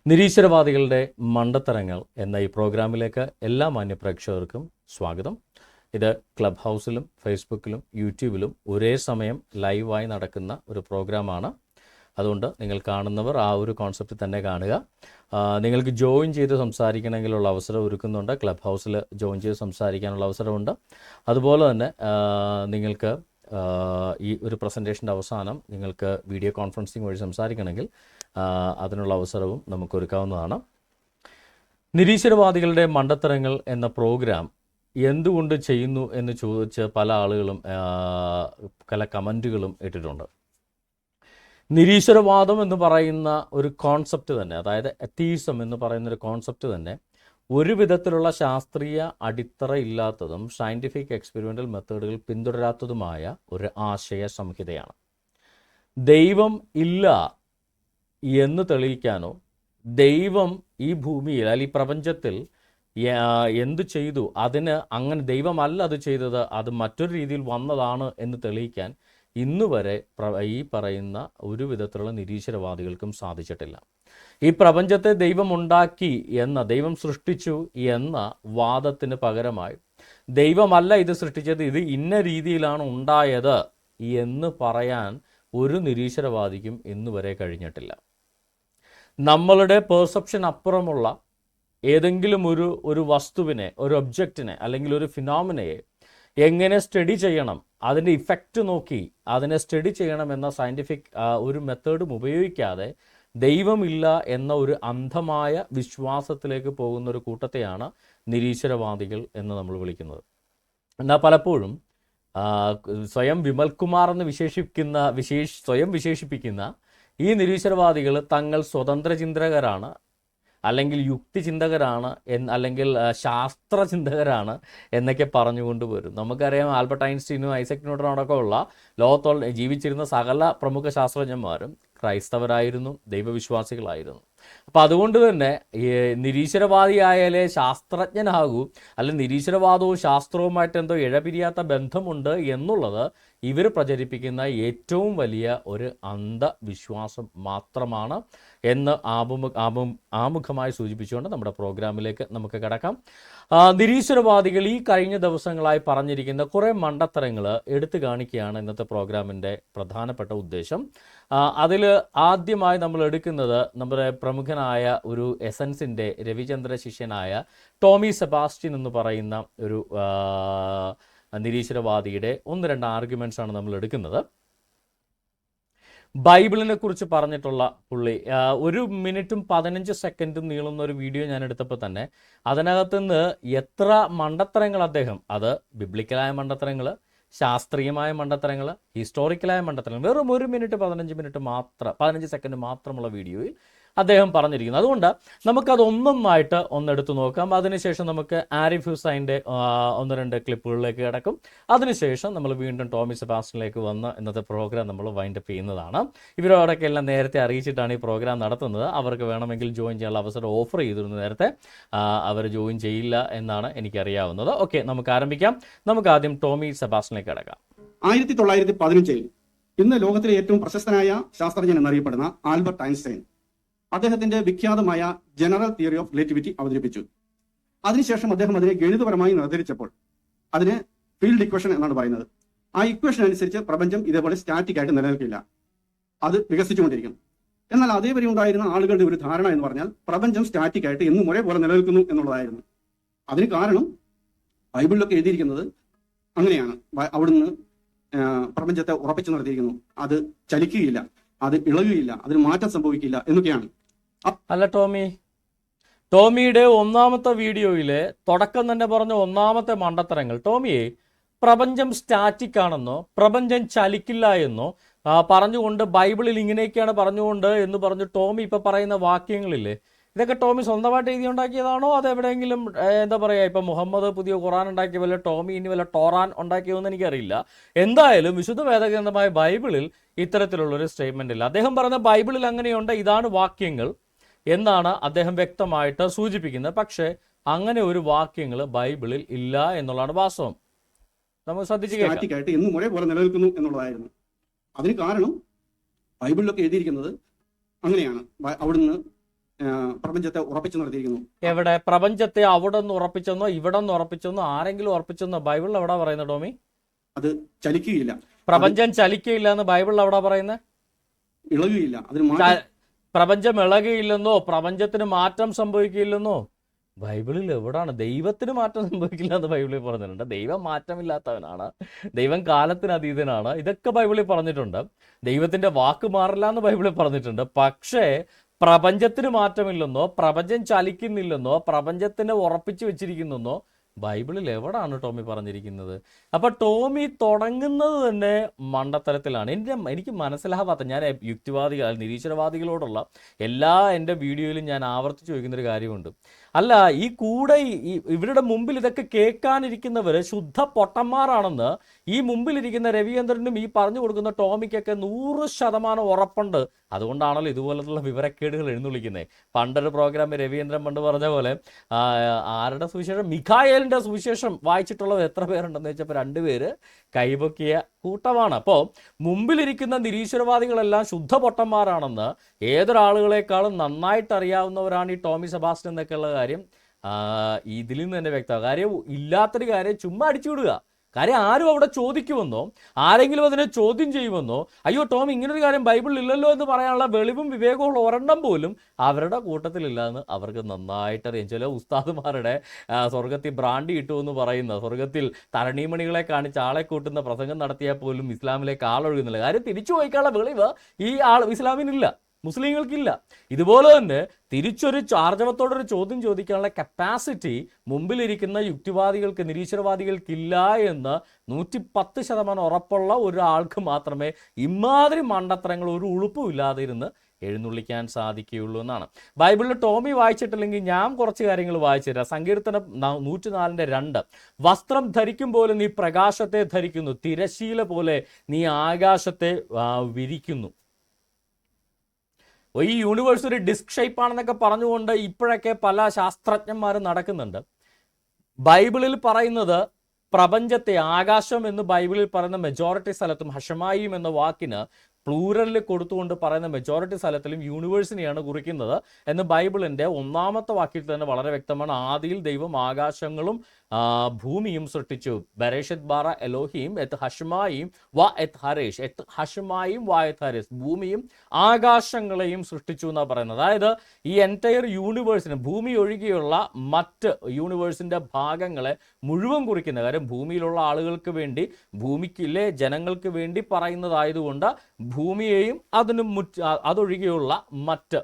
നിരീശ്വരവാദികളുടെ മണ്ടത്തരങ്ങൾ എന്ന ഈ പ്രോഗ്രാമിലേക്ക് എല്ലാ മാന്യപ്രേക്ഷകർക്കും സ്വാഗതം. ഇത് ക്ലബ് ഹൗസിലും ഫേസ്ബുക്കിലും യൂട്യൂബിലും ഒരേ സമയം ലൈവായി നടക്കുന്ന ഒരു പ്രോഗ്രാമാണ്. അതുകൊണ്ട് നിങ്ങൾ കാണുന്നവർ ആ ഒരു കോൺസെപ്റ്റ് തന്നെ കാണുക. നിങ്ങൾക്ക് ജോയിൻ ചെയ്ത് സംസാരിക്കണമെങ്കിലുള്ള അവസരം ഒരുക്കുന്നുണ്ട്. ക്ലബ് ഹൗസിൽ ജോയിൻ ചെയ്ത് സംസാരിക്കാനുള്ള അവസരമുണ്ട്. അതുപോലെ തന്നെ നിങ്ങൾക്ക് ഈ ഒരു പ്രസൻറ്റേഷൻ്റെ അവസാനം നിങ്ങൾക്ക് വീഡിയോ കോൺഫറൻസിങ് വഴി സംസാരിക്കണമെങ്കിൽ അതിനുള്ള അവസരവും നമുക്ക് ഒരുക്കാവുന്നതാണ്. നിരീശ്വരവാദികളുടെ മണ്ടത്തരങ്ങൾ എന്ന പ്രോഗ്രാം എന്തുകൊണ്ട് ചെയ്യുന്നു എന്ന് ചോദിച്ച് പല ആളുകളും പല കമൻറ്റുകളും ഇട്ടിട്ടുണ്ട്. നിരീശ്വരവാദം എന്ന് പറയുന്ന ഒരു കോൺസെപ്റ്റ് തന്നെ, അതായത് എത്തീസം എന്ന് പറയുന്ന ഒരു കോൺസെപ്റ്റ് തന്നെ ഒരു വിധത്തിലുള്ള ശാസ്ത്രീയ അടിത്തറ ഇല്ലാത്തതും സയൻറ്റിഫിക് എക്സ്പെരിമെൻ്റൽ മെത്തേഡുകൾ പിന്തുടരാത്തതുമായ ഒരു ആശയ സംഹിതയാണ്. ദൈവം ഇല്ല എന്ന് തെളിയിക്കാനോ ദൈവം ഈ ഭൂമിയിൽ അല്ലെങ്കിൽ ഈ പ്രപഞ്ചത്തിൽ എന്തു ചെയ്തു, അതിന് അങ്ങനെ ദൈവമല്ല അത് ചെയ്തത്, അത് മറ്റൊരു രീതിയിൽ വന്നതാണ് എന്ന് തെളിയിക്കാൻ ഇന്ന് വരെ ഈ പറയുന്ന ഒരു വിധത്തിലുള്ള നിരീശ്വരവാദികൾക്കും സാധിച്ചിട്ടില്ല. ഈ പ്രപഞ്ചത്തെ ദൈവം ഉണ്ടാക്കി എന്ന, ദൈവം സൃഷ്ടിച്ചു എന്ന വാദത്തിന് പകരമായി ദൈവമല്ല ഇത് സൃഷ്ടിച്ചത്, ഇത് ഇന്ന രീതിയിലാണ് ഉണ്ടായത് എന്ന് പറയാൻ ഒരു നിരീശ്വരവാദിക്കും ഇന്ന് വരെ കഴിഞ്ഞിട്ടില്ല. നമ്മളുടെ പെർസെപ്ഷൻ അപ്പുറമുള്ള ഏതെങ്കിലും ഒരു വസ്തുവിനെ, ഒരു ഒബ്ജക്റ്റിനെ അല്ലെങ്കിൽ ഒരു ഫിനോമിനയെ എങ്ങനെ സ്റ്റഡി ചെയ്യണം, അതിൻ്റെ ഇഫക്റ്റ് നോക്കി അതിനെ സ്റ്റഡി ചെയ്യണം എന്ന സയൻറ്റിഫിക് ഒരു മെത്തേഡും ഉപയോഗിക്കാതെ ദൈവമില്ല എന്ന ഒരു അന്ധമായ വിശ്വാസത്തിലേക്ക് പോകുന്ന ഒരു കൂട്ടത്തെയാണ് നിരീശ്വരവാദികൾ എന്ന് നമ്മൾ വിളിക്കുന്നത്. എന്നാൽ പലപ്പോഴും സ്വയം വിമൽകുമാർ എന്ന് സ്വയം വിശേഷിപ്പിക്കുന്ന ഈ നിരീശ്വരവാദികൾ തങ്ങൾ സ്വതന്ത്ര ചിന്തകരാണ്, അല്ലെങ്കിൽ യുക്തി ചിന്തകരാണ്, അല്ലെങ്കിൽ ശാസ്ത്ര ചിന്തകരാണ് എന്നൊക്കെ പറഞ്ഞുകൊണ്ട് വരും. നമുക്കറിയാം, ആൽബർട്ട് ഐൻസ്റ്റീനും ഐസക് ന്യൂട്ടനും അടക്കമുള്ള ലോകത്തോളം ജീവിച്ചിരുന്ന സകല പ്രമുഖ ശാസ്ത്രജ്ഞന്മാരും ക്രൈസ്തവരായിരുന്നു, ദൈവവിശ്വാസികളായിരുന്നു. അപ്പോൾ അതുകൊണ്ട് തന്നെ നിരീശ്വരവാദിയായാലേ ശാസ്ത്രജ്ഞനാകൂ, അല്ലെങ്കിൽ നിരീശ്വരവാദവും ശാസ്ത്രവുമായിട്ട് എന്തോ ഇഴപിരിയാത്ത ബന്ധമുണ്ട് എന്നുള്ളത് ഇവർ പ്രചരിപ്പിക്കുന്ന ഏറ്റവും വലിയ ഒരു അന്ധവിശ്വാസം മാത്രമാണ് എന്ന് ആമുഖമായി സൂചിപ്പിച്ചുകൊണ്ട് നമ്മുടെ പ്രോഗ്രാമിലേക്ക് നമുക്ക് കിടക്കാം. നിരീശ്വരവാദികൾ ഈ കഴിഞ്ഞ ദിവസങ്ങളായി പറഞ്ഞിരിക്കുന്ന കുറേ മണ്ടത്തരങ്ങൾ എടുത്തു കാണിക്കുകയാണ് ഇന്നത്തെ പ്രോഗ്രാമിൻ്റെ പ്രധാനപ്പെട്ട ഉദ്ദേശം. അതിൽ ആദ്യമായി നമ്മൾ എടുക്കുന്നത് നമ്മുടെ പ്രമുഖനായ ഒരു എസൻസിൻ്റെ രവിചന്ദ്ര ശിഷ്യനായ ടോമി സെബാസ്റ്റ്യൻ എന്ന് പറയുന്ന ഒരു നിരീശ്വരവാദിയുടെ 1-2 ആർഗ്യുമെൻറ്റ്സ് ആണ് നമ്മൾ എടുക്കുന്നത്. ബൈബിളിനെ കുറിച്ച് പറഞ്ഞിട്ടുള്ള പുള്ളി 1 മിനിറ്റും 15 സെക്കൻഡും നീളുന്ന ഒരു വീഡിയോ ഞാൻ എടുത്തപ്പോൾ തന്നെ അതിനകത്തുനിന്ന് എത്ര മണ്ടത്തരങ്ങൾ അദ്ദേഹം, അത് ബിബ്ലിക്കലായ മണ്ടത്തരങ്ങൾ, ശാസ്ത്രീയമായ മണ്ടത്തരങ്ങൾ, ഹിസ്റ്റോറിക്കലായ മണ്ടത്തരങ്ങൾ വെറും 1 മിനിറ്റ് 15 സെക്കൻഡ് മാത്രമുള്ള വീഡിയോയിൽ അദ്ദേഹം പറഞ്ഞിരിക്കുന്നു. അതുകൊണ്ട് നമുക്കതൊന്നൊന്നായിട്ട് ഒന്നെടുത്ത് നോക്കാം. അതിനുശേഷം നമുക്ക് ആരിഫ് ഹുസൈൻ്റെ 1-2 ക്ലിപ്പുകളിലേക്ക് കിടക്കും. അതിനുശേഷം നമ്മൾ വീണ്ടും ടോമി സെബാസ്റ്റ്യനിലേക്ക് വന്ന് ഇന്നത്തെ പ്രോഗ്രാം നമ്മൾ വൈൻഡപ്പ് ചെയ്യുന്നതാണ്. ഇവരോടൊക്കെ എല്ലാം നേരത്തെ അറിയിച്ചിട്ടാണ് ഈ പ്രോഗ്രാം നടത്തുന്നത്. അവർക്ക് വേണമെങ്കിൽ ജോയിൻ ചെയ്യാനുള്ള അവസരം ഓഫർ ചെയ്തിരുന്നു നേരത്തെ. അവർ ജോയിൻ ചെയ്യില്ല എന്നാണ് എനിക്കറിയാവുന്നത്. ഓക്കെ, നമുക്ക് ആരംഭിക്കാം. നമുക്ക് ആദ്യം ടോമി സെബാസ്റ്റ്യനിലേക്ക് കിടക്കാം. 1915 ഇന്ന് ലോകത്തിലെ ഏറ്റവും പ്രശസ്തനായ ശാസ്ത്രജ്ഞൻ എന്നറിയപ്പെടുന്ന ആൽബർട്ട് ഐൻസ്റ്റൈൻ അദ്ദേഹത്തിന്റെ വിഖ്യാതമായ ജനറൽ തിയറി ഓഫ് റിലേറ്റിവിറ്റി അവതരിപ്പിച്ചു. അതിനുശേഷം അദ്ദേഹം അതിനെ ഗണിതപരമായി നിർദ്ധരിച്ചപ്പോൾ അതിന് ഫീൽഡ് ഇക്വേഷൻ എന്നാണ് പറയുന്നത്. ആ ഇക്വേഷൻ അനുസരിച്ച് പ്രപഞ്ചം ഇതേപോലെ സ്റ്റാറ്റിക് ആയിട്ട് നിലനിൽക്കില്ല, അത് വികസിച്ചുകൊണ്ടിരിക്കും. എന്നാൽ അതേവരെ ഉണ്ടായിരുന്ന ആളുകളുടെ ഒരു ധാരണ എന്ന് പറഞ്ഞാൽ പ്രപഞ്ചം സ്റ്റാറ്റിക് ആയിട്ട് എന്നും ഒരേപോലെ നിലനിൽക്കുന്നു എന്നുള്ളതായിരുന്നു. അതിന് കാരണം ബൈബിളിലൊക്കെ എഴുതിയിരിക്കുന്നത് അങ്ങനെയാണ്. അവിടുന്ന് പ്രപഞ്ചത്തെ ഉറപ്പിച്ചു നിർത്തിയിരിക്കുന്നു, അത് ചലിക്കുകയില്ല, അത് ഇളകുകയില്ല, അതിന് മാറ്റം സംഭവിക്കില്ല എന്നൊക്കെയാണ്. അല്ല ടോമിയുടെ ഒന്നാമത്തെ വീഡിയോയിലെ തുടക്കം തന്നെ പറഞ്ഞ ഒന്നാമത്തെ മണ്ടത്തരങ്ങൾ, ടോമിയെ പ്രപഞ്ചം സ്റ്റാറ്റിക് ആണെന്നോ പ്രപഞ്ചം ചലിക്കില്ല എന്നോ പറഞ്ഞുകൊണ്ട് ബൈബിളിൽ ഇങ്ങനെയൊക്കെയാണ് പറഞ്ഞുകൊണ്ട് എന്ന് പറഞ്ഞു ടോമി ഇപ്പം പറയുന്ന വാക്യങ്ങളില്ലേ, ഇതൊക്കെ ടോമി സ്വന്തമായിട്ട് എഴുതി ഉണ്ടാക്കിയതാണോ അത് എവിടെയെങ്കിലും എന്താ പറയുക, ഇപ്പം മുഹമ്മദ് പുതിയ ഖുറാൻ ഉണ്ടാക്കിയ വല്ല ടോമി ഇനി വല്ല ടോറാൻ ഉണ്ടാക്കിയോന്ന് എനിക്കറിയില്ല. എന്തായാലും വിശുദ്ധ വേദഗ്രന്ഥമായ ബൈബിളിൽ ഇത്തരത്തിലുള്ളൊരു സ്റ്റേറ്റ്മെൻ്റ് ഇല്ല. അദ്ദേഹം പറഞ്ഞ ബൈബിളിൽ അങ്ങനെയുണ്ട്, ഇതാണ് വാക്യങ്ങൾ എന്നാണ് അദ്ദേഹം വ്യക്തമായിട്ട് സൂചിപ്പിക്കുന്നത്. പക്ഷേ അങ്ങനെ ഒരു വാക്യങ്ങൾ ബൈബിളിൽ ഇല്ല എന്നുള്ളതാണ് വാസ്തവം. നമുക്ക് ശ്രദ്ധിച്ച് കേൾക്കാം. എന്നും ഒരേപോലെ നിലനിൽക്കുന്നു എന്നുള്ളതായിരുന്നു. അതിന് കാരണം ബൈബിളിലൊക്കെ എഴുതിയിരിക്കുന്നത് അങ്ങനെയാണ്. അവിടുന്ന് പ്രപഞ്ചത്തെ ഉറപ്പിച്ചു നിർത്തിയിരിക്കുന്നു. എവിടെ? പ്രപഞ്ചത്തെ അവിടെ നിന്ന് ഉറപ്പിച്ചെന്നോ ഇവിടെ നിന്ന് ഉറപ്പിച്ചെന്നോ ആരെങ്കിലും ഉറപ്പിച്ചെന്നോ ബൈബിളിൽ എവിടെ പറയുന്നത് ടോമി? അത് ചലിക്കുകയില്ല, പ്രപഞ്ചം ചലിക്കയില്ല എന്ന് ബൈബിളിൽ എവിടെ പറയുന്നത്? ഇളകുകയില്ല, അതിന് പ്രപഞ്ചം ഇളകുകയില്ലെന്നോ പ്രപഞ്ചത്തിന് മാറ്റം സംഭവിക്കില്ലെന്നോ ബൈബിളിൽ എവിടാണ്? ദൈവത്തിന് മാറ്റം സംഭവിക്കില്ല എന്ന് ബൈബിളിൽ പറഞ്ഞിട്ടുണ്ട്. ദൈവം മാറ്റമില്ലാത്തവനാണ്, ദൈവം കാലത്തിന് അതീതനാണ്, ഇതൊക്കെ ബൈബിളിൽ പറഞ്ഞിട്ടുണ്ട്. ദൈവത്തിന്റെ വാക്ക് മാറില്ല എന്ന് ബൈബിളിൽ പറഞ്ഞിട്ടുണ്ട്. പക്ഷേ പ്രപഞ്ചത്തിന് മാറ്റമില്ലെന്നോ പ്രപഞ്ചം ചലിക്കുന്നില്ലെന്നോ പ്രപഞ്ചത്തിനെ ഉറപ്പിച്ചു വെച്ചിരിക്കുന്നെന്നോ ബൈബിളിൽ എവിടാണ് ടോമി പറഞ്ഞിരിക്കുന്നത്? അപ്പൊ ടോമി തുടങ്ങുന്നത് തന്നെ മണ്ടത്തരത്തിലാണ്. എനിക്ക് മനസ്സിലാവാത്ത, ഞാൻ യുക്തിവാദികൾ നിരീശ്വരവാദികളോടുള്ള എൻ്റെ വീഡിയോയിലും ഞാൻ ആവർത്തിച്ച് ചോദിക്കുന്നൊരു കാര്യമുണ്ട്. അല്ല, ഈ കൂടെ ഇവരുടെ മുമ്പിൽ ഇതൊക്കെ കേൾക്കാനിരിക്കുന്നവർ ശുദ്ധ പൊട്ടന്മാരാണെന്ന് ഈ മുമ്പിലിരിക്കുന്ന രവിചന്ദ്രനും ഈ പറഞ്ഞു കൊടുക്കുന്ന ടോമിക്കൊക്കെ 100% ഉറപ്പുണ്ട്. അതുകൊണ്ടാണല്ലോ ഇതുപോലുള്ള വിവരക്കേടുകൾ എഴുന്നള്ളിക്കുന്നത്. പണ്ടൊരു പ്രോഗ്രാം രവീന്ദ്രൻ പണ്ട് പറഞ്ഞ പോലെ ആരുടെ സുവിശേഷം, മിഖായേലിന്റെ സുവിശേഷം വായിച്ചിട്ടുള്ളത് എത്ര പേരുണ്ടെന്ന് വെച്ചപ്പോൾ 2 പേര് കൈപൊക്കിയ കൂട്ടമാണ്. അപ്പോൾ മുമ്പിലിരിക്കുന്ന നിരീശ്വരവാദികളെല്ലാം ശുദ്ധ പൊട്ടന്മാരാണെന്ന് ഏതൊരാളുകളെക്കാളും നന്നായിട്ട് അറിയാവുന്നവരാണ് ഈ ടോമി സെബാസ്റ്റ്യൻ എന്നൊക്കെയുള്ള കാര്യം ഇതിൽ നിന്ന് തന്നെ വ്യക്തമാണ്. കാര്യം ഇല്ലാത്തൊരു കാര്യം ചുമ്മാ അടിച്ചു വിടുക. കാര്യം ആരും അവിടെ ചോദിക്കുമെന്നോ ആരെങ്കിലും അതിനെ ചോദ്യം ചെയ്യുമെന്നോ അയ്യോ ടോം ഇങ്ങനൊരു കാര്യം ബൈബിളിൽ ഇല്ലല്ലോ എന്ന് പറയാനുള്ള വെളിവും വിവേകവും ഒരെണ്ണം പോലും അവരുടെ കൂട്ടത്തിലില്ല എന്ന് അവർക്ക് നന്നായിട്ട് അറിയാം. ചില ഉസ്താദുമാരുടെ സ്വർഗത്തിൽ ബ്രാൻഡി ഇട്ടു എന്ന് പറയുന്ന, സ്വർഗത്തിൽ തരണീമണികളെ കാണിച്ച് ആളെ കൂട്ടുന്ന പ്രസംഗം നടത്തിയാൽ പോലും ഇസ്ലാമിലേക്ക് ആളൊഴുകുന്നില്ല. കാര്യം തിരിച്ചു പോയിക്കാനുള്ള വെളിവ് ഈ ഇസ്ലാമിനില്ല, മുസ്ലിങ്ങൾക്കില്ല. ഇതുപോലെ തന്നെ തിരിച്ചൊരു ആർജവത്തോടൊരു ചോദ്യം ചോദിക്കാനുള്ള കപ്പാസിറ്റി മുമ്പിലിരിക്കുന്ന യുക്തിവാദികൾക്ക്, നിരീശ്വരവാദികൾക്കില്ല എന്ന് 110% ഉറപ്പുള്ള ഒരാൾക്ക് മാത്രമേ ഇമാതിരി മണ്ടത്തരങ്ങൾ ഒരു ഉളുപ്പുമില്ലാതെ ഇരുന്ന് എഴുന്നള്ളിക്കാൻ സാധിക്കുകയുള്ളൂ എന്നാണ്. ബൈബിളിൽ ടോമി വായിച്ചിട്ടില്ലെങ്കിൽ ഞാൻ കുറച്ച് കാര്യങ്ങൾ വായിച്ചു തരാം. സങ്കീർത്തനം 104:2 വസ്ത്രം ധരിക്കും പോലെ നീ പ്രകാശത്തെ ധരിക്കുന്നു, തിരശീല പോലെ നീ ആകാശത്തെ വിരിക്കുന്നു. ഈ യൂണിവേഴ്സ് ഒരു ഡിസ്ക് ഷേപ്പാണെന്നൊക്കെ പറഞ്ഞുകൊണ്ട് ഇപ്പോഴൊക്കെ പല ശാസ്ത്രജ്ഞന്മാരും നടക്കുന്നുണ്ട്. ബൈബിളിൽ പറയുന്നത് പ്രപഞ്ചത്തെ, ആകാശം എന്ന് ബൈബിളിൽ പറയുന്ന മെജോറിറ്റി സ്ഥലത്തും ഹഷമായിയും എന്ന വാക്കിന് പ്ലൂറലിൽ കൊടുത്തുകൊണ്ട് പറയുന്ന മെജോറിറ്റി സ്ഥലത്തിലും യൂണിവേഴ്സിനെയാണ് കുറിക്കുന്നത് എന്ന് ബൈബിളിൻ്റെ 1-ാമത്തെ വാക്യത്തിൽ തന്നെ വളരെ വ്യക്തമാണ്. ആദിയിൽ ദൈവം ആകാശങ്ങളും ഭൂമിയും സൃഷ്ടിച്ചു. ബരേഷത് ബാറ എലോഹീം എത്ത് ഹഷ്മായും വ എത്ത് ഹരേഷ്, എത്ത് ഹഷ്മായും വ എത്ത് ഹരേഷ്, ഭൂമിയും ആകാശങ്ങളെയും സൃഷ്ടിച്ചു എന്നാണ് പറയുന്നത്. അതായത് ഈ എൻറ്റയർ യൂണിവേഴ്സിന്, ഭൂമി ഒഴികെയുള്ള മറ്റ് യൂണിവേഴ്സിൻ്റെ ഭാഗങ്ങളെ മുഴുവൻ കുറിക്കുന്ന കാര്യം ഭൂമിയിലുള്ള ആളുകൾക്ക് വേണ്ടി, ഭൂമിക്കിലെ ജനങ്ങൾക്ക് വേണ്ടി പറയുന്നതായതുകൊണ്ട് ഭൂമിയെയും അതൊഴികെയുള്ള മറ്റ്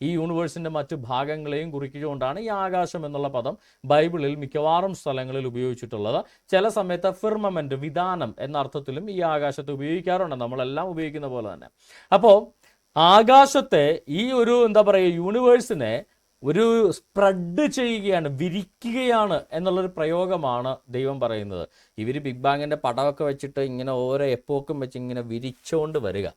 ഈ യൂണിവേഴ്സിൻ്റെ മറ്റ് ഭാഗങ്ങളെയും കുറിച്ചുകൊണ്ടാണ് ഈ ആകാശം എന്നുള്ള പദം ബൈബിളിൽ മിക്കവാറും സ്ഥലങ്ങളിൽ ഉപയോഗിച്ചിട്ടുള്ളത്. ചില സമയത്ത് ഫിർമമെന്റ്, വിധാനം എന്ന അർത്ഥത്തിലും ഈ ആകാശത്തെ ഉപയോഗിക്കാറുണ്ട്, നമ്മളെല്ലാം ഉപയോഗിക്കുന്ന പോലെ തന്നെ. അപ്പോൾ ആകാശത്തെ ഈ ഒരു യൂണിവേഴ്സിനെ ഒരു സ്പ്രെഡ് ചെയ്യുകയാണ്, വിരിക്കുകയാണ് എന്നുള്ളൊരു പ്രയോഗമാണ് ദൈവം പറയുന്നത്. ഇവർ ബിഗ് ബാങ്ങിൻ്റെ പടമൊക്കെ വെച്ചിട്ട് ഇങ്ങനെ ഓരോ എപ്പോക്കും വെച്ച് ഇങ്ങനെ വിരിച്ചുകൊണ്ട് വരിക.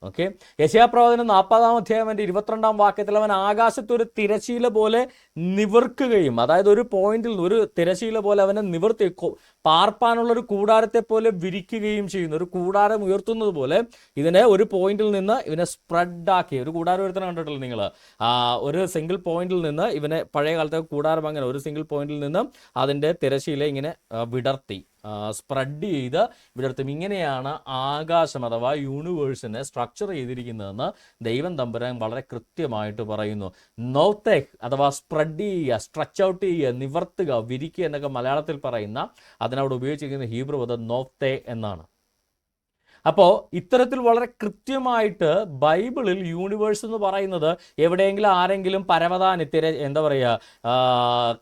ഓക്കെ, യെശയ്യാപ്രവചനം 40-ാം അധ്യായം 22-ാം വാക്യത്തിൽ അവൻ ആകാശത്ത് ഒരു തിരശീല പോലെ നിവർക്കുകയും, അതായത് ഒരു പോയിന്റിൽ ഒരു തിരശീല പോലെ അവനെ നിവർത്തി പാർപ്പാനുള്ള ഒരു കൂടാരത്തെ പോലെ വിരിക്കുകയും ചെയ്യുന്നു. ഒരു കൂടാരം ഉയർത്തുന്നത് പോലെ ഇതിനെ ഒരു പോയിന്റിൽ നിന്ന് ഇവനെ സ്പ്രെഡാക്കി, ഒരു കൂടാരം ഉയർത്തണം കണ്ടിട്ടില്ല നിങ്ങൾ? ഒരു സിംഗിൾ പോയിന്റിൽ നിന്ന് ഇവനെ, പഴയ കാലത്തെ കൂടാരം അങ്ങനെ ഒരു സിംഗിൾ പോയിന്റിൽ നിന്ന് അതിൻ്റെ തിരശീല ഇങ്ങനെ വിടർത്തി, സ്പ്രെഡ് ചെയ്ത് വിടർത്തും. ഇങ്ങനെയാണ് ആകാശം അഥവാ യൂണിവേഴ്സിനെ സ്ട്രക്ചർ ചെയ്തിരിക്കുന്നതെന്ന് ദൈവം തമ്പുരാൻ വളരെ കൃത്യമായിട്ട് പറയുന്നു. നോത്തേഹ് അഥവാ സ്പ്രെഡ് ചെയ്യുക, സ്ട്രെച്ച് ഔട്ട് ചെയ്യുക, നിവർത്തുക, വിരിക്കുക എന്നൊക്കെ മലയാളത്തിൽ പറയുന്ന അതിനവിടെ ഉപയോഗിച്ചിരിക്കുന്ന ഹീബ്രു പദം നോത്തേ എന്നാണ്. അപ്പോൾ ഇത്തരത്തിൽ വളരെ കൃത്യമായിട്ട് ബൈബിളിൽ യൂണിവേഴ്സ് എന്ന് പറയുന്നത് എവിടെയെങ്കിലും ആരെങ്കിലും പരവതാനി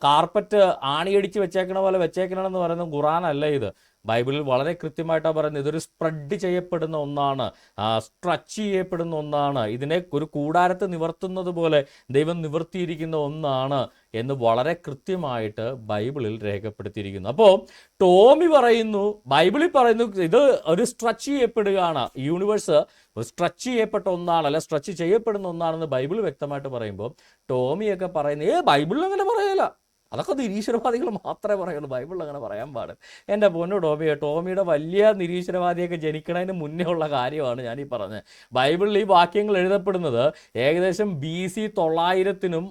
കാർപ്പറ്റ് ആണിയടിച്ച് വെച്ചേക്കണ പോലെ വെച്ചേക്കണമെന്ന് പറയുന്നത് ഖുറാനല്ല. ഇത് ബൈബിളിൽ വളരെ കൃത്യമായിട്ടാണ് പറയുന്നത്. ഇതൊരു സ്പ്രെഡ് ചെയ്യപ്പെടുന്ന ഒന്നാണ്, സ്ട്രെച്ച് ചെയ്യപ്പെടുന്ന ഒന്നാണ്, ഇതിനെ ഒരു കൂടാരത്ത് നിവർത്തുന്നത് പോലെ ദൈവം നിവർത്തിയിരിക്കുന്ന ഒന്നാണ് എന്ന് വളരെ കൃത്യമായിട്ട് ബൈബിളിൽ രേഖപ്പെടുത്തിയിരിക്കുന്നു. അപ്പോൾ ടോമി പറയുന്നു, ബൈബിളിൽ പറയുന്നു ഇത് ഒരു സ്ട്രെച്ച് ചെയ്യപ്പെടുകയാണ്, യൂണിവേഴ്സ് സ്ട്രെച്ച് ചെയ്യപ്പെട്ട ഒന്നാണ്, അല്ല സ്ട്രെച്ച് ചെയ്യപ്പെടുന്ന ഒന്നാണെന്ന് ബൈബിൾ വ്യക്തമായിട്ട് പറയുമ്പോൾ ടോമിയൊക്കെ പറയുന്നത് ബൈബിളിൽ അങ്ങനെ പറയല, അതൊക്കെ നിരീശ്വരവാദികൾ മാത്രമേ പറയുള്ളൂ, ബൈബിളിൽ അങ്ങനെ പറയാൻ പാടില്ല. എൻ്റെ പൊന്നു ടോമിയുടെ വലിയ നിരീശ്വരവാദിയൊക്കെ ജനിക്കണതിന് മുന്നേ ഉള്ള കാര്യമാണ് ഞാനീ പറഞ്ഞത്. ബൈബിളിൽ ഈ വാക്യങ്ങൾ എഴുതപ്പെടുന്നത് ഏകദേശം BC 900-നും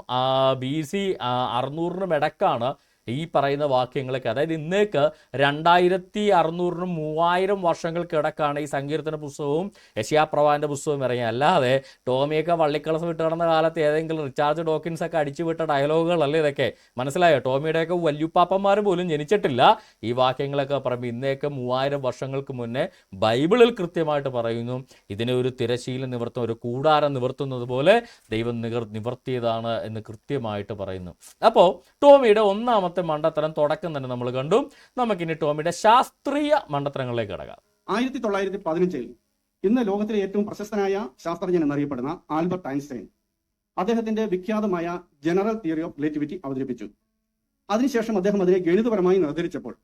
BC 600-നും ഇടക്കാണ് ഈ പറയുന്ന വാക്യങ്ങളൊക്കെ. അതായത് ഇന്നേക്ക് 2600-നും 3000 വർഷങ്ങൾക്കിടക്കാണ് ഈ സങ്കീർത്തന പുസ്തകവും യെശയ്യാപ്രവാചകന്റെ പുസ്തകവും ഇറങ്ങിയത്. അല്ലാതെ ടോമിയൊക്കെ വള്ളിക്കളസ് വിട്ട് കിടന്ന കാലത്ത് ഏതെങ്കിലും റിച്ചാർഡ് ഡോക്കിൻസ് ഒക്കെ അടിച്ചു വിട്ട ഡയലോഗുകളല്ലേ ഇതൊക്കെ? മനസ്സിലായോ? ടോമിയുടെയൊക്കെ വല്യുപ്പാപ്പന്മാർ പോലും ജനിച്ചിട്ടില്ല ഈ വാക്യങ്ങളൊക്കെ പറയുമ്പോൾ. ഇന്നേക്ക് 3000 വർഷങ്ങൾക്ക് മുന്നേ ബൈബിളിൽ കൃത്യമായിട്ട് പറയുന്നു, ഇതിനെ ഒരു തിരശീല നിവർത്തും, ഒരു കൂടാരം നിവർത്തുന്നത് പോലെ ദൈവം നിവർത്തിയതാണ് എന്ന് കൃത്യമായിട്ട് പറയുന്നു. അപ്പോൾ ടോമിയുടെ ഒന്നാമത്തെ മണ്ടത്തരം തുടക്കം തന്നെ നമ്മൾ കണ്ടു. നമുക്കിനി ടോമിയുടെ ശാസ്ത്രീയ മണ്ടത്തരങ്ങളിലേക്ക് കടക്കാം. 1915 ഇന്ന് ലോകത്തിലെ ഏറ്റവും പ്രശസ്തനായ ശാസ്ത്രജ്ഞൻ എന്നറിയപ്പെടുന്ന ആൽബർട്ട് ഐൻസ്റ്റൈൻ അദ്ദേഹത്തിന്റെ വിഖ്യാതമായ ജനറൽ തിയറി ഓഫ് റിലേറ്റിവിറ്റി അവതരിപ്പിച്ചു. അതിനുശേഷം അദ്ദേഹം അതിനെ ഗണിതപരമായി നിർദ്ധരിച്ചപ്പോൾ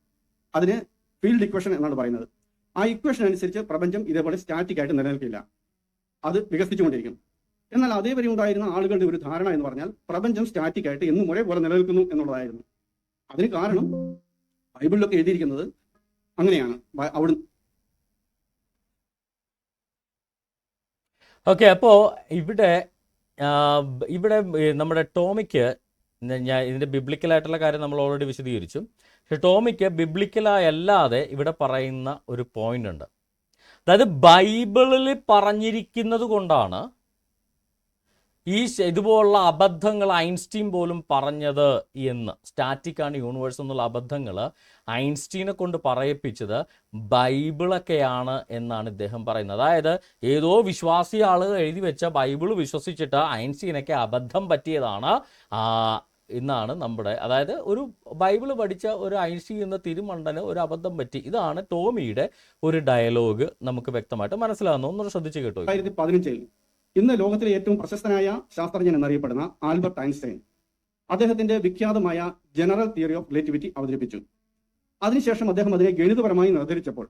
അതിന് ഫീൽഡ് ഇക്വേഷൻ എന്നാണ് പറയുന്നത്. ആ ഇക്വേഷൻ അനുസരിച്ച് പ്രപഞ്ചം ഇതേപോലെ സ്റ്റാറ്റിക് ആയിട്ട് നിലനിൽക്കില്ല, അത് വികസിച്ചുകൊണ്ടിരിക്കും. എന്നാൽ അതേവരെ ഉണ്ടായിരുന്ന ആളുകളുടെ ഒരു ധാരണ എന്ന് പറഞ്ഞാൽ പ്രപഞ്ചം സ്റ്റാറ്റിക് ആയിട്ട് എന്നും ഒരേപോലെ നിലനിൽക്കുന്നു എന്നുള്ളതായിരുന്നു. അതിന് കാരണം ബൈബിളിലൊക്കെ എഴുതിയിരിക്കുന്നത് അങ്ങനെയാണ്. ഓക്കെ, അപ്പോൾ ഇവിടെ നമ്മുടെ ടോമിക്ക് ഞാൻ ഇതിൻ്റെ ബിബ്ലിക്കലായിട്ടുള്ള കാര്യം നമ്മൾ ഓൾറെഡി വിശദീകരിച്ചു. പക്ഷെ ടോമിക്ക് ബിബ്ലിക്കലായല്ലാതെ ഇവിടെ പറയുന്ന ഒരു പോയിന്റ് ഉണ്ട്. അതായത് ബൈബിളിൽ പറഞ്ഞിരിക്കുന്നത് കൊണ്ടാണ് ഈ ഇതുപോലുള്ള അബദ്ധങ്ങൾ ഐൻസ്റ്റീൻ പോലും പറഞ്ഞത് എന്ന്. സ്റ്റാറ്റിക്കാണ് യൂണിവേഴ്സ് എന്നുള്ള അബദ്ധങ്ങൾ ഐൻസ്റ്റീനെ കൊണ്ട് പറയിപ്പിച്ചത് ബൈബിളൊക്കെയാണ് എന്നാണ് ഇദ്ദേഹം പറയുന്നത്. അതായത് ഏതോ വിശ്വാസി ആളുകൾ എഴുതി വെച്ച ബൈബിൾ വിശ്വസിച്ചിട്ട് ഐൻസ്റ്റീനൊക്കെ അബദ്ധം പറ്റിയതാണ് എന്നാണ് നമ്മുടെ, അതായത് ഒരു ബൈബിൾ പഠിച്ച ഒരു ഐൻസ്റ്റീൻ എന്ന തിരുമണ്ടന് ഒരു അബദ്ധം പറ്റി. ഇതാണ് ടോമിയുടെ ഒരു ഡയലോഗ്. നമുക്ക് വ്യക്തമായിട്ട് മനസ്സിലാകുന്നു. ഒന്നുകൂടെ ശ്രദ്ധിച്ചു കേട്ടോ. 2015 ഇന്ന് ലോകത്തിലെ ഏറ്റവും പ്രശസ്തനായ ശാസ്ത്രജ്ഞൻ എന്നറിയപ്പെടുന്ന ആൽബർട്ട് ഐൻസ്റ്റൈൻ അദ്ദേഹത്തിന്റെ വിഖ്യാതമായ ജനറൽ തിയറി ഓഫ് റിലേറ്റിവിറ്റി അവതരിപ്പിച്ചു. അതിനുശേഷം അദ്ദേഹം അതിനെ ഗണിതപരമായി നിർദ്ധരിച്ചപ്പോൾ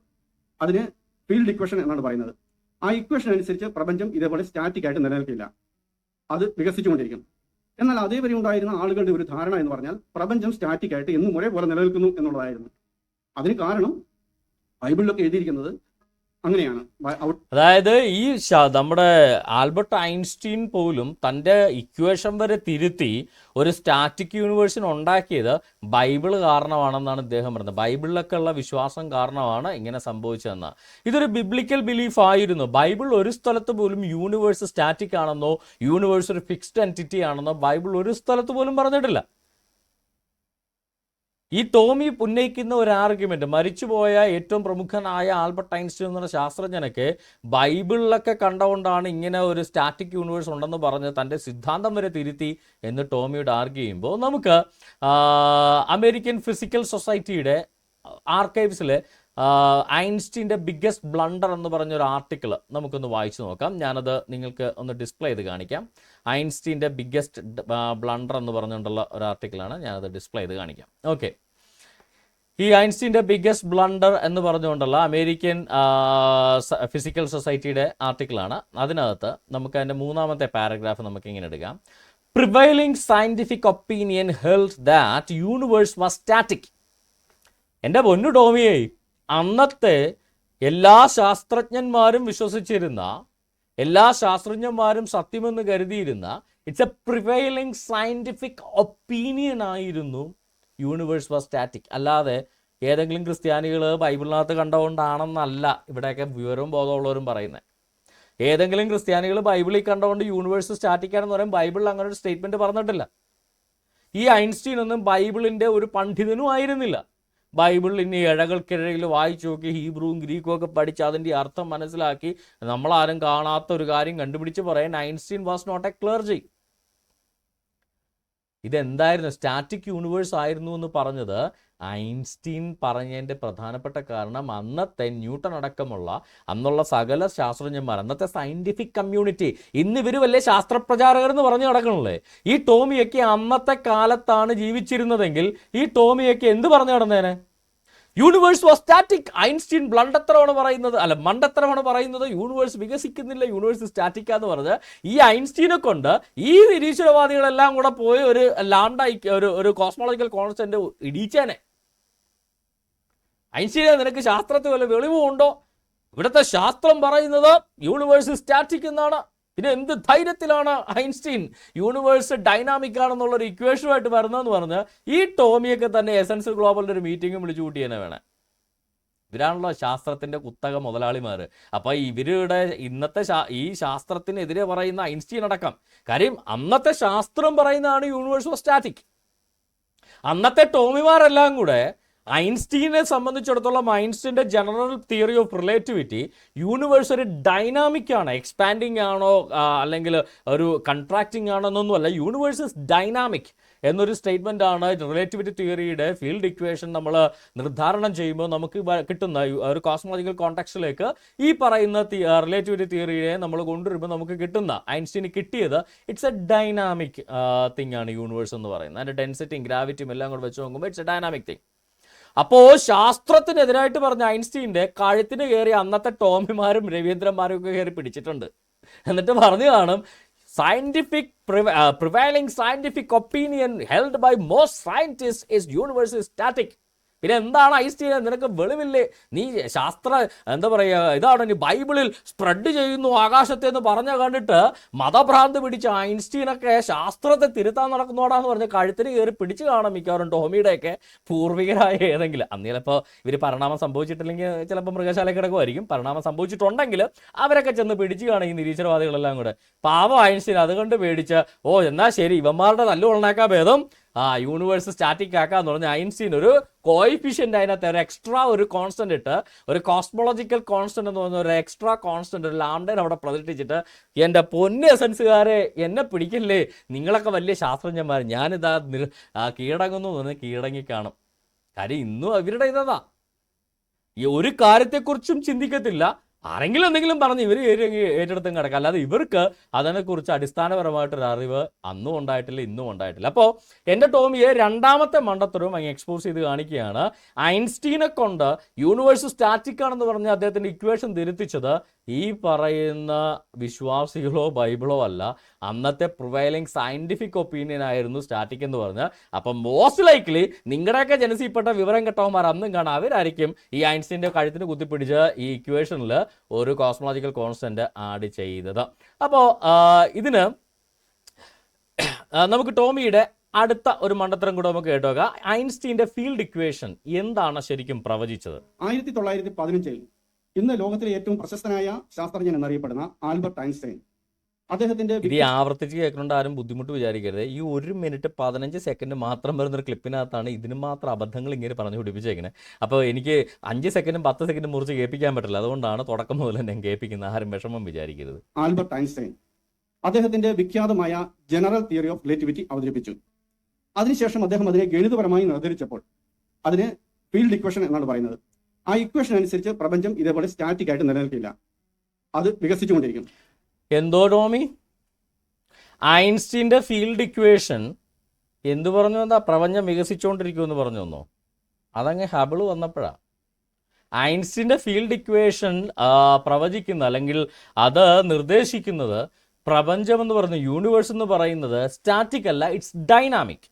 അതിന് ഫീൽഡ് ഇക്വേഷൻ എന്നാണ് പറയുന്നത്. ആ ഇക്വേഷൻ അനുസരിച്ച് പ്രപഞ്ചം ഇതേപോലെ സ്റ്റാറ്റിക് ആയിട്ട് നിലനിൽക്കില്ല, അത് വികസിച്ചുകൊണ്ടിരിക്കും. എന്നാൽ അതേവരെ ഉണ്ടായിരുന്ന ആളുകളുടെ ഒരു ധാരണ എന്ന് പറഞ്ഞാൽ പ്രപഞ്ചം സ്റ്റാറ്റിക് ആയിട്ട് എന്നും ഒരേപോലെ നിലനിൽക്കുന്നു എന്നുള്ളതായിരുന്നു. അതിന് കാരണം ബൈബിളിലൊക്കെ എഴുതിയിരിക്കുന്നത് അങ്ങനെയാണ്. അതായത് ഈ നമ്മുടെ ആൽബർട്ട് ഐൻസ്റ്റീൻ പോലും തൻ്റെ ഇക്വേഷൻ വരെ തിരുത്തി ഒരു സ്റ്റാറ്റിക് യൂണിവേഴ്സിന് ഉണ്ടാക്കിയത് ബൈബിൾ കാരണമാണെന്നാണ് ഇദ്ദേഹം പറയുന്നത്. ബൈബിളിലൊക്കെ ഉള്ള വിശ്വാസം കാരണമാണ് ഇങ്ങനെ സംഭവിച്ചതെന്ന്. ഇതൊരു ബിബ്ലിക്കൽ ബിലീഫ് ആയിരുന്നു. ബൈബിൾ ഒരു സ്ഥലത്ത് പോലും യൂണിവേഴ്സ് സ്റ്റാറ്റിക് ആണെന്നോ യൂണിവേഴ്സ് ഒരു ഫിക്സ്ഡ് എൻറ്റിറ്റി ആണെന്നോ ബൈബിൾ ഒരു സ്ഥലത്ത് പോലും പറഞ്ഞിട്ടില്ല. ഈ ടോമി ഉന്നയിക്കുന്ന ഒരു ആർഗ്യുമെന്റ്, മരിച്ചുപോയ ഏറ്റവും പ്രമുഖനായ ആൽബർട്ട് ഐൻസ്റ്റീൻ എന്ന ശാസ്ത്രജ്ഞനൊക്കെ ബൈബിളിലൊക്കെ കണ്ടുകൊണ്ടാണ് ഇങ്ങനെ ഒരു സ്റ്റാറ്റിക് യൂണിവേഴ്സ് ഉണ്ടെന്ന് പറഞ്ഞ് തൻ്റെ സിദ്ധാന്തം വരെ തിരുത്തി എന്ന് ടോമിയോട് ആർഗ്യൂ ചെയ്യുമ്പോൾ നമുക്ക് അമേരിക്കൻ ഫിസിക്കൽ സൊസൈറ്റിയുടെ ആർക്കൈവ്സിൽ ഐൻസ്റ്റീൻ്റെ ബിഗ്ഗസ്റ്റ് ബ്ലണ്ടർ എന്ന് പറഞ്ഞൊരു ആർട്ടിക്കിൾ നമുക്കൊന്ന് വായിച്ചു നോക്കാം. ഞാനത് നിങ്ങൾക്ക് ഒന്ന് ഡിസ്പ്ലേ ചെയ്ത് കാണിക്കാം. ഐൻസ്റ്റീൻ്റെ ബിഗ്ഗസ്റ്റ് ബ്ലണ്ടർ എന്ന് പറഞ്ഞുകൊണ്ടുള്ള ഒരു ആർട്ടിക്കിളാണ്. ഞാനത് ഡിസ്പ്ലേ ചെയ്ത് കാണിക്കാം. ഓക്കെ, ഈ ഐൻസ്റ്റീൻ്റെ ബിഗ്ഗസ്റ്റ് ബ്ലണ്ടർ എന്ന് പറഞ്ഞുകൊണ്ടുള്ള അമേരിക്കൻ ഫിസിക്കൽ സൊസൈറ്റിയുടെ ആർട്ടിക്കിളാണ്. അതിനകത്ത് നമുക്ക് അതിൻ്റെ മൂന്നാമത്തെ പാരഗ്രാഫ് നമുക്ക് ഇങ്ങനെ എടുക്കാം. Prevailing scientific opinion held that universe was static. എൻ്റെ പൊന്നു ടോമിയെ, അന്നത്തെ എല്ലാ ശാസ്ത്രജ്ഞന്മാരും വിശ്വസിച്ചിരുന്ന, എല്ലാ ശാസ്ത്രജ്ഞന്മാരും സത്യമെന്ന് കരുതിയിരുന്ന it's A prevailing scientific opinion ആയിരുന്നു യൂണിവേഴ്സ് വാസ് സ്റ്റാറ്റിക്. അല്ലാതെ ഏതെങ്കിലും ക്രിസ്ത്യാനികൾ ബൈബിളിനകത്ത് കണ്ടുകൊണ്ടാണെന്നല്ല ഇവിടെയൊക്കെ വിവരവും ബോധമുള്ളവരും പറയുന്നത്. ഏതെങ്കിലും ക്രിസ്ത്യാനികൾ ബൈബിളിൽ കണ്ടുകൊണ്ട് യൂണിവേഴ്സ് സ്റ്റാറ്റിക് ആണെന്ന് പറയും. ബൈബിളിൽ അങ്ങനെ ഒരു സ്റ്റേറ്റ്മെൻറ്റ് പറഞ്ഞിട്ടില്ല. ഈ ഐൻസ്റ്റീൻ ഒന്നും ബൈബിളിൻ്റെ ഒരു പണ്ഡിതനും ആയിരുന്നില്ല. ബൈബിളിൽ ഇനി ഇഴകൾക്കിഴയിൽ വായിച്ചു നോക്കി ഹീബ്രുവും ഗ്രീക്കും ഒക്കെ പഠിച്ച് അതിൻ്റെ അർത്ഥം മനസ്സിലാക്കി നമ്മളാരും കാണാത്ത ഒരു കാര്യം കണ്ടുപിടിച്ച് പറയാൻ Einstein was not a clergy. ഇതെന്തായിരുന്നു? സ്റ്റാറ്റിക് യൂണിവേഴ്സ് ആയിരുന്നു എന്ന് പറഞ്ഞത് ഐൻസ്റ്റീൻ പറഞ്ഞതിൻ്റെ പ്രധാനപ്പെട്ട കാരണം അന്നത്തെ ന്യൂട്ടൺ അടക്കമുള്ള അന്നുള്ള സകല ശാസ്ത്രജ്ഞന്മാർ, അന്നത്തെ സയൻറ്റിഫിക് കമ്മ്യൂണിറ്റി, ഇന്നിവർ വലിയ ശാസ്ത്രപ്രചാരകർ എന്ന് പറഞ്ഞു നടക്കണല്ലേ. ഈ ടോമിയൊക്കെ അന്നത്തെ കാലത്താണ് ജീവിച്ചിരുന്നതെങ്കിൽ ഈ ടോമിയൊക്കെ എന്ത് പറഞ്ഞു നടന്നേനെ? Universe was static. ഐൻസ്റ്റീൻ ബ്ലണ്ടത്തരമാണ് പറയുന്നത്, അല്ല മണ്ടത്തരമാണ് പറയുന്നത്, യൂണിവേഴ്സ് വികസിക്കുന്നില്ല, യൂണിവേഴ്സ് സ്റ്റാറ്റിക് എന്ന് പറഞ്ഞ് ഈ ഐൻസ്റ്റീനെ കൊണ്ട് ഈ നിരീശ്വരവാദികളെല്ലാം കൂടെ പോയി ഒരു ലാണ്ടായി ഒരു കോസ്മോളജിക്കൽ കോൺസ്റ്റന്റ് ഇടിച്ചേനെ. ഐൻസ്റ്റീനെ, നിനക്ക് ശാസ്ത്രത്തിൽ വല്ല വെളിവുണ്ടോ? ഇവിടുത്തെ ശാസ്ത്രം പറയുന്നത് യൂണിവേഴ്സ് സ്റ്റാറ്റിക് എന്നാണ്. പിന്നെ എന്ത് ധൈര്യത്തിലാണ് ഐൻസ്റ്റീൻ യൂണിവേഴ്സ് ഡൈനാമിക് ആണെന്നുള്ളൊരു ഇക്വേഷനുമായിട്ട് വരുന്നതെന്ന് പറഞ്ഞ് ഈ ടോമിയൊക്കെ തന്നെ എസൻസ് ഗ്ലോബലിൻ്റെ ഒരു മീറ്റിംഗും വിളിച്ചു കൂട്ടി തന്നെ വേണേ. ഇവരാണല്ലോ ശാസ്ത്രത്തിൻ്റെ കുത്തക മുതലാളിമാർ. അപ്പോൾ ഇവരുടെ ഇന്നത്തെ ഈ ശാസ്ത്രത്തിനെതിരെ പറയുന്ന ഐൻസ്റ്റീൻ അടക്കം, കാര്യം അന്നത്തെ ശാസ്ത്രം പറയുന്നതാണ് യൂണിവേഴ്സ് വാസ് സ്റ്റാറ്റിക്. അന്നത്തെ ടോമിമാരെല്ലാം കൂടെ ഐൻസ്റ്റീനെ സംബന്ധിച്ചിടത്തോളം ഐൻസ്റ്റീൻ്റെ general theory of relativity universe ഒരു ഡൈനാമിക് ആണ്, എക്സ്പാൻഡിങ് ആണോ അല്ലെങ്കിൽ ഒരു കൺട്രാക്റ്റിംഗ് ആണോ എന്നൊന്നുമല്ല, യൂണിവേഴ്സ് ഇസ് ഡൈനാമിക് എന്നൊരു സ്റ്റേറ്റ്മെൻ്റ് ആണ് റിലേറ്റിവിറ്റി തിയറിയുടെ ഫീൽഡ് ഇക്വേഷൻ നമ്മൾ നിർദ്ധാരണം ചെയ്യുമ്പോൾ നമുക്ക് കിട്ടുന്ന ഒരു കോസ്മോളജിക്കൽ കോണ്ടെക്സ്റ്റിലേക്ക് ഈ പറയുന്ന റിലേറ്റിവിറ്റി തിയറിയെ നമ്മൾ കൊണ്ടുവരുമ്പോൾ നമുക്ക് കിട്ടുന്ന ഐൻസ്റ്റീന് കിട്ടിയത് ഇറ്റ്സ് എ ഡൈനാമിക് തിങ് ആണ് യൂണിവേഴ്സ് എന്ന് പറയുന്നത്. അതിൻ്റെ ഡെൻസിറ്റിയും ഗ്രാവിറ്റിയും എല്ലാം കൂടെ വെച്ച് നോക്കുമ്പോൾ ഇറ്റ്സ് എ ഡൈനാമിക് തിങ്. അപ്പോൾ ശാസ്ത്രത്തിനെതിരായിട്ട് പറഞ്ഞ ഐൻസ്റ്റീൻ്റെ കഴുത്തിന് കയറി അന്നത്തെ ടോമിമാരും രവീന്ദ്രന്മാരും ഒക്കെ കയറി പിടിച്ചിട്ടുണ്ട്. എന്നിട്ട് പറഞ്ഞു കാണും, scientific prevailing scientific opinion held by most scientists is universe is static. പിന്നെ എന്താണ് ഐൻസ്റ്റീനെ, നിനക്ക് വെളിവില്ലേ? നീ ശാസ്ത്ര എന്താ പറയുക, ഇതാണ് നീ ബൈബിളിൽ സ്പ്രെഡ് ചെയ്യുന്നു ആകാശത്തെ എന്ന് പറഞ്ഞ കണ്ടിട്ട് മതഭ്രാന്ത് പിടിച്ച ഐൻസ്റ്റീനൊക്കെ ശാസ്ത്രത്തെ തിരുത്താൻ നടക്കുന്നോടാന്ന് പറഞ്ഞ് കഴുത്തിന് കയറി പിടിച്ച് കാണാം മിക്കവാറും ടോമിയുടെയൊക്കെ പൂർവികരായ ഏതെങ്കിലും. അന്ന് ചിലപ്പോൾ ഇവർ പരിണാമം സംഭവിച്ചിട്ടില്ലെങ്കിൽ ചിലപ്പോൾ മൃഗശാല കിടക്കുമായിരിക്കും. പരിണാമം സംഭവിച്ചിട്ടുണ്ടെങ്കിൽ അവരൊക്കെ ചെന്ന് പിടിച്ച് കാണും ഈ നിരീശ്വരവാദികളെല്ലാം കൂടെ. പാവം ഐൻസ്റ്റീൻ അതുകൊണ്ട് പേടിച്ച്, എന്നാൽ ശരി ഇവന്മാരുടെ തല്ലുകൊള്ളേക്കാ ഭേദം യൂണിവേഴ്സ് സ്റ്റാറ്റിക് ആക്കാന്ന് പറഞ്ഞാൽ ഐൻസ്റ്റീൻ ഒരു കോയിഫിഷ്യൻ്റ് അതിനകത്ത് ഒരു എക്സ്ട്രാ ഒരു കോൺസ്റ്റന്റ് ഇട്ട്, ഒരു കോസ്മോളജിക്കൽ കോൺസ്റ്റന്റ് എന്ന് പറഞ്ഞ ഒരു എക്സ്ട്രാ കോൺസ്റ്റന്റ് ഒരു ലാംഡൻ അവിടെ പ്രദർശിപ്പിച്ചിട്ട്, എൻ്റെ പൊന്ന് എസൻസുകാരെ എന്നെ പിടിക്കില്ലേ, നിങ്ങളൊക്കെ വലിയ ശാസ്ത്രജ്ഞന്മാർ, ഞാനിതാ കീഴടങ്ങുന്നു എന്ന് കീഴടങ്ങിക്കാണും. കാര്യം ഇന്നും ഇവരുടെ ഇതാ ഈ ഒരു കാര്യത്തെക്കുറിച്ചും ചിന്തിക്കത്തില്ല. ആരെങ്കിലും എന്തെങ്കിലും പറഞ്ഞ് ഇവർ ഏറ്റെടുത്തും കിടക്കുക, അല്ലാതെ ഇവർക്ക് അതിനെക്കുറിച്ച് അടിസ്ഥാനപരമായിട്ടൊരു അറിവ് അന്നും ഉണ്ടായിട്ടില്ല, ഇന്നും ഉണ്ടായിട്ടില്ല. അപ്പോൾ എൻ്റെ ടോമിയെ രണ്ടാമത്തെ മണ്ടത്തരവും അങ്ങ് എക്സ്പോസ് ചെയ്ത് കാണിക്കുകയാണ്. ഐൻസ്റ്റീനെ കൊണ്ട് യൂണിവേഴ്സ് സ്റ്റാറ്റിക് ആണെന്ന് പറഞ്ഞ് അദ്ദേഹത്തിൻ്റെ ഇക്വേഷൻ തിരുത്തിച്ചത് ഈ പറയുന്ന വിശ്വാസികളോ ബൈബിളോ അല്ല, അന്നത്തെ പ്രിവൈലിംഗ് സയൻറ്റിഫിക് ഒപ്പീനിയൻ ആയിരുന്നു സ്റ്റാറ്റിക് എന്ന് പറഞ്ഞ്. അപ്പം മോസ്റ്റ് ലൈക്ലി നിങ്ങളുടെയൊക്കെ ജനസിൽപ്പെട്ട വിവരം കെട്ടവന്മാർ അന്നും കാണാം, അവരായിരിക്കും ഈ ഐൻസ്റ്റീൻ്റെ കഴുത്തിന് കുത്തിപ്പിടിച്ച് ഈ ഇക്വേഷനിൽ ഒരു കോസ്മോളജിക്കൽ കോൺസ്റ്റന്റ് ആഡ് ചെയ്തത്. അപ്പോൾ ഇതിന് നമുക്ക് ടോമിയുടെ അടുത്ത ഒരു മണ്ടത്തരം കൂടെ നമുക്ക് കേട്ടോക്കാം. ഐൻസ്റ്റീൻ്റെ ഫീൽഡ് ഇക്വേഷൻ എന്താണ് ശരിക്കും പ്രവചിച്ചത്? 1915 ഇന്ന് ലോകത്തിലെ ഏറ്റവും പ്രശസ്തനായ ശാസ്ത്രജ്ഞൻ എന്നറിയപ്പെടുന്ന ആൽബർട്ട് ഐൻസ്റ്റൈൻ, അദ്ദേഹത്തിന്റെ ഇത് ആവർത്തിച്ച് കേൾക്കുന്നുണ്ട്, ആരും ബുദ്ധിമുട്ട് വിചാരിക്കരുത്. ഈ 1 മിനിറ്റ് 15 സെക്കൻഡ് മാത്രം വരുന്നൊരു ക്ലിപ്പിനകത്താണ് ഇതിന് മാത്രം അബദ്ധങ്ങൾ ഇങ്ങനെ പറഞ്ഞു പിടിപ്പിച്ചേക്കുന്നത്. അപ്പോൾ എനിക്ക് 5 സെക്കൻഡും 10 സെക്കൻഡും മുറിച്ച് കേൾപ്പിക്കാൻ പറ്റില്ല, അതുകൊണ്ടാണ് തുടക്കം മുതൽ ഞാൻ കേൾപ്പിക്കുന്നത്. ആരും വിഷമം വിചാരിക്കരുത്. ആൽബർട്ട് ഐൻസ്റ്റൈൻ അദ്ദേഹത്തിന്റെ വിഖ്യാതമായ ജനറൽ തിയറി ഓഫ് റിലേറ്റിവിറ്റി അവതരിപ്പിച്ചു. അതിനുശേഷം അദ്ദേഹം അതിനെ ഗണിതപരമായി നിർദ്ധരിച്ചപ്പോൾ അതിന് ഫീൽഡ് ഇക്വേഷൻ എന്നാണ് പറയുന്നത്. ആ ഇക്വേഷൻ അനുസരിച്ച് പ്രപഞ്ചം ഇതേപോലെ സ്റ്റാറ്റിക് ആയിട്ട് നിലനിൽക്കില്ല, അത് വികസിച്ചുകൊണ്ടിരിക്കും. എന്തോ ടോമി, ഐൻസ്റ്റീൻ്റെ ഫീൽഡ് ഇക്വേഷൻ എന്തു പറഞ്ഞു? എന്താ പ്രപഞ്ചം വികസിച്ചുകൊണ്ടിരിക്കുമെന്ന് പറഞ്ഞു തന്നോ? അതങ്ങ് ഹബിള് വന്നപ്പോഴാണ്. ഐൻസ്റ്റീൻ്റെ ഫീൽഡ് ഇക്വേഷൻ പ്രവചിക്കുന്ന അല്ലെങ്കിൽ അത് നിർദ്ദേശിക്കുന്നത് പ്രപഞ്ചം എന്ന് പറയുന്നത്, യൂണിവേഴ്സ് എന്ന് പറയുന്നത് സ്റ്റാറ്റിക് അല്ല, ഇറ്റ്സ് ഡൈനാമിക്.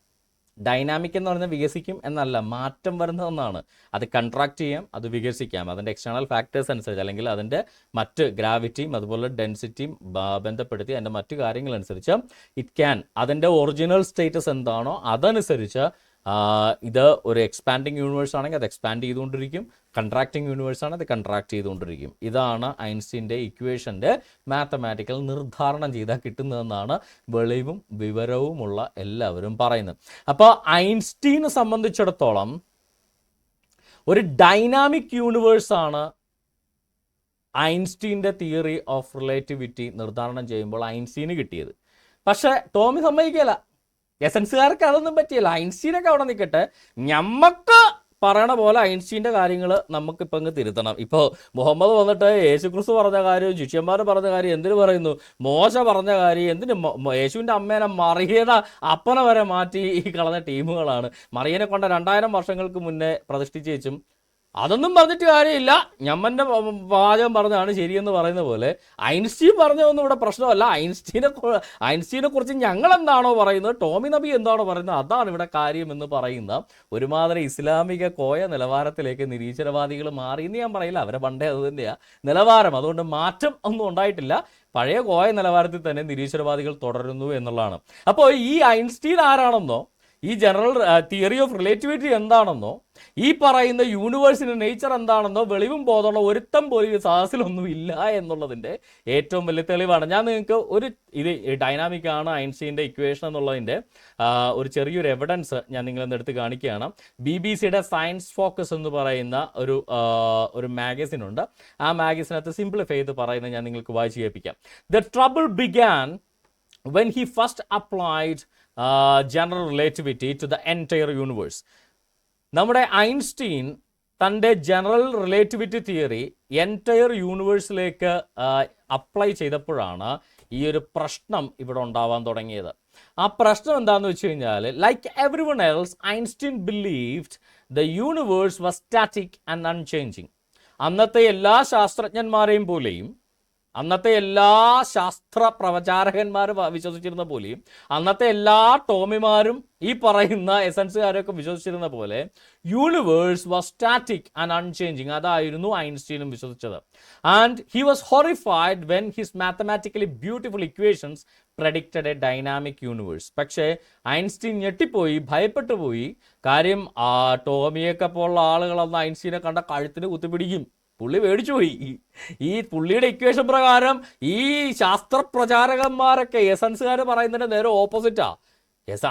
ഡൈനാമിക് എന്ന് പറഞ്ഞാൽ വികസിക്കും എന്നല്ല, മാറ്റം വരുന്നതെന്നാണ്. അത് കൺട്രാക്ട് ചെയ്യാം, അത് വികസിക്കാം, അതിൻ്റെ എക്സ്റ്റേണൽ ഫാക്ടേഴ്സ് അനുസരിച്ച്, അല്ലെങ്കിൽ അതിൻ്റെ മറ്റ് ഗ്രാവിറ്റിയും അതുപോലെ ഡെൻസിറ്റിയും ബന്ധപ്പെടുത്തി അതിൻ്റെ മറ്റു കാര്യങ്ങളനുസരിച്ച് ഇറ്റ് ക്യാൻ, അതിൻ്റെ ഒറിജിനൽ സ്റ്റേറ്റസ് എന്താണോ അതനുസരിച്ച് ഇത് ഒരു എക്സ്പാൻഡിങ് യൂണിവേഴ്സ് ആണെങ്കിൽ അത് എക്സ്പാൻഡ് ചെയ്തുകൊണ്ടിരിക്കും, കൺട്രാക്റ്റിംഗ് യൂണിവേഴ്സ് ആണ് അത് കൺട്രാക്ട് ചെയ്തുകൊണ്ടിരിക്കും. ഇതാണ് ഐൻസ്റ്റീൻ്റെ ഇക്വേഷൻ്റെ മാത്തമാറ്റിക്കൽ നിർദ്ധാരണം ചെയ്താൽ കിട്ടുന്നതെന്നാണ് വെളിവും വിവരവുമുള്ള എല്ലാവരും പറയുന്നത്. അപ്പോൾ ഐൻസ്റ്റീനെ സംബന്ധിച്ചിടത്തോളം ഒരു ഡൈനാമിക് യൂണിവേഴ്സാണ് ഐൻസ്റ്റീൻ്റെ തിയറി ഓഫ് റിലേറ്റിവിറ്റി നിർദ്ധാരണം ചെയ്യുമ്പോൾ ഐൻസ്റ്റീന് കിട്ടിയത്. പക്ഷേ ടോമി സമ്മതിക്കില്ല, എസൻസുകാർക്ക് അതൊന്നും പറ്റിയില്ല. ഐൻസ്റ്റീനൊക്കെ അവിടെ നിൽക്കട്ടെ, ഞമ്മക്ക് പറയണ പോലെ ഐൻസ്റ്റീൻ്റെ കാര്യങ്ങൾ നമുക്കിപ്പോൾ അങ്ങ് തിരുത്തണം. ഇപ്പോൾ മുഹമ്മദ് വന്നിട്ട് യേശുക്രിസ്തു പറഞ്ഞ കാര്യം, ശിഷ്യന്മാർ പറഞ്ഞ കാര്യം എന്തിനു പറയുന്നു, മോശ പറഞ്ഞ കാര്യം എന്തിന്, യേശുവിൻ്റെ അമ്മേനെ മറിയയുടെ അപ്പനെ വരെ മാറ്റി ഈ കളഞ്ഞ ടീമുകളാണ്. മറിയനെ കൊണ്ട് 2000 വർഷങ്ങൾക്ക് മുന്നേ പ്രതിഷ്ഠിച്ച് വെച്ചും അതൊന്നും പറഞ്ഞിട്ട് കാര്യമില്ല. ഞമ്മൻ്റെ വാചകം പറഞ്ഞതാണ് ശരിയെന്ന് പറയുന്ന പോലെ ഐൻസ്റ്റീൻ പറഞ്ഞതൊന്നും ഇവിടെ പ്രശ്നമല്ല. ഐൻസ്റ്റീനെ കുറിച്ച് ഞങ്ങൾ എന്താണോ പറയുന്നത്, ടോമി നബി എന്താണോ പറയുന്നത്, അതാണ് ഇവിടെ കാര്യം എന്ന് പറയുന്ന ഒരുമാതിരി ഇസ്ലാമിക കോയ നിലവാരത്തിലേക്ക് നിരീശ്വരവാദികൾ മാറി എന്ന് ഞാൻ പറയില്ല. അവരെ പണ്ടേ അത് തന്നെയാണ് നിലവാരം. അതുകൊണ്ട് മാറ്റം ഒന്നും ഉണ്ടായിട്ടില്ല. പഴയ കോയ നിലവാരത്തിൽ തന്നെ നിരീശ്വരവാദികൾ തുടരുന്നു എന്നുള്ളതാണ്. അപ്പോൾ ഈ ഐൻസ്റ്റീൻ ആരാണെന്നോ, ഈ ജനറൽ തിയറി ഓഫ് റിലേറ്റിവിറ്റി എന്താണെന്നോ, ഈ പറയുന്ന യൂണിവേഴ്സിൻ്റെ നേച്ചർ എന്താണെന്നോ വെളിവും ബോധമുള്ള ഒരുത്തം പോലും ഈ സാഹസിലൊന്നും ഇല്ല എന്നുള്ളതിൻ്റെ ഏറ്റവും വലിയ തെളിവാണ്. ഞാൻ നിങ്ങൾക്ക് ഇത് ഡൈനാമിക് ആണ് ഐൻസ്റ്റീൻ്റെ ഇക്വേഷൻ എന്നുള്ളതിൻ്റെ ഒരു ചെറിയൊരു എവിഡൻസ് ഞാൻ നിങ്ങളെന്ന് എടുത്ത് കാണിക്കുകയാണ്. BBC-യുടെ സയൻസ് ഫോക്കസ് എന്ന് പറയുന്ന ഒരു മാഗസിൻ ഉണ്ട്. ആ മാഗസിനകത്ത് സിംപ്ലിഫൈ ചെയ്ത് പറയുന്നത് ഞാൻ നിങ്ങൾക്ക് വായിച്ച് കേൾപ്പിക്കാം. The trouble began when he first applied general relativity to the entire universe. നമ്മുടെ ഐൻസ്റ്റീൻ തൻ്റെ ജനറൽ റിലേറ്റിവിറ്റി തിയറി എൻറ്റയർ യൂണിവേഴ്സിലേക്ക് അപ്ലൈ ചെയ്തപ്പോഴാണ് ഈ ഒരു പ്രശ്നം ഇവിടെ ഉണ്ടാവാൻ തുടങ്ങിയത്. ആ പ്രശ്നം എന്താണെന്ന് വെച്ച് കഴിഞ്ഞാൽ, like every one else, Einstein believed the universe was static and unchanging. അന്നത്തെ എല്ലാ ശാസ്ത്രജ്ഞന്മാരെയും പോലെയും, അന്നത്തെ എല്ലാ ശാസ്ത്ര പ്രവചാരകന്മാരും വിശ്വസിച്ചിരുന്ന പോലെയും, അന്നത്തെ എല്ലാ ടോമിമാരും ഈ പറയുന്ന എസൻസുകാരൊക്കെ വിശ്വസിച്ചിരുന്ന പോലെ universe was static and unchanging. അതായിരുന്നു ഐൻസ്റ്റീനും വിശ്വസിച്ചത്. And he was horrified when his mathematically beautiful equations predicted a dynamic universe. പക്ഷേ ഐൻസ്റ്റീൻ ഞെട്ടിപ്പോയി, ഭയപ്പെട്ടു പോയി. കാര്യം ടോമിയൊക്കെ പോലുള്ള ആളുകളൊന്ന് ഐൻസ്റ്റീനെ കണ്ട കഴുത്തിന് കുത്തിപ്പിടിക്കും. പുള്ളി മേടിച്ചു പോയി. ഈ പുള്ളിയുടെ ഇക്വേഷൻ പ്രകാരം ഈ ശാസ്ത്ര പ്രചാരകന്മാരൊക്കെ എസൻസുകാർ പറയുന്നതിൻ്റെ നേരെ ഓപ്പോസിറ്റാ.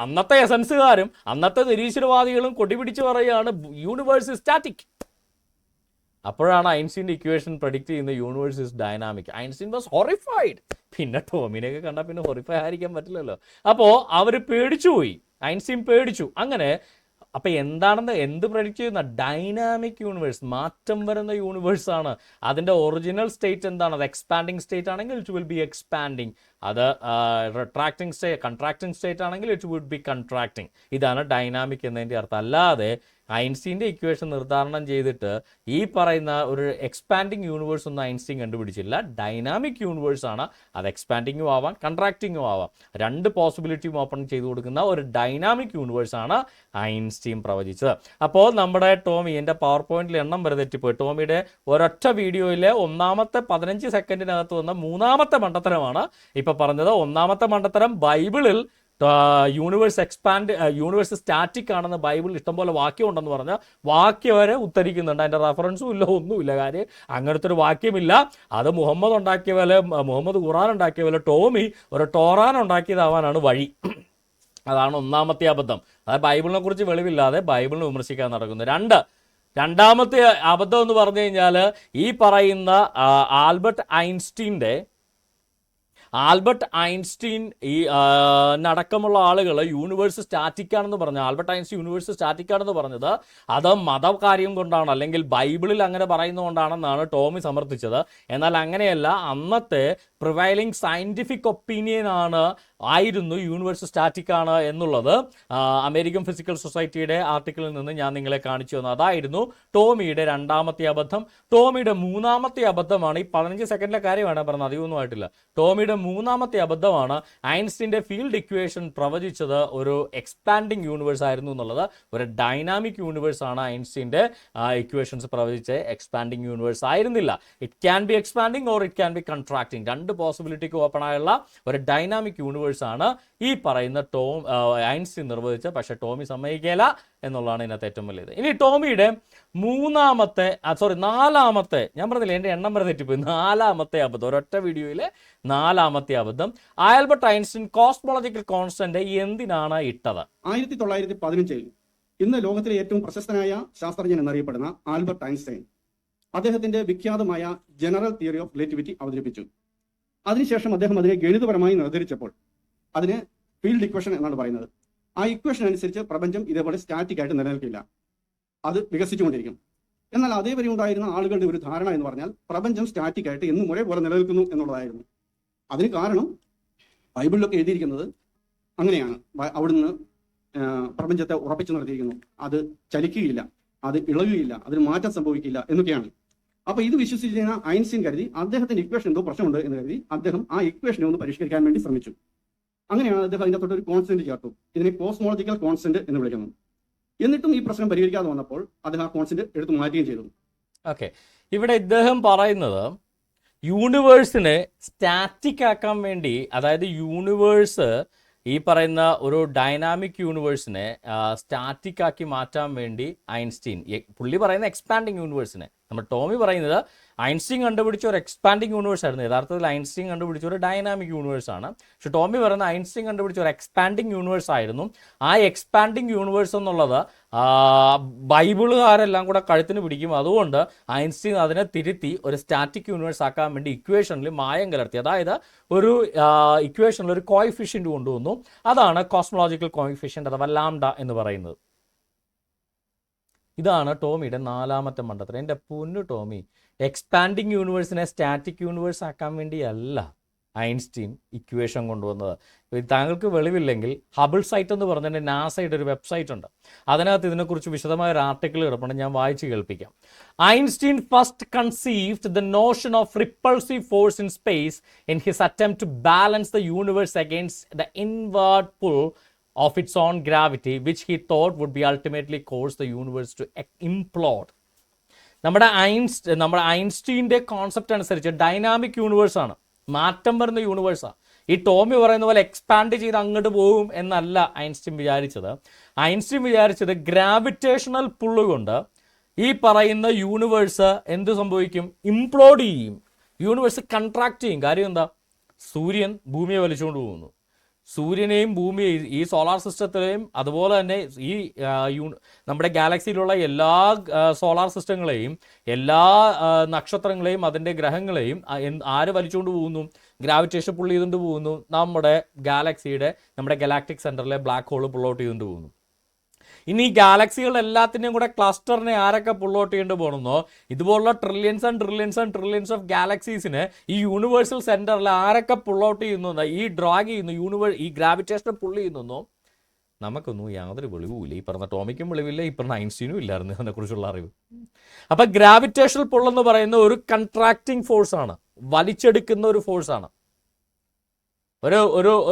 അന്നത്തെ എസൻസുകാരും അന്നത്തെ നിരീശ്വരവാദികളും കൊടിപിടിച്ച് പറയുകയാണ് യൂണിവേഴ്സ് സ്റ്റാറ്റിക്. അപ്പോഴാണ് ഐൻസ്റ്റീൻ്റെ ഇക്വേഷൻ പ്രഡിക്റ്റ് ചെയ്യുന്ന universe is dynamic. Einstein was horrified. പിന്നെ ടോമിനെയൊക്കെ കണ്ടാൽ പിന്നെ ഹൊറിഫൈ ആയിരിക്കാൻ പറ്റില്ലല്ലോ. അപ്പോൾ അവർ പേടിച്ചുപോയി, ഐൻസ്റ്റീൻ പേടിച്ചു. അങ്ങനെ അപ്പോൾ എന്ത് പ്രഡിക്റ്റ് ചെയ്യുന്ന ഡൈനാമിക് യൂണിവേഴ്സ്, മാറ്റം വരുന്ന യൂണിവേഴ്സാണ്. അതിൻ്റെ ഒറിജിനൽ സ്റ്റേറ്റ് എന്താണ്? അത് എക്സ്പാൻഡിങ് സ്റ്റേറ്റ് ആണെങ്കിൽ ഇറ്റ് വിൽ ബി എക്സ്പാൻഡിങ്. അത് കൺട്രാക്റ്റിംഗ് സ്റ്റേറ്റ് ആണെങ്കിൽ ഇറ്റ് വുഡ് ബി കൺട്രാക്റ്റിംഗ്. ഇതാണ് ഡൈനാമിക് എന്നതിൻ്റെ അർത്ഥം. അല്ലാതെ ഐൻസ്റ്റീൻ്റെ ഇക്വേഷൻ നിർദ്ധാരണം ചെയ്തിട്ട് ഈ പറയുന്ന ഒരു എക്സ്പാൻഡിങ് യൂണിവേഴ്സ് ഒന്നും ഐൻസ്റ്റീൻ കണ്ടുപിടിച്ചില്ല. ഡൈനാമിക് യൂണിവേഴ്സ് ആണ്. അത് എക്സ്പാൻഡിങ്ങും ആവാം കൺട്രാക്റ്റിങ്ങും ആവാം. രണ്ട് പോസിബിലിറ്റിയും ഓപ്പൺ ചെയ്തു കൊടുക്കുന്ന ഒരു ഡൈനാമിക് യൂണിവേഴ്സ് ആണ് ഐൻസ്റ്റീൻ പ്രവചിച്ചത്. അപ്പോൾ നമ്മുടെ ടോമി, എൻ്റെ പവർ പോയിന്റിൽ എണ്ണം വരെ തെറ്റിപ്പോയി. ടോമിയുടെ ഒരൊറ്റ വീഡിയോയിലെ ഒന്നാമത്തെ 15 സെക്കൻഡിനകത്ത് വന്ന മൂന്നാമത്തെ മണ്ടത്തരമാണ് ഇപ്പോൾ പറഞ്ഞത്. ഒന്നാമത്തെ മണ്ടത്തരം, ബൈബിളിൽ യൂണിവേഴ്സ് സ്റ്റാറ്റിക് ആണെന്ന് ബൈബിളിൽ ഇഷ്ടംപോലെ വാക്യം ഉണ്ടെന്ന് പറഞ്ഞാൽ വാക്യം വരെ ഉദ്ധരിക്കുന്നുണ്ട്. അതിൻ്റെ റെഫറൻസും ഇല്ല, ഒന്നുമില്ല. കാര്യം അങ്ങനത്തെ ഒരു വാക്യമില്ല. അത് മുഹമ്മദ് ഖുറാൻ ഉണ്ടാക്കിയ പോലെ ടോമി ഒരു ടോറാൻ ഉണ്ടാക്കിയതാവാനാണ് വഴി. അതാണ് ഒന്നാമത്തെ അബദ്ധം. അതായത് ബൈബിളിനെ കുറിച്ച് വെളിവില്ലാതെ ബൈബിളിനെ വിമർശിക്കാൻ നടക്കുന്നു. രണ്ടാമത്തെ അബദ്ധം എന്ന് പറഞ്ഞു കഴിഞ്ഞാൽ, ഈ പറയുന്ന ആൽബർട്ട് ഐൻസ്റ്റീൻ ഈ അടക്കമുള്ള ആളുകൾ യൂണിവേഴ്സ് സ്റ്റാറ്റിക് ആണെന്ന് പറഞ്ഞു. ആൽബർട്ട് ഐൻസ്റ്റീൻ യൂണിവേഴ്സ് സ്റ്റാറ്റിക് ആണെന്ന് പറഞ്ഞത് അത് മതകാര്യം കൊണ്ടാണ്, അല്ലെങ്കിൽ ബൈബിളിൽ അങ്ങനെ പറയുന്നതുകൊണ്ടാണെന്നാണ് ടോമി സമർത്ഥിച്ചത്. എന്നാൽ അങ്ങനെയല്ല. അന്നത്തെ പ്രിവൈലിംഗ് സയൻറ്റിഫിക് ഒപ്പീനിയൻ ആയിരുന്നു യൂണിവേഴ്സ് സ്റ്റാറ്റിക് ആണ് എന്നുള്ളത്. അമേരിക്കൻ ഫിസിക്കൽ സൊസൈറ്റിയുടെ ആർട്ടിക്കിളിൽ നിന്ന് ഞാൻ നിങ്ങളെ കാണിച്ചു തന്നു. അതായിരുന്നു ടോമിയുടെ രണ്ടാമത്തെ അബദ്ധം. ടോമിയുടെ മൂന്നാമത്തെ അബദ്ധമാണ്, ഈ 15 സെക്കൻഡിലെ കാര്യമാണ് പറഞ്ഞത്, അധികമൊന്നും ആയിട്ടില്ല. ടോമിയുടെ മൂന്നാമത്തെ അബദ്ധമാണ് ഐൻസ്റ്റീൻ്റെ ഫീൽഡ് ഇക്വേഷൻ പ്രവചിച്ചത് ഒരു എക്സ്പാൻഡിങ് യൂണിവേഴ്സ് ആയിരുന്നു എന്നുള്ളത്. ഒരു ഡൈനാമിക് യൂണിവേഴ്സ് ആണ് ഐൻസ്റ്റീൻ്റെ ഇക്വേഷൻസ് പ്രവചിച്ച്, എക്സ്പാൻഡിങ് യൂണിവേഴ്സ് ആയിരുന്നില്ല. It can be expanding or it can be contracting. രണ്ട് പോസിബിലിറ്റിക്ക് ഓപ്പൺ ആയുള്ള ഒരു ഡൈനാമിക് യൂണിവേഴ്സ് ആണ് ഈ പറയുന്ന ഐൻസ്റ്റീൻ നിർവചിച്ചത്. പക്ഷേ ടോമി സമ്മതിക്കില്ല എന്നുള്ളതാണ് ഇതിനകത്ത് ഏറ്റവും വലിയത്. ഇനി ടോമിയുടെ നാലാമത്തെ, ഞാൻ പറഞ്ഞില്ല എൻ്റെ എണ്ണം വരെ തെറ്റിപ്പോയി, നാലാമത്തെ അബദ്ധം, ഒരൊറ്റ വീഡിയോയിലെ നാലാമത്തെ അബദ്ധം, ആൽബർട്ട് ഐൻസ്റ്റീൻ കോസ്മോളജിക്കൽ കോൺസ്റ്റന്റ് എന്തിനാണ് ഇട്ടത്? 1915 ഇന്ന് ലോകത്തിലെ ഏറ്റവും പ്രശസ്തനായ ശാസ്ത്രജ്ഞൻ എന്നറിയപ്പെടുന്ന ആൽബർട്ട് ഐൻസ്റ്റൈൻ അദ്ദേഹത്തിന്റെ വിഖ്യാതമായ ജനറൽ തിയറി ഓഫ് റിലേറ്റിവിറ്റി അവതരിപ്പിച്ചു. അതിനുശേഷം അദ്ദേഹം അതിനെ ഗണിതപരമായി നിർദ്ധരിച്ചപ്പോൾ അതിന് ഫീൽഡ് ഇക്വേഷൻ എന്നാണ് പറയുന്നത്. ആ ഇക്വേഷൻ അനുസരിച്ച് പ്രപഞ്ചം ഇതേപോലെ സ്റ്റാറ്റിക് ആയിട്ട് നിലനിൽക്കില്ല, അത് വികസിച്ചുകൊണ്ടിരിക്കും. എന്നാൽ അതേവരെ ഉണ്ടായിരുന്ന ആളുകളുടെ ഒരു ധാരണ എന്ന് പറഞ്ഞാൽ പ്രപഞ്ചം സ്റ്റാറ്റിക് ആയിട്ട് എന്നും ഒരേപോലെ നിലനിൽക്കുന്നു എന്നുള്ളതായിരുന്നു. അതിന് കാരണം ബൈബിളിലൊക്കെ എഴുതിയിരിക്കുന്നത് അങ്ങനെയാണ്. അവിടുന്ന് പ്രപഞ്ചത്തെ ഉറപ്പിച്ചു നിർത്തിയിരിക്കുന്നു, അത് ചലിക്കുകയില്ല. അത് ഇളകുകയില്ല, അതിന് മാറ്റം സംഭവിക്കില്ല എന്നൊക്കെയാണ്. അപ്പൊ ഇത് വിശ്വസിച്ചിരുന്ന ഐൻസ്റ്റീൻ കരുതി അദ്ദേഹത്തിന്റെ ഇക്വേഷൻ എന്തോ പ്രശ്നമുണ്ട് എന്ന് കരുതി അദ്ദേഹം ആ ഇക്വേഷനെ ഒന്ന് പരിഷ്കരിക്കാൻ വേണ്ടി ശ്രമിച്ചു. അങ്ങനെയാണ് അദ്ദേഹം അതിൻ്റെ തൊട്ടൊരു കോൺസ്റ്റന്റ് ചേർത്തു. ഇതിനെ കോസ്മോളജിക്കൽ കോൺസ്റ്റന്റ് എന്ന് വിളിക്കുന്നു. എന്നിട്ടും ഈ പ്രശ്നം പരിഹരിക്കാതെ വന്നപ്പോൾ അദ്ദേഹം ആ കോൺസ്റ്റന്റ് എടുത്തു മാറ്റുകയും ചെയ്തു. ഓക്കെ, ഇവിടെ ഇദ്ദേഹം പറയുന്നത് യൂണിവേഴ്സിനെ സ്റ്റാറ്റിക് ആക്കാൻ വേണ്ടി, അതായത് യൂണിവേഴ്സ് ഈ പറയുന്ന ഒരു ഡൈനാമിക് യൂണിവേഴ്സിനെ സ്റ്റാറ്റിക് ആക്കി മാറ്റാൻ വേണ്ടി ഐൻസ്റ്റീൻ, പുള്ളി പറയുന്ന എക്സ്പാൻഡിങ് യൂണിവേഴ്സിനെ, നമ്മൾ ടോമി പറയുന്നത് ഐൻസ്റ്റീൻ കണ്ടുപിടിച്ച ഒരു എക്സ്പാൻഡിങ് യൂണിവേഴ്സ് ആയിരുന്നു. യഥാർത്ഥത്തിൽ ഐൻസ്റ്റീൻ കണ്ടുപിടിച്ച ഒരു ഡൈനാമിക് യൂണിവേഴ്സ് ആണ്. പക്ഷെ ടോമി പറയുന്ന ഐൻസ്റ്റീൻ കണ്ടുപിടിച്ച ഒരു എക്സ്പാൻഡിങ് യൂണിവേഴ്സ് ആയിരുന്നു. ആ എക്സ്പാൻഡിങ് യൂണിവേഴ്സ് എന്നുള്ളത് ബൈബിളുകാരെല്ലാം കൂടെ കഴുത്തിന് പിടിക്കും. അതുകൊണ്ട് ഐൻസ്റ്റീൻ അതിനെ തിരുത്തി ഒരു സ്റ്റാറ്റിക് യൂണിവേഴ്സ് ആക്കാൻ വേണ്ടി ഇക്വേഷനിൽ മായം കലർത്തി. അതായത് ഒരു ഇക്വേഷനിൽ ഒരു കോയിഫിഷ്യൻ്റ് കൊണ്ടുവന്നു. അതാണ് കോസ്മോളജിക്കൽ കോയിഫിഷ്യൻ്റ് അഥവാ ലാംഡ എന്ന് പറയുന്നത്. ഇതാണ് ടോമിയുടെ നാലാമത്തെ മണ്ടത്തരം. എൻ്റെ പൊന്നു ടോമി, എക്സ്പാൻഡിങ് യൂണിവേഴ്സിനെ സ്റ്റാറ്റിക് യൂണിവേഴ്സ് ആക്കാൻ വേണ്ടിയല്ല ഐൻസ്റ്റീൻ ഇക്വേഷൻ കൊണ്ടുവന്നത്. താങ്കൾക്ക് വെളിവില്ലെങ്കിൽ ഹബിൾ സൈറ്റ് എന്ന് പറഞ്ഞതിൻ്റെ നാസയുടെ ഒരു വെബ്സൈറ്റ് ഉണ്ട്. അതിനകത്ത് ഇതിനെക്കുറിച്ച് വിശദമായ ഒരു ആർട്ടിക്കിൾ കിടപ്പുണ്ട്, ഞാൻ വായിച്ച് കേൾപ്പിക്കാം. Einstein first conceived the notion of repulsive force in space in his attempt to balance the universe against the inward pull of its own gravity, which he thought would be ultimately cause the universe to implode. നമ്മുടെ ഐൻസ്റ്റീൻ്റെ concept അനുസരിച്ച് dynamic universe ആണ്, മാറ്റം വരുന്ന യൂണിവേഴ്സാണ്. ഈ ടോമി പറയുന്ന പോലെ expand ചെയ്ത് അങ്ങോട്ട് പോകും എന്നല്ല ഐൻസ്റ്റീൻ വിചാരിച്ചത്. ഐൻസ്റ്റീൻ വിചാരിച്ചത് ഗ്രാവിറ്റേഷണൽ പുള്ള് കൊണ്ട് ഈ പറയുന്ന യൂണിവേഴ്സ് എന്ത് സംഭവിക്കും? ഇംപ്ലോഡ് ചെയ്യും. യൂണിവേഴ്സ് കൺട്രാക്ട് ചെയ്യും. കാര്യം എന്താ? സൂര്യൻ ഭൂമിയെ വലിച്ചുകൊണ്ട് പോകുന്നു. സൂര്യനെയും ഭൂമിയെയും ഈ സോളാർ സിസ്റ്റത്തിലെയും അതുപോലെ തന്നെ ഈ നമ്മുടെ ഗാലക്സിയിലുള്ള എല്ലാ സോളാർ സിസ്റ്റങ്ങളെയും എല്ലാ നക്ഷത്രങ്ങളെയും അതിൻ്റെ ഗ്രഹങ്ങളെയും ആര് വലിച്ചുകൊണ്ട് പോകുന്നു? ഗ്രാവിറ്റേഷൻ പുൾ ചെയ്തുകൊണ്ട് പോകുന്നു. നമ്മുടെ ഗാലാക്ടിക് സെൻറ്ററിലെ ബ്ലാക്ക് ഹോൾ പുൾ ഔട്ട് ചെയ്തുകൊണ്ട് പോകുന്നു. ഇനി ഈ ഗാലക്സികൾ എല്ലാത്തിനെയും കൂടെ ക്ലസ്റ്ററിനെ ആരൊക്കെ പുൾ ഔട്ട് ചെയ്യേണ്ടി പോകണമെന്നോ, ഇതുപോലുള്ള trillions and trillions and trillions of ഗാലക്സീസിനെ ഈ യൂണിവേഴ്സൽ സെൻറ്ററിൽ ആരൊക്കെ പുൾ ഔട്ട് ചെയ്യുന്നു, ഈ ഡ്രാഗ് ചെയ്യുന്നു, ഈ ഗ്രാവിറ്റേഷനെ പുൾ ചെയ്യുന്നോ, നമുക്കൊന്നും യാതൊരു വെളിവുമില്ല. ഈ പറഞ്ഞ ടോമിക്കും വെളിവില്ല, ഈ പറഞ്ഞ ഐൻസ്റ്റീനും ഇല്ലായിരുന്നു അതിനെക്കുറിച്ചുള്ള അറിവ്. അപ്പം ഗ്രാവിറ്റേഷണൽ പുൾ എന്ന് പറയുന്ന ഒരു കൺട്രാക്റ്റിംഗ് ഫോഴ്സാണ്, വലിച്ചെടുക്കുന്ന ഒരു ഫോഴ്സാണ്,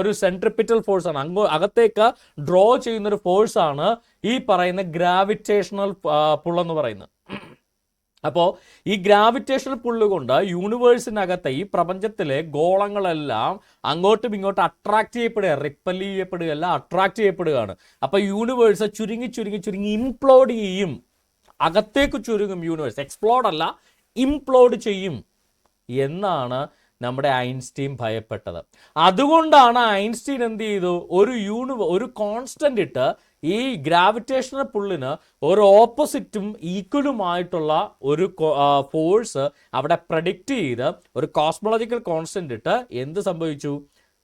ഒരു സെൻട്രിപ്പിറ്റൽ ഫോഴ്സാണ്, അകത്തേക്ക് ഡ്രോ ചെയ്യുന്നൊരു ഫോഴ്സാണ് ഈ പറയുന്ന ഗ്രാവിറ്റേഷണൽ പുൾ എന്ന് പറയുന്നത്. അപ്പോൾ ഈ ഗ്രാവിറ്റേഷണൽ പുള്ള് കൊണ്ട് യൂണിവേഴ്സിനകത്തെ ഈ പ്രപഞ്ചത്തിലെ ഗോളങ്ങളെല്ലാം അങ്ങോട്ടും ഇങ്ങോട്ടും അട്രാക്ട് ചെയ്യപ്പെടുക, റിപ്പൽ ചെയ്യപ്പെടുകയല്ല, അട്രാക്ട് ചെയ്യപ്പെടുകയാണ്. അപ്പോൾ യൂണിവേഴ്സ് ചുരുങ്ങി ഇംപ്ലോഡ് ചെയ്യും, അകത്തേക്ക് ചുരുങ്ങും. യൂണിവേഴ്സ് എക്സ്പ്ലോഡ് അല്ല, ഇംപ്ലോഡ് ചെയ്യും എന്നാണ് നമ്മുടെ ഐൻസ്റ്റീൻ ഭയപ്പെട്ടത്. അതുകൊണ്ടാണ് ഐൻസ്റ്റീൻ എന്ത് ചെയ്തു? ഒരു കോൺസ്റ്റന്റ് ഇട്ട് ഈ ഗ്രാവിറ്റേഷണൽ പുള്ളിന് ഒരു ഓപ്പോസിറ്റും ഈക്വലുമായിട്ടുള്ള ഒരു ഫോഴ്സ് അവിടെ പ്രഡിക്റ്റ് ചെയ്ത് ഒരു കോസ്മോളജിക്കൽ കോൺസ്റ്റന്റ് ഇട്ട് എന്ത് സംഭവിച്ചു?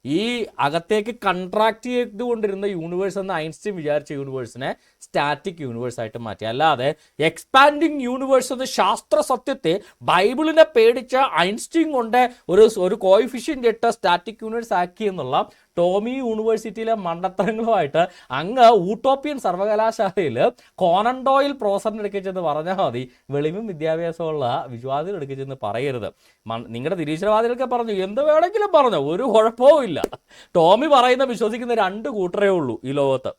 ഈ അകത്തേക്ക് കൺട്രാക്ട് ചെയ്തുകൊണ്ടിരുന്ന യൂണിവേഴ്സ് എന്ന് ഐൻസ്റ്റീൻ വിചാരിച്ച യൂണിവേഴ്സിനെ സ്റ്റാറ്റിക് യൂണിവേഴ്സ് ആയിട്ട് മാറ്റി. അല്ലാതെ എക്സ്പാൻഡിങ് യൂണിവേഴ്സ് എന്ന ശാസ്ത്ര സത്യത്തെ ബൈബിളിനെ പേടിച്ച് ഐൻസ്റ്റീൻ കൊണ്ട് ഒരു കോയിഫിഷ്യൻ്റ് ഇട്ട് സ്റ്റാറ്റിക് യൂണിവേഴ്സ് ആക്കി എന്നുള്ള ടോമി യൂണിവേഴ്സിറ്റിയിലെ മണ്ടത്തരങ്ങളുമായിട്ട് അങ്ങ് ഊട്ടോപ്യൻ സർവകലാശാലയിൽ കോനൻ ഡോയിൽ പ്രൊഫസറിൻ്റെ അടുക്കൽ ചെന്ന് പറഞ്ഞാൽ മതി. വെളിവും വിദ്യാഭ്യാസമുള്ള വിശ്വാസികളുടെ അടുക്കൽ ചെന്ന് പറയരുത്. നിങ്ങളുടെ നിരീശ്വരവാദികളൊക്കെ പറഞ്ഞു, എന്ത് വേണമെങ്കിലും പറഞ്ഞു, ഒരു കുഴപ്പവും ഇല്ല. ടോമി പറയുന്ന വിശ്വസിക്കുന്ന 2 കൂട്ടരേ ഉള്ളൂ ഈ ലോകത്ത്.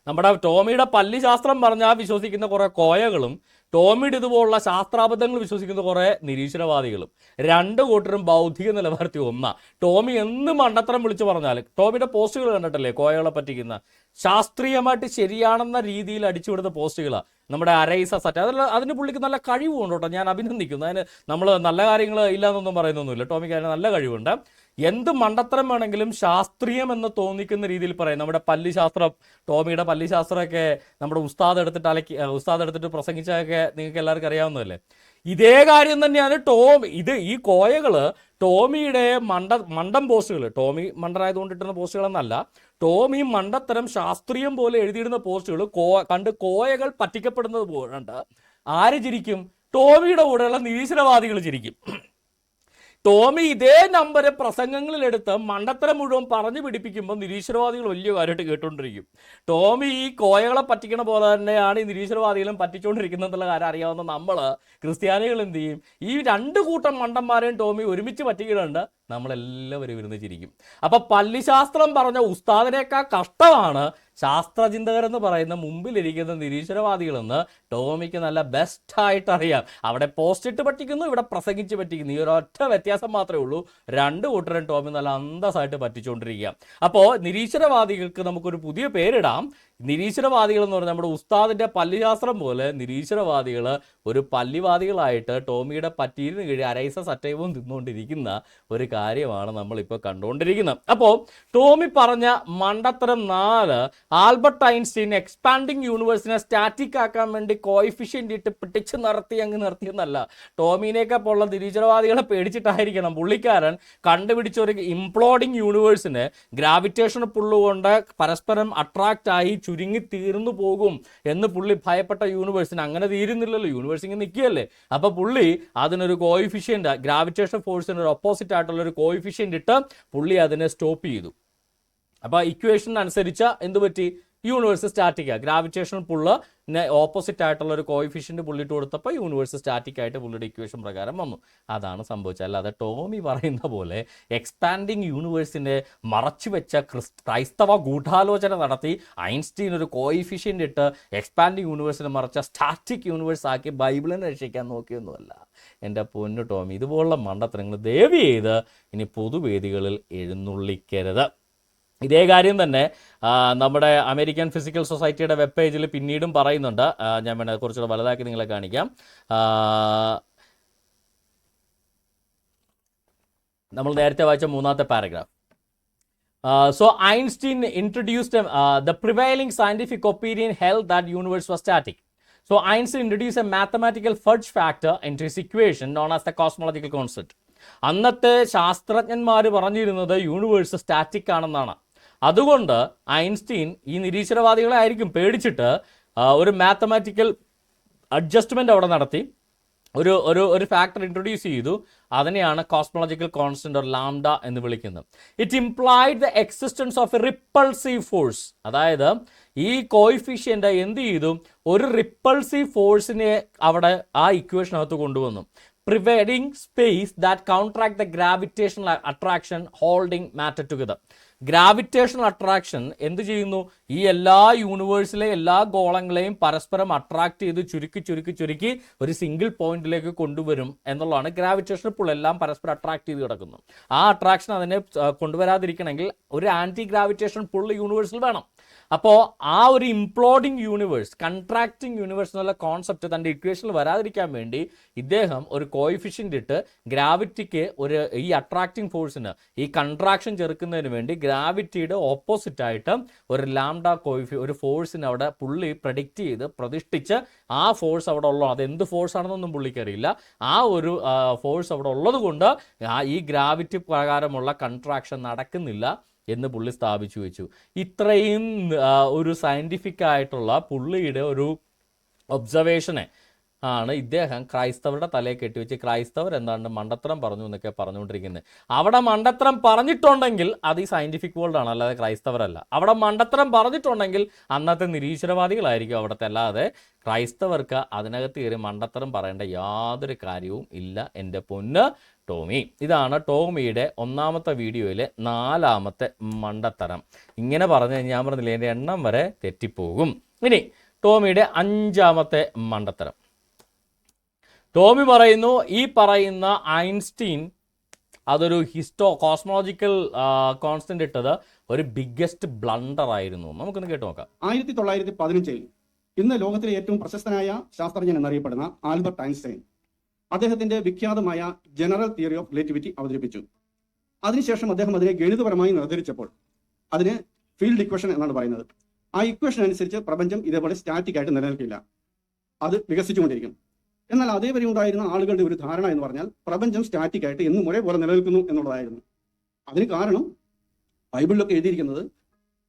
നമ്മുടെ ടോമിയുടെ പല്ലിശാസ്ത്രം പറഞ്ഞാൽ വിശ്വസിക്കുന്ന കുറേ കോയകളും ടോമിയുടെ ഇതുപോലുള്ള ശാസ്ത്രാബദ്ധങ്ങൾ വിശ്വസിക്കുന്ന കുറേ നിരീശ്വരവാദികളും. 2 കൂട്ടരും ബൗദ്ധിക നിലവാരത്തിൽ ഒന്നാ. ടോമി എന്ന് മണ്ടത്തരം വിളിച്ചു പറഞ്ഞാൽ, ടോമിയുടെ പോസ്റ്റുകൾ കണ്ടിട്ടല്ലേ കോയകളെ പറ്റിക്കുന്ന, ശാസ്ത്രീയമായിട്ട് ശരിയാണെന്ന രീതിയിൽ അടിച്ചുവിടുന്ന പോസ്റ്റുകളാണ് നമ്മുടെ അരൈസ സറ്റ്. അതിന് പുള്ളിക്ക് നല്ല കഴിവുണ്ട് കേട്ടോ, ഞാൻ അഭിനന്ദിക്കുന്നു. അതിന് നമ്മൾ നല്ല കാര്യങ്ങൾ ഇല്ലാന്നൊന്നും പറയുന്നൊന്നുമില്ല. ടോമിക്ക് അതിന് നല്ല കഴിവുണ്ട്. എന്ത് മണ്ടത്തരം വേണമെങ്കിലും ശാസ്ത്രീയം എന്ന് തോന്നിക്കുന്ന രീതിയിൽ പറയും. നമ്മുടെ പല്ലിശാസ്ത്രം, ടോമിയുടെ പല്ലിശാസ്ത്രമൊക്കെ നമ്മുടെ ഉസ്താദ് എടുത്തിട്ട് പ്രസംഗിച്ചതൊക്കെ നിങ്ങൾക്ക് എല്ലാവർക്കും അറിയാവുന്നതല്ലേ. ഇതേ കാര്യം തന്നെയാണ് ഈ കോയകള് ടോമിയുടെ മണ്ടം പോസ്റ്റുകൾ, ടോമി മണ്ടനായതുകൊണ്ട് ഇട്ടുന്ന പോസ്റ്റുകളെന്നല്ല, ടോമി മണ്ടത്തരം ശാസ്ത്രീയം പോലെ എഴുതിയിടുന്ന പോസ്റ്റുകൾ കണ്ട് കോയകൾ പറ്റിക്കപ്പെടുന്നത് പോലുണ്ട്. ആര് ചിരിക്കും? ടോമിയുടെ കൂടെയുള്ള നിരീശ്വരവാദികൾ ചിരിക്കും. ടോമി ഇതേ നമ്പർ പ്രസംഗങ്ങളിലെടുത്ത് മണ്ടത്തരം മുഴുവൻ പറഞ്ഞു പിടിപ്പിക്കുമ്പോൾ നിരീശ്വരവാദികൾ വലിയ കാര്യമായിട്ട് കേട്ടുകൊണ്ടിരിക്കും. ടോമി ഈ കോയകളെ പറ്റിക്കണ പോലെ തന്നെയാണ് ഈ നിരീശ്വരവാദികളും പറ്റിച്ചുകൊണ്ടിരിക്കുന്നത് എന്നുള്ള കാര്യം അറിയാവുന്ന നമ്മൾ ക്രിസ്ത്യാനികൾ എന്ത് ചെയ്യും? ഈ രണ്ട് കൂട്ടം മണ്ടന്മാരെയും ടോമി ഒരുമിച്ച് പറ്റിക്കുന്നുണ്ട്, നമ്മളെല്ലാവരും ഇരുന്ന് ചിരിക്കും. അപ്പം പള്ളിശാസ്ത്രം പറഞ്ഞ ഉസ്താദിനേക്കാൾ കഷ്ടമാണ് ശാസ്ത്രചിന്തകരെന്ന് പറയുന്ന മുമ്പിലിരിക്കുന്ന നിരീശ്വരവാദികളെന്ന് ടോമിക്ക് നല്ല ബെസ്റ്റായിട്ട് അറിയാം. അവിടെ പോസ്റ്റ് ഇട്ട് പറ്റിക്കുന്നു, ഇവിടെ പ്രസംഗിച്ച് പറ്റിക്കുന്നു. ഈ ഒരൊറ്റ വ്യത്യാസം മാത്രമേ ഉള്ളൂ. രണ്ട് കൂട്ടരും ടോമി നല്ല അന്തസ്സായിട്ട് പറ്റിച്ചുകൊണ്ടിരിക്കുക. അപ്പോൾ നിരീശ്വരവാദികൾക്ക് നമുക്കൊരു പുതിയ പേരിടാം. നിരീശ്വരവാദികൾ എന്ന് പറഞ്ഞാൽ നമ്മുടെ ഉസ്താദിൻ്റെ പള്ളിശാസ്ത്രം പോലെ നിരീശ്വരവാദികൾ ഒരു പള്ളിവാദികളായിട്ട് ടോമിയുടെ പറ്റിയിരുന്ന് കീഴ് അരൈസ സറ്റയവും തിന്നുകൊണ്ടിരിക്കുന്ന ഒരു കാര്യമാണ് നമ്മളിപ്പോൾ കണ്ടുകൊണ്ടിരിക്കുന്നത്. അപ്പോൾ ടോമി പറഞ്ഞ മണ്ടത്തരം 4, ആൽബർട്ട് ഐൻസ്റ്റീൻ എക്സ്പാൻഡിങ് യൂണിവേഴ്സിനെ സ്റ്റാറ്റിക് ആക്കാൻ വേണ്ടി കോയിഫിഷ്യൻ്റ് ഇട്ട് പിടിച്ച് നിർത്തിയെന്നല്ല. ടോമിനെയൊക്കെ പോലുള്ള നിരീശ്വരവാദികളെ പേടിച്ചിട്ടായിരിക്കണം പുള്ളിക്കാരൻ കണ്ടുപിടിച്ച ഒരു ഇംപ്ലോഡിങ് യൂണിവേഴ്സിനെ ഗ്രാവിറ്റേഷൻ പുള്ളുകൊണ്ട് പരസ്പരം അട്രാക്റ്റ് ആയി ചുരുങ്ങി തീർന്നു പോകും എന്ന് പുള്ളി ഭയപ്പെട്ട യൂണിവേഴ്സിന് അങ്ങനെ തീരുന്നില്ലല്ലോ, യൂണിവേഴ്സ് ഇങ്ങനെ നിൽക്കുകയല്ലേ. അപ്പോൾ പുള്ളി അതിനൊരു കോയിഫിഷ്യൻ്റ്, ഗ്രാവിറ്റേഷൻ ഫോഴ്സിന് ഒരു ഓപ്പോസിറ്റ് ആയിട്ടുള്ള ഒരു കോയിഫിഷ്യൻ്റ് ഇട്ട് പുള്ളി അതിനെ സ്റ്റോപ്പ് ചെയ്തു. അപ്പോൾ ഇക്വേഷൻ അനുസരിച്ച് എന്ത് പറ്റി? യൂണിവേഴ്സ് സ്റ്റാറ്റിക്കാ. ഗ്രാവിറ്റേഷൻ പുള്ളിന് ഓപ്പോസിറ്റ് ആയിട്ടുള്ള ഒരു കോയിഫിഷ്യൻ്റ് പുള്ളിട്ട് കൊടുത്തപ്പോൾ യൂണിവേഴ്സ് സ്റ്റാറ്റിക് ആയിട്ട് പുള്ളിയുടെ ഇക്വേഷൻ പ്രകാരം വന്നു. അതാണ് സംഭവിച്ചത്. അല്ലാതെ ടോമി പറയുന്ന പോലെ എക്സ്പാൻഡിങ് യൂണിവേഴ്സിനെ മറച്ചു വെച്ച ക്രൈസ്തവ ഗൂഢാലോചന നടത്തി ഐൻസ്റ്റീൻ ഒരു കോയിഫിഷ്യൻ്റ് ഇട്ട് എക്സ്പാൻഡിങ് യൂണിവേഴ്സിനെ മറച്ച സ്റ്റാറ്റിക് യൂണിവേഴ്സ് ആക്കി ബൈബിളിനെ രക്ഷിക്കാൻ നോക്കിയൊന്നുമല്ല. എൻ്റെ പൊന്നു ടോമി, ഇതുപോലുള്ള മണ്ടത്തരങ്ങൾ ദയവ് ചെയ്ത് ഇനി പൊതുവേദികളിൽ എഴുന്നള്ളിക്കരുത്. ഇതേ കാര്യം തന്നെ നമ്മുടെ അമേരിക്കൻ ഫിസിക്കൽ സൊസൈറ്റിയുടെ വെബ് പേജിൽ പിന്നീടും പറയുന്നുണ്ട്. ഞാൻ വേണേൽ കുറച്ചുകൂടെ വലുതാക്കി നിങ്ങളെ കാണിക്കാം. നമ്മൾ നേരത്തെ വായിച്ച 3ാമത്തെ paragraph. So Einstein introduced the prevailing scientific opinion held that universe was static. So Einstein introduced a mathematical fudge factor into his equation known as the cosmological constant. അന്നത്തെ ശാസ്ത്രജ്ഞന്മാർ പറഞ്ഞിരുന്നത് യൂണിവേഴ്സ് സ്റ്റാറ്റിക് ആണെന്നാണ്. അതുകൊണ്ട് ഐൻസ്റ്റീൻ ഈ നിരീശ്വരവാദികളെ ആയിരിക്കും പേടിച്ചിട്ട് ഒരു mathematical adjustment അവിടെ നടത്തി ഒരു ഒരു ഒരു ഫാക്ടർ ഇൻട്രൊഡ്യൂസ് ചെയ്തു. അതിനെയാണ് കോസ്മോളജിക്കൽ കോൺസ്റ്റന്റ് ഓർ ലാംഡ എന്ന് വിളിക്കുന്നത്. It implied the existence of A repulsive force. അതായത് ഈ കോയിഫിഷ്യൻ്റ് എന്ത് ചെയ്തു? ഒരു റിപ്പൾസീവ് ഫോഴ്സിനെ അവിടെ ആ ഇക്വേഷനകത്ത് കൊണ്ടുവന്നു. Pervading space that counteract the gravitational attraction holding matter together. Gravitational attraction എന്ത് ചെയ്യുന്നു? ഈ എല്ലാ യൂണിവേഴ്സിലെ എല്ലാ ഗോളങ്ങളെയും പരസ്പരം അട്രാക്ട് ചെയ്ത് ചുരുക്കി ഒരു സിംഗിൾ പോയിന്റിലേക്ക് കൊണ്ടുവരും എന്നുള്ളതാണ്. ഗ്രാവിറ്റേഷൻ പുൾ എല്ലാം പരസ്പരം അട്രാക്ട് ചെയ്ത് കിടക്കുന്നു. ആ അട്രാക്ഷൻ അതിനെ കൊണ്ടുവരാതിരിക്കണമെങ്കിൽ ഒരു ആൻറ്റി ഗ്രാവിറ്റേഷൻ പുൾ യൂണിവേഴ്സിൽ വേണം. അപ്പോൾ ആ ഒരു ഇംപ്ലോഡിങ് യൂണിവേഴ്സ്, കൺട്രാക്റ്റിംഗ് യൂണിവേഴ്സ് എന്നുള്ള കോൺസെപ്റ്റ് തൻ്റെ ഇക്വേഷനിൽ വരാതിരിക്കാൻ വേണ്ടി ഇദ്ദേഹം ഒരു കോയിഫിഷ്യൻ്റ് ഇട്ട് ഗ്രാവിറ്റിക്ക് ഈ അട്രാക്റ്റിംഗ് ഫോഴ്സിന് ഈ കൺട്രാക്ഷൻ ചെറുക്കുന്നതിന് വേണ്ടി ഗ്രാവിറ്റിയുടെ ഓപ്പോസിറ്റായിട്ട് ഒരു ലാംഡ ഒരു ഫോഴ്സിന് അവിടെ പുള്ളി പ്രഡിക്റ്റ് ചെയ്ത് പ്രതിഷ്ഠിച്ച് ആ ഫോഴ്സ് അവിടെ ഉള്ളൂ. അതെന്ത് ഫോഴ്സ് ആണെന്നൊന്നും പുള്ളിക്കറിയില്ല. ആ ഒരു ഫോഴ്സ് അവിടെ ഉള്ളത് കൊണ്ട് ഈ ഗ്രാവിറ്റി പ്രകാരമുള്ള കൺട്രാക്ഷൻ നടക്കുന്നില്ല എന്ന് പുള്ളി സ്ഥാപിച്ചു വെച്ചു. ഇത്രയും ഒരു സയൻറ്റിഫിക് ആയിട്ടുള്ള പുള്ളിയുടെ ഒരു ഒബ്സർവേഷനെ ആണ് ഇദ്ദേഹം ക്രൈസ്തവരുടെ തലയെ കെട്ടിവെച്ച് ക്രൈസ്തവർ എന്താണ് മണ്ടത്തരം പറഞ്ഞു എന്നൊക്കെ പറഞ്ഞുകൊണ്ടിരിക്കുന്നത്. അവിടെ മണ്ടത്തരം പറഞ്ഞിട്ടുണ്ടെങ്കിൽ അത് ഈ സയൻറ്റിഫിക് വേൾഡാണ്, അല്ലാതെ ക്രൈസ്തവരല്ല. അവിടെ മണ്ടത്തരം പറഞ്ഞിട്ടുണ്ടെങ്കിൽ അന്നത്തെ നിരീശ്വരവാദികളായിരിക്കും അവിടുത്തെ, അല്ലാതെ ക്രൈസ്തവർക്ക് അതിനകത്ത് കയറി മണ്ടത്തരം പറയേണ്ട യാതൊരു കാര്യവും ഇല്ല എൻ്റെ പൊന്ന് ടോമി. ഇതാണ് ടോമിയുടെ 1ാമത്തെ വീഡിയോയിലെ 4ാമത്തെ മണ്ടത്തരം. ഇങ്ങനെ പറഞ്ഞ് ഞാൻ പറഞ്ഞില്ലേ എൻ്റെ എണ്ണം വരെ തെറ്റിപ്പോകും. ഇനി ടോമിയുടെ 5ാമത്തെ മണ്ടത്തരം. ടോമി പറയുന്നു ഈ പറയുന്ന ഐൻസ്റ്റീൻ അതൊരു കോസ്മോളജിക്കൽ കോൺസ്റ്റന്റ് ഇട്ടത് ഒരു ബിഗ്ഗസ്റ്റ് ബ്ലണ്ടർ ആയിരുന്നു. നമുക്കൊന്ന് കേട്ട് നോക്കാം. 1915 ഇന്ന് ലോകത്തിലെ ഏറ്റവും പ്രശസ്തനായ ശാസ്ത്രജ്ഞൻ എന്നറിയപ്പെടുന്ന ആൽബർട്ട് ഐൻസ്റ്റൈൻ അദ്ദേഹത്തിന്റെ വിഖ്യാതമായ ജനറൽ തിയറി ഓഫ് റിലേറ്റിവിറ്റി അവതരിപ്പിച്ചു. അതിനുശേഷം അദ്ദേഹം അതിനെ ഗണിതപരമായി നിർദ്ധരിച്ചപ്പോൾ അതിന് ഫീൽഡ് ഇക്വേഷൻ എന്നാണ് പറയുന്നത്. ആ ഇക്വേഷൻ അനുസരിച്ച് പ്രപഞ്ചം ഇതേപോലെ സ്റ്റാറ്റിക് ആയിട്ട് നിലനിൽക്കില്ല, അത് വികസിച്ചുകൊണ്ടിരിക്കും. എന്നാൽ അതേവരെ ഉണ്ടായിരുന്ന ആളുകളുടെ ഒരു ധാരണ എന്ന് പറഞ്ഞാൽ പ്രപഞ്ചം സ്റ്റാറ്റിക് ആയിട്ട് എന്നും ഒരേപോലെ നിലനിൽക്കുന്നു എന്നുള്ളതായിരുന്നു. അതിന് കാരണം ബൈബിളിലൊക്കെ എഴുതിയിരിക്കുന്നത്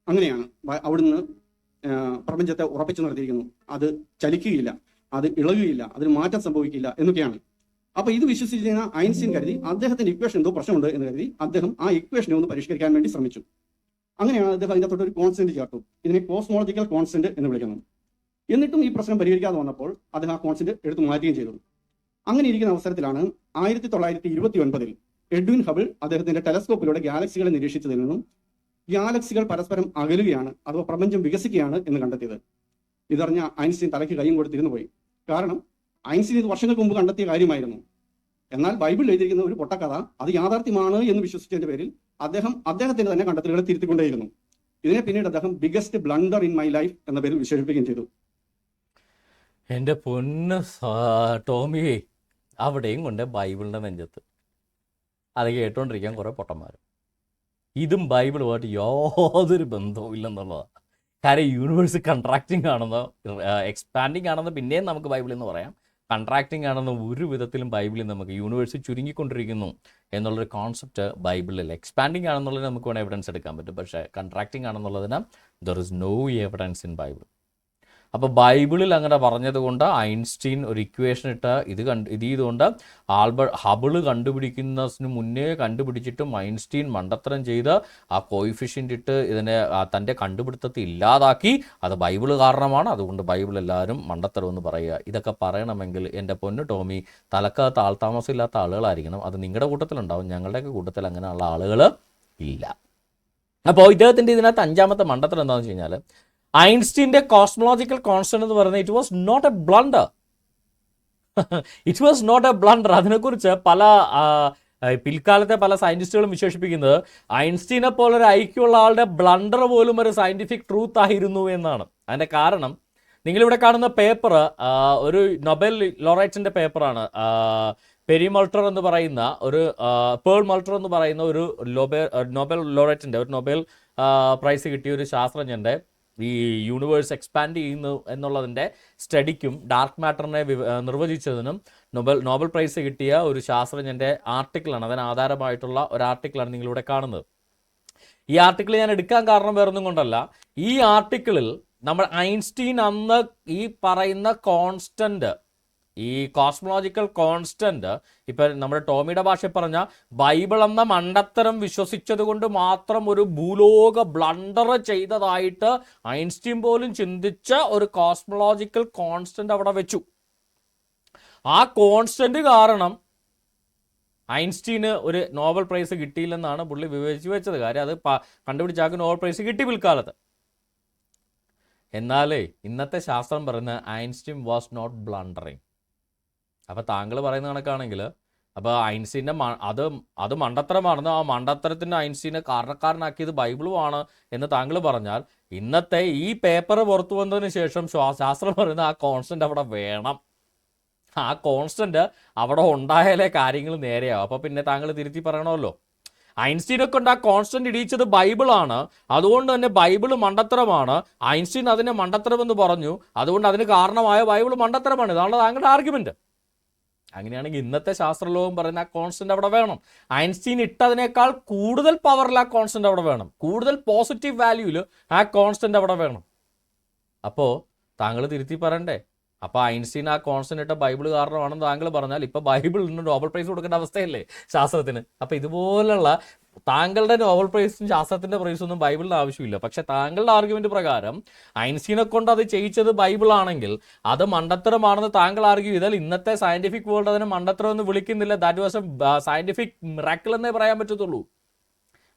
അങ്ങനെയാണ്. അവിടുന്ന് പ്രപഞ്ചത്തെ ഉറപ്പിച്ചു നിർത്തിയിരിക്കുന്നു, അത് ചലിക്കുകയില്ല, അത് ഇളകുകയില്ല, അതിന് മാറ്റം സംഭവിക്കില്ല എന്നൊക്കെയാണ്. അപ്പൊ ഇത് വിശ്വസിച്ചിരുന്ന ഐൻസ്റ്റീൻ കരുതി അദ്ദേഹത്തിന്റെ ഇക്വേഷൻ എന്തോ പ്രശ്നമുണ്ട് എന്ന് കരുതി അദ്ദേഹം ആ ഇക്വേഷനെ ഒന്ന് പരിഷ്കരിക്കാൻ വേണ്ടി ശ്രമിച്ചു. അങ്ങനെയാണ് അദ്ദേഹം അതിൻ്റെ തൊട്ടൊരു കോൺസ്റ്റന്റ് ചേർത്തു. ഇതിനെ കോസ്മോളജിക്കൽ കോൺസ്റ്റന്റ് എന്ന് വിളിക്കുന്നു. എന്നിട്ടും ഈ പ്രശ്നം പരിഹരിക്കാതെ വന്നപ്പോൾ അദ്ദേഹം ആ കോൺസ്റ്റന്റ് എടുത്തു മാറ്റുകയും ചെയ്തു. അങ്ങനെ ഇരിക്കുന്ന അവസരത്തിലാണ് 1929 എഡ്വിൻ ഹബിൾ അദ്ദേഹത്തിന്റെ ടെലസ്കോപ്പിലൂടെ ഗാലക്സികളെ നിരീക്ഷിച്ചതിൽ നിന്നും ഗാലക്സികൾ പരസ്പരം അകലുകയാണ് അഥവാ പ്രപഞ്ചം വികസിക്കുകയാണ് എന്ന് കണ്ടെത്തിയത്. ഇതറിഞ്ഞ ഐൻസ്റ്റീൻ തലയ്ക്ക് കൈയും കൊടുത്തിരുന്നു പോയി. കാരണം ഐൻസ്റ്റീൻ ഇത് വർഷങ്ങൾക്ക് മുമ്പ് കണ്ടെത്തിയ കാര്യമായിരുന്നു. എന്നാൽ ബൈബിളിൽ എഴുതിയിരിക്കുന്ന ഒരു പൊട്ടക്കഥ അത് യാഥാർത്ഥ്യമാണ് എന്ന് വിശ്വസിച്ചതിന്റെ പേരിൽ അദ്ദേഹത്തിന്റെ തന്നെ കണ്ടെത്തലുകളെ തിരുത്തിക്കൊണ്ടേയിരുന്നു. ഇതിനെ പിന്നീട് അദ്ദേഹം biggest blunder in my life എന്ന പേരിൽ വിശേഷിപ്പിക്കുകയും ചെയ്തു. എൻ്റെ പൊന്ന് ടോമിയെ, അവിടെയും കൊണ്ട് ബൈബിളിൻ്റെ നെഞ്ചത്ത് അത് കേട്ടോണ്ടിരിക്കാൻ കുറേ പൊട്ടന്മാരും. ഇതും ബൈബിളുമായിട്ട് യാതൊരു ബന്ധവും ഇല്ലെന്നുള്ളതാണ്. കാര്യം യൂണിവേഴ്സ് കൺട്രാക്റ്റിംഗ് ആണെന്നോ എക്സ്പാൻഡിങ് ആണെന്നോ പിന്നെയും നമുക്ക് ബൈബിളിൽ നിന്ന് പറയാം. കൺട്രാക്റ്റിംഗ് ആണെന്ന് ഒരു വിധത്തിലും ബൈബിളിൽ നമുക്ക് യൂണിവേഴ്സ് ചുരുങ്ങിക്കൊണ്ടിരിക്കുന്നു എന്നുള്ളൊരു കോൺസെപ്റ്റ് ബൈബിളിൽ. എക്സ്പാൻഡിങ് ആണെന്നുള്ളത് നമുക്ക് വേണമെങ്കിൽ എവിഡൻസ് എടുക്കാൻ പറ്റും. പക്ഷേ കൺട്രാക്റ്റിംഗ് ആണെന്നുള്ളതിന് there is no evidence in Bible. അപ്പോൾ ബൈബിളിൽ അങ്ങനെ പറഞ്ഞതുകൊണ്ട് ഐൻസ്റ്റീൻ ഒരു ഇക്വേഷൻ ഇട്ട് ഇത് ചെയ്തുകൊണ്ട് ഹബിള് കണ്ടുപിടിക്കുന്നതിന് മുന്നേ കണ്ടുപിടിച്ചിട്ടും ഐൻസ്റ്റീൻ മണ്ടത്തരം ചെയ്ത് ആ കോയിഫിഷ്യൻ്റ് ഇട്ട് ഇതിനെ തൻ്റെ കണ്ടുപിടുത്തത്തെ ഇല്ലാതാക്കി. അത് ബൈബിള് കാരണമാണ്, അതുകൊണ്ട് ബൈബിൾ എല്ലാവരും മണ്ടത്തരം എന്ന് പറയുക. ഇതൊക്കെ പറയണമെങ്കിൽ എൻ്റെ പൊന്ന് ടോമി, തലക്കകത്ത് ആൾതാമസമില്ലാത്ത ആളുകളായിരിക്കണം. അത് നിങ്ങളുടെ കൂട്ടത്തിലുണ്ടാവും, ഞങ്ങളുടെയൊക്കെ കൂട്ടത്തിൽ അങ്ങനെയുള്ള ആളുകൾ ഇല്ല. അപ്പോൾ ഇദ്ദേഹത്തിൻ്റെ ഇതിനകത്ത് അഞ്ചാമത്തെ മണ്ടത്തരം എന്താണെന്ന് വെച്ച് കഴിഞ്ഞാൽ, ഐൻസ്റ്റീൻ്റെ കോസ്മോളജിക്കൽ കോൺസ്റ്റന്റ് എന്ന് പറയുന്നത് it was not a blunder. It was not a blunder. അതിനെക്കുറിച്ച് പിൽക്കാലത്തെ പല സയൻറ്റിസ്റ്റുകളും വിശേഷിപ്പിക്കുന്നത് ഐൻസ്റ്റീനെ പോലൊരു ഐക്യമുള്ള ആളുടെ ബ്ലണ്ടർ പോലും ഒരു സയൻറ്റിഫിക് ട്രൂത്ത് ആയിരുന്നു എന്നാണ്. അതിൻ്റെ കാരണം നിങ്ങളിവിടെ കാണുന്ന പേപ്പർ ഒരു നൊബേൽ ലോറേറ്റിൻ്റെ പേപ്പറാണ്. പെരിമൾട്ടർ എന്ന് പറയുന്ന ഒരു പേൾ മൾട്ടർ എന്ന് പറയുന്ന ഒരു നൊബേൽ ലോറേറ്റിൻ്റെ ഒരു നൊബേൽ പ്രൈസ് കിട്ടിയ ഒരു ശാസ്ത്രജ്ഞൻ്റെ ഈ യൂണിവേഴ്സ് എക്സ്പാൻഡ് ചെയ്യുന്നു എന്നുള്ളതിൻ്റെ സ്റ്റഡിക്കും ഡാർക്ക് മാറ്ററിനെ നിർവചിച്ചതിനും നോബൽ പ്രൈസ് കിട്ടിയ ഒരു ശാസ്ത്രജ്ഞൻ്റെ ആർട്ടിക്കിളാണ്. അതിന് ആധാരമായിട്ടുള്ള ഒരു ആർട്ടിക്കിളാണ് നിങ്ങളിവിടെ കാണുന്നത്. ഈ ആർട്ടിക്കിൾ ഞാൻ എടുക്കാൻ കാരണം വേറൊന്നും കൊണ്ടല്ല, ഈ ആർട്ടിക്കിളിൽ നമ്മൾ ഐൻസ്റ്റീൻ അന്ന് ഈ പറയുന്ന കോൺസ്റ്റന്റ്, ഈ കോസ്മോളജിക്കൽ കോൺസ്റ്റന്റ്, ഇപ്പം നമ്മുടെ ടോമിയുടെ ഭാഷയിൽ പറഞ്ഞ ബൈബിൾ എന്ന മണ്ടത്തരം വിശ്വസിച്ചത് കൊണ്ട് മാത്രം ഒരു ഭൂലോക ബ്ലണ്ടർ ചെയ്തതായിട്ട് ഐൻസ്റ്റീൻ പോലും ചിന്തിച്ച ഒരു കോസ്മോളജിക്കൽ കോൺസ്റ്റന്റ് അവിടെ വെച്ചു. ആ കോൺസ്റ്റന്റ് കാരണം ഐൻസ്റ്റീന് ഒരു നോബൽ പ്രൈസ് കിട്ടിയില്ലെന്നാണ് പുള്ളി വിവരിച്ചു വെച്ചത്. കാര്യം അത് കണ്ടുപിടിച്ചാൾക്ക് നോബൽ പ്രൈസ് കിട്ടി പിൽക്കാലത്ത്. എന്നാലേ ഇന്നത്തെ ശാസ്ത്രം പറയുന്ന ഐൻസ്റ്റീൻ വാസ് നോട്ട് ബ്ലണ്ടറിങ്. അപ്പോൾ താങ്കൾ പറയുന്ന കണക്കാണെങ്കിൽ അപ്പോൾ ഐൻസ്റ്റീൻ്റെ അത് മണ്ടത്തരമാണെന്ന്, ആ മണ്ടത്തരത്തിന് ഐൻസ്റ്റീനെ കാരണക്കാരനാക്കിയത് ബൈബിളുമാണ് എന്ന് താങ്കൾ പറഞ്ഞാൽ, ഇന്നത്തെ ഈ പേപ്പർ പുറത്തു വന്നതിന് ശേഷം ശാസ്ത്രം പറയുന്ന ആ കോൺസ്റ്റന്റ് അവിടെ വേണം. ആ കോൺസ്റ്റന്റ് അവിടെ ഉണ്ടായാലേ കാര്യങ്ങൾ നേരെയാവും. അപ്പോൾ പിന്നെ താങ്കൾ തിരുത്തി പറയണമല്ലോ. ഐൻസ്റ്റീനെ കൊണ്ട് ആ കോൺസ്റ്റന്റ് ഇടിയിച്ചത് ബൈബിളാണ്, അതുകൊണ്ട് തന്നെ ബൈബിള് മണ്ടത്തരമാണ്. ഐൻസ്റ്റീൻ അതിനെ മണ്ടത്തരമെന്ന് പറഞ്ഞു, അതുകൊണ്ട് അതിന് കാരണമായ ബൈബിൾ മണ്ടത്തരമാണ്. ഇതാണ് താങ്കളുടെ ആർഗ്യുമെന്റ്. അങ്ങനെയാണെങ്കിൽ ഇന്നത്തെ ശാസ്ത്രലോകം പറയുന്ന ആ കോൺസ്റ്റന്റ് അവിടെ വേണം. ഐൻസ്റ്റീൻ ഇട്ടതിനേക്കാൾ കൂടുതൽ പവറിൽ ആ കോൺസ്റ്റന്റ് അവിടെ വേണം, കൂടുതൽ പോസിറ്റീവ് വാല്യൂവിൽ ആ കോൺസ്റ്റന്റ് അവിടെ വേണം. അപ്പോൾ താങ്കൾ തിരുത്തി പറയണ്ടേ? അപ്പോൾ ഐൻസ്റ്റീൻ ആ കോൺസ്റ്റന്റ് ഇട്ട ബൈബിൾ കാരണമാണെന്ന് താങ്കൾ പറഞ്ഞാൽ ഇപ്പോൾ ബൈബിളിന് നോബൽ പ്രൈസ് കൊടുക്കേണ്ട അവസ്ഥയല്ലേ ശാസ്ത്രത്തിന്? അപ്പോൾ ഇതുപോലുള്ള താങ്കളുടെ നോബൽ പ്രൈസും ശാസ്ത്രത്തിൻ്റെ പ്രൈസും ഒന്നും ബൈബിളിന് ആവശ്യമില്ല. പക്ഷേ താങ്കളുടെ ആർഗ്യുമെന്റ് പ്രകാരം ഐൻസ്റ്റീനെ കൊണ്ട് അത് ചെയ്യിച്ചത് ബൈബിളാണെങ്കിൽ അത് മണ്ടത്തരമാണെന്ന് താങ്കൾ ആർഗ്യൂ ചെയ്താൽ ഇന്നത്തെ സയന്റിഫിക് വേൾഡ് അതിനെ മണ്ടത്തരം എന്ന് വിളിക്കുന്നില്ല. That was a scientific miracle എന്നേ പറയാൻ പറ്റത്തുള്ളൂ.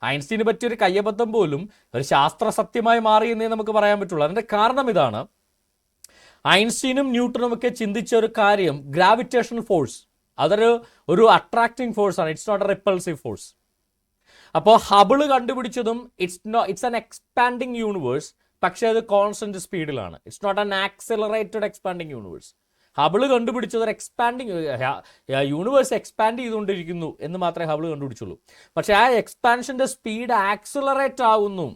ഐൻസ്റ്റീന് പറ്റിയൊരു കയ്യബദ്ധം പോലും ഒരു ശാസ്ത്ര സത്യമായി മാറി എന്നേ നമുക്ക് പറയാൻ പറ്റുള്ളൂ. അതിൻ്റെ കാരണം ഇതാണ്, ഐൻസ്റ്റീനും ന്യൂട്ടനും ഒക്കെ ചിന്തിച്ച ഒരു കാര്യം ഗ്രാവിറ്റേഷണൽ ഫോഴ്സ്, അതൊരു അട്രാക്റ്റിംഗ് ഫോഴ്സ് ആണ്. It's not a repulsive force. അപ്പോൾ ഹബിള് കണ്ടുപിടിച്ചതും ഇറ്റ്സ് ആൻ എക്സ്പാൻഡിങ് യൂണിവേഴ്സ്, പക്ഷേ അത് കോൺസ്റ്റന്റ് സ്പീഡിലാണ്. It's not an accelerated expanding universe. Hubble കണ്ടുപിടിച്ചത് ഒരു എക്സ്പാൻഡിങ് യൂണിവേഴ്സ് എക്സ്പാൻഡ് ചെയ്തുകൊണ്ടിരിക്കുന്നു എന്ന് മാത്രമേ ഹബിള് കണ്ടുപിടിച്ചുള്ളൂ. പക്ഷേ ആ എക്സ്പാൻഷൻ്റെ സ്പീഡ് ആക്സിലറേറ്റ് ആവുന്നു.